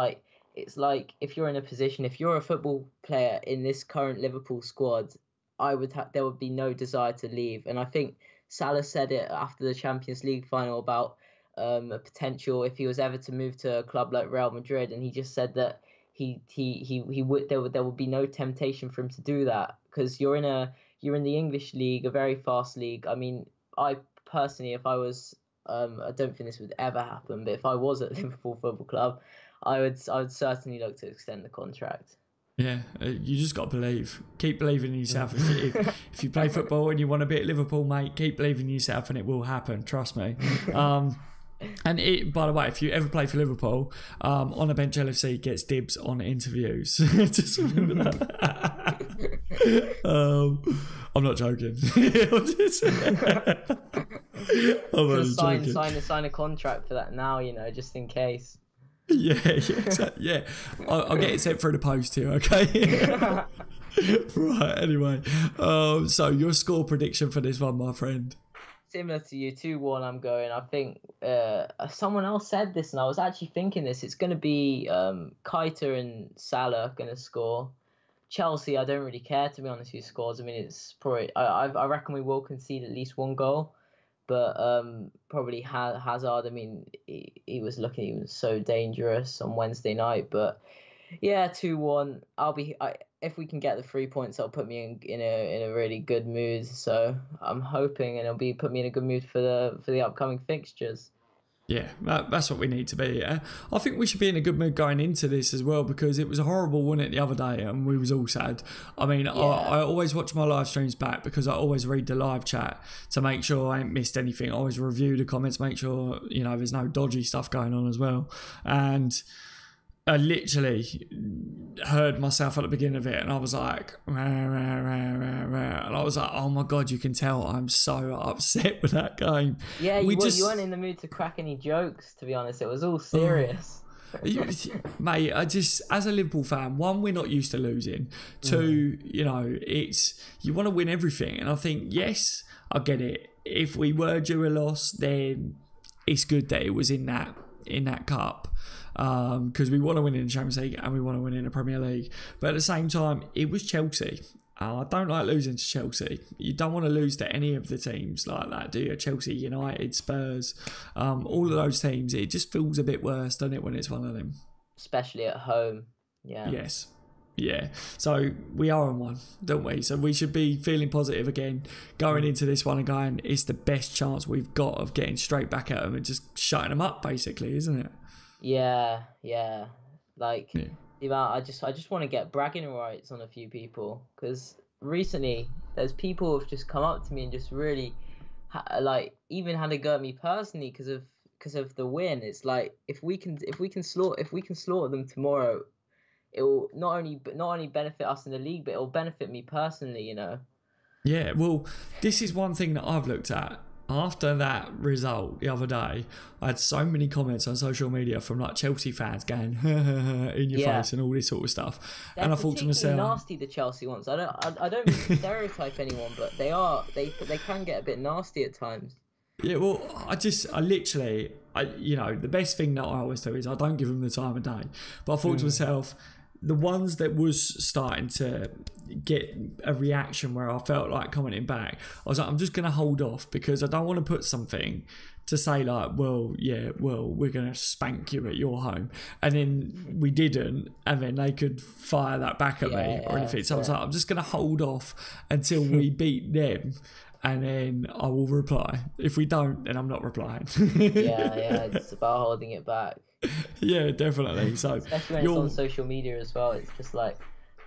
it's like if you're in a position, if you're a football player in this current Liverpool squad, there would be no desire to leave. And I think Salah said it after the Champions League final about a potential if he was ever to move to a club like Real Madrid, and he just said that there would be no temptation for him to do that, because you're in the English league, a very fast league. I mean, I personally, if I was, I don't think this would ever happen, but if I was at Liverpool Football Club, I would certainly look to extend the contract.
Yeah, you just got to believe. Keep believing in yourself. If you play football and you want to be at Liverpool, mate, keep believing in yourself and it will happen. Trust me. And by the way, if you ever play for Liverpool, On the Bench LFC gets dibs on interviews. Just remember that. I'm not joking.
Sign a contract for that now, just in case.
Yeah, exactly. Yeah. I'll get it sent through the post here, okay? Right, anyway. So your score prediction for this one, my friend?
Similar to you, 2-1 I'm going. I think someone else said this, and I was actually thinking this. It's going to be Keita and Salah going to score. Chelsea, I don't really care, to be honest, who scores. I mean, it's probably... I reckon we will concede at least one goal. But probably Hazard, I mean, he was so dangerous on Wednesday night. But yeah, 2-1. If we can get the 3 points, it'll put me in a really good mood. So I'm hoping, and it'll put me in a good mood for the upcoming fixtures.
Yeah, that's what we need to be. Yeah? I think we should be in a good mood going into this as well, because it was a horrible one the other day and we was all sad. I mean, yeah. I always watch my live streams back because I always read the live chat to make sure I ain't missed anything. I always review the comments, make sure, there's no dodgy stuff going on as well. And I literally heard myself at the beginning of it, and I was like, rah, rah, rah, rah, rah. And I was like, oh my God, you can tell I'm so upset with that game.
Yeah, you weren't in the mood to crack any jokes, to be honest. It was all serious.
Mate, as a Liverpool fan, one, we're not used to losing. Two, you know, you want to win everything. And I think, yes, I get it. If we were due a loss, then it's good that it was in that cup. Because we want to win in the Champions League and we want to win in the Premier League. But at the same time, it was Chelsea. I don't like losing to Chelsea. You don't want to lose to any of the teams like that, do you? Chelsea, United, Spurs, all of those teams. It just feels a bit worse, doesn't it, when it's one of them?
Especially at home. Yeah.
Yes. Yeah. So we are on one, don't we? So we should be feeling positive again, going into this one and going, it's the best chance we've got of getting straight back at them and just shutting them up, basically, isn't it?
Yeah. Like... Yeah. I just want to get bragging rights on a few people, because recently there's people who have just come up to me and just really even had a go at me personally because of the win. It's like if we can slaughter them tomorrow, it will not only benefit us in the league, but it will benefit me personally, you know.
Yeah, well, this is one thing that I've looked at. After that result the other day, I had so many comments on social media from like Chelsea fans going in your face and all this sort of stuff.
They're
and I thought to myself,
nasty, the Chelsea ones. I don't mean to stereotype anyone, but they can get a bit nasty at times.
Yeah, well, I literally, you know, the best thing that I always do is I don't give them the time of day. But I thought to myself, the ones that was starting to get a reaction where I felt like commenting back, I was like, I'm just going to hold off because I don't want to put something to say like, well, we're going to spank you at your home. And then we didn't, and then they could fire that back at me or anything. So I was like, I'm just going to hold off until we beat them. And then I will reply. If we don't, then I'm not replying.
yeah, it's about holding it back.
Yeah, definitely. So
especially when it's on social media as well. It's just like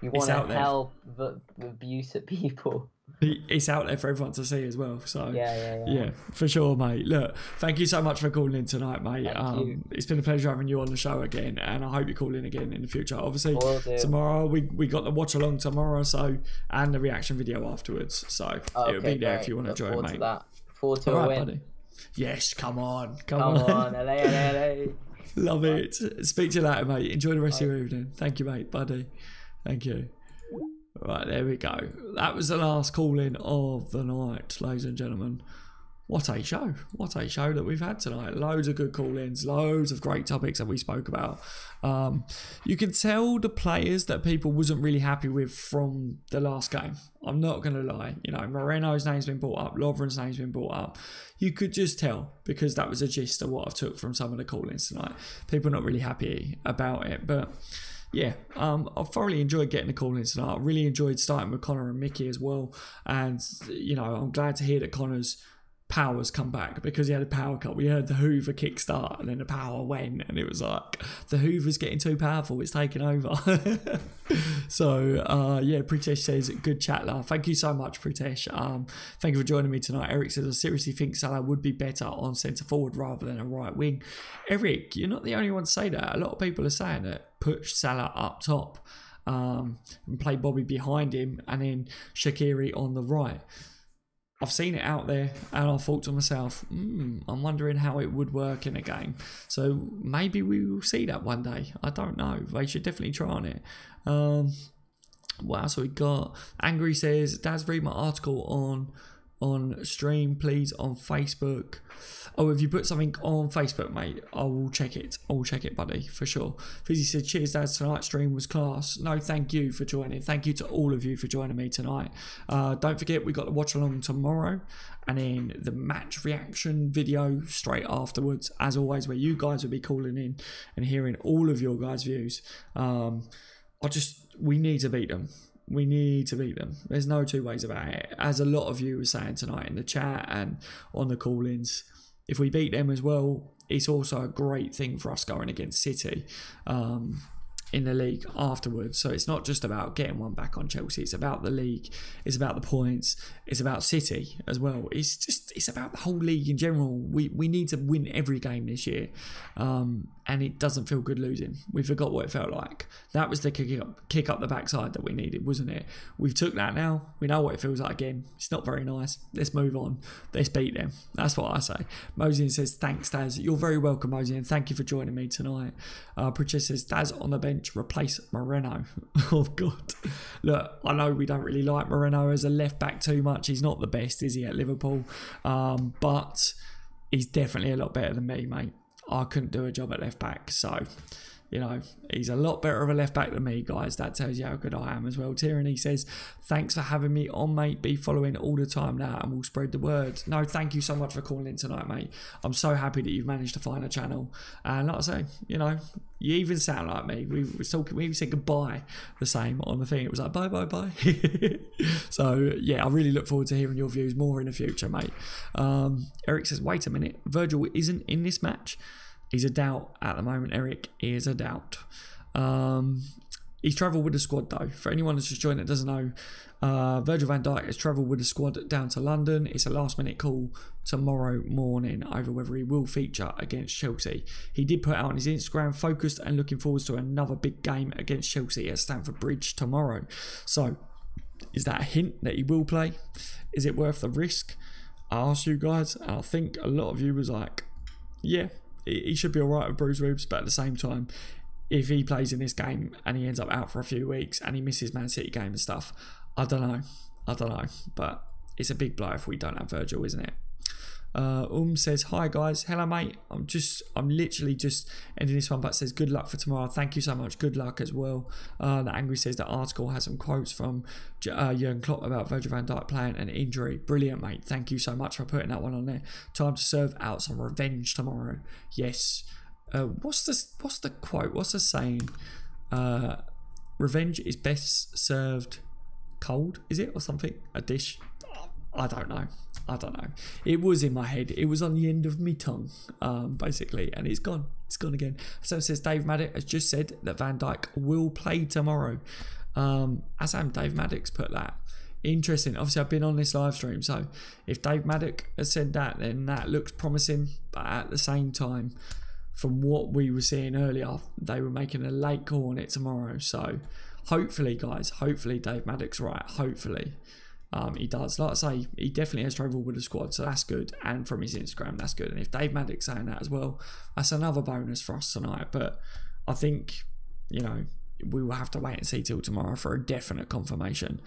you want to help the abuse at people.
It's out there for everyone to see as well. So
yeah,
for sure, mate. Look, thank you so much for calling in tonight, mate. It's been a pleasure having you on the show again, and I hope you call in again in the future. Obviously, tomorrow we got the watch along tomorrow, and the reaction video afterwards. So it'll be there if you want to join, mate.
Forward to a win.
Buddy. Yes, come on,
LA.
Love it. Speak to you later, mate. Enjoy the rest of your evening. Thank you, mate, buddy. Thank you. Right, there we go. That was the last call-in of the night, ladies and gentlemen. What a show. What a show that we've had tonight. Loads of good call-ins, loads of great topics that we spoke about. You can tell the players that people wasn't really happy with from the last game. I'm not going to lie. You know, Moreno's name's been brought up, Lovren's name's been brought up. You could just tell, because that was a gist of what I took from some of the call-ins tonight. People not really happy about it, but... yeah, I thoroughly enjoyed getting the call-ins tonight. I really enjoyed starting with Connor and Mickey as well. And, you know, I'm glad to hear that Connor's powers come back, because he had a power cut. We heard the Hoover kickstart and then the power went, and it was like, the Hoover's getting too powerful, it's taking over. So, Pritesh says, good chat, love. Thank you so much, Pritesh. Thank you for joining me tonight. Eric says, I seriously think Salah would be better on centre forward rather than a right wing. Eric, you're not the only one to say that. A lot of people are saying that. Push Salah up top and play Bobby behind him, and then Shaqiri on the right. I've seen it out there, and I thought to myself, I'm wondering how it would work in a game. So maybe we will see that one day. I don't know. They should definitely try on it. What else we got? Angry says, Daz, read my article on stream, please, on Facebook. Oh, if you put something on Facebook, mate, I will check it. I will check it, buddy, for sure. Fizzy said, cheers, Daz, tonight's stream was class. No, thank you for joining. Thank you to all of you for joining me tonight. Don't forget, we got the watch along tomorrow, and then the match reaction video straight afterwards, as always, where you guys will be calling in and hearing all of your guys' views. We need to beat them. We need to beat them. There's no two ways about it. As a lot of you were saying tonight in the chat and on the call-ins, if we beat them as well, it's also a great thing for us going against City in the league afterwards. So it's not just about getting one back on Chelsea. It's about the league. It's about the points. It's about City as well. It's about the whole league in general. We need to win every game this year. And it doesn't feel good losing. We forgot what it felt like. That was the kick up the backside that we needed, wasn't it? We've took that now. We know what it feels like again. It's not very nice. Let's move on. Let's beat them. That's what I say. Mosian says, thanks, Daz. You're very welcome, Mosian. Thank you for joining me tonight. Pritchard says, Daz on the bench, replace Moreno. Oh, God. Look, I know we don't really like Moreno as a left back too much. He's not the best, is he, at Liverpool? But he's definitely a lot better than me, mate. I couldn't do a job at left back, so you know, he's a lot better of a left back than me, guys. That tells you how good I am as well. Tyranny says, thanks for having me on, mate. Be following all the time now and we'll spread the word. No, thank you so much for calling in tonight, mate. I'm so happy that you've managed to find a channel. And like I say, you know, you even sound like me. We were talking, we said goodbye the same on the thing. It was like, bye, bye, bye. So, yeah, I really look forward to hearing your views more in the future, mate. Eric says, wait a minute. Virgil isn't in this match. He's a doubt at the moment, Eric. He is a doubt. He's travelled with the squad, though. For anyone that's just joined that doesn't know, Virgil Van Dijk has travelled with the squad down to London. It's a last-minute call tomorrow morning over whether he will feature against Chelsea. He did put out on his Instagram, focused and looking forward to another big game against Chelsea at Stamford Bridge tomorrow. So, is that a hint that he will play? Is it worth the risk? I asked you guys, and I think a lot of you was like, yeah, he should be alright with bruised ribs, but at the same time, if he plays in this game and he ends up out for a few weeks and he misses Man City game and stuff, I don't know, but it's a big blow if we don't have Virgil, isn't it? Says, hi guys, hello mate, I'm literally just ending this one, but says good luck for tomorrow. Thank you so much, good luck as well. The Angry says the article has some quotes from Jurgen Klopp about Virgil van Dijk playing an injury. Brilliant, mate, thank you so much for putting that one on there. Time to serve out some revenge tomorrow. Yes. What's the quote, what's the saying? Revenge is best served cold, is it, or something? A dish? I don't know. It was in my head. It was on the end of my tongue, basically, and it's gone. It's gone again. So it says Dave Maddox has just said that Van Dijk will play tomorrow. As Dave Maddox put that. Interesting. Obviously, I've been on this live stream, so if Dave Maddox has said that, then that looks promising. But at the same time, from what we were seeing earlier, they were making a late call on it tomorrow. So hopefully, guys, hopefully Dave Maddox right. Hopefully. He does. Like I say, he definitely has travelled with the squad, so that's good. And from his Instagram, that's good. And if Dave Maddox saying that as well, that's another bonus for us tonight. But I think, you know, we will have to wait and see till tomorrow for a definite confirmation.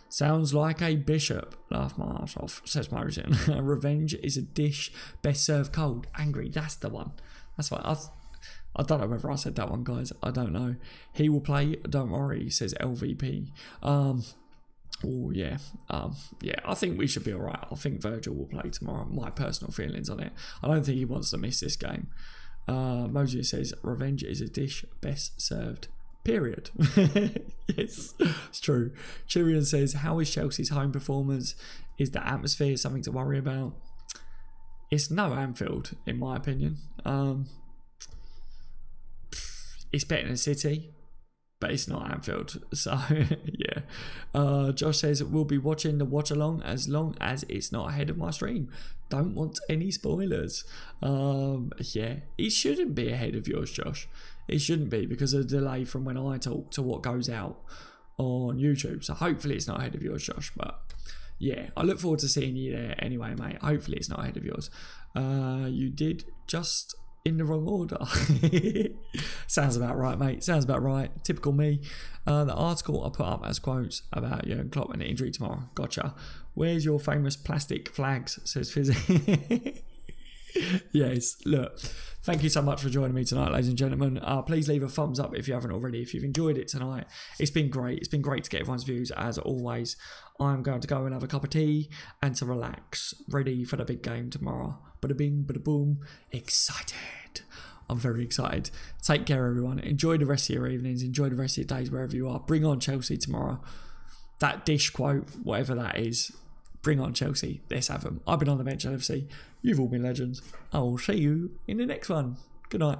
Sounds like a bishop. Laugh my ass off, says Mosian. Revenge is a dish best served cold. Angry, that's the one. That's what I don't know whether I said that one, guys. I don't know. He will play, don't worry, says LVP. Oh yeah, yeah. I think we should be all right. I think Virgil will play tomorrow. My personal feelings on it. I don't think he wants to miss this game. Mosier says revenge is a dish best served. Period. Yes, it's true. Chirian says, how is Chelsea's home performance? Is the atmosphere something to worry about? It's no Anfield, in my opinion. It's better than City, but it's not Anfield, so yeah. Josh says, we'll be watching the watch along as long as it's not ahead of my stream. Don't want any spoilers. Yeah, it shouldn't be ahead of yours, Josh. It shouldn't be, because of the delay from when I talk to what goes out on YouTube. So hopefully it's not ahead of yours, Josh. But yeah, I look forward to seeing you there anyway, mate. Hopefully it's not ahead of yours. You did just in the wrong order. Sounds about right, mate. Sounds about right. Typical me. The article I put up as quotes about Jurgen Klopp and the injury tomorrow. Gotcha. Where's your famous plastic flags? Says Fizzy. Yes, look, thank you so much for joining me tonight, ladies and gentlemen. Please leave a thumbs up if you haven't already, if you've enjoyed it tonight. It's been great. It's been great to get everyone's views, as always. I'm going to go and have a cup of tea and to relax, ready for the big game tomorrow. Bada bing, bada boom. Excited. I'm very excited. Take care, everyone. Enjoy the rest of your evenings. Enjoy the rest of your days wherever you are. Bring on Chelsea tomorrow. That dish quote, whatever that is, bring on Chelsea. Let's have them. I've been on the bench, LFC. You've all been legends. I will see you in the next one. Good night.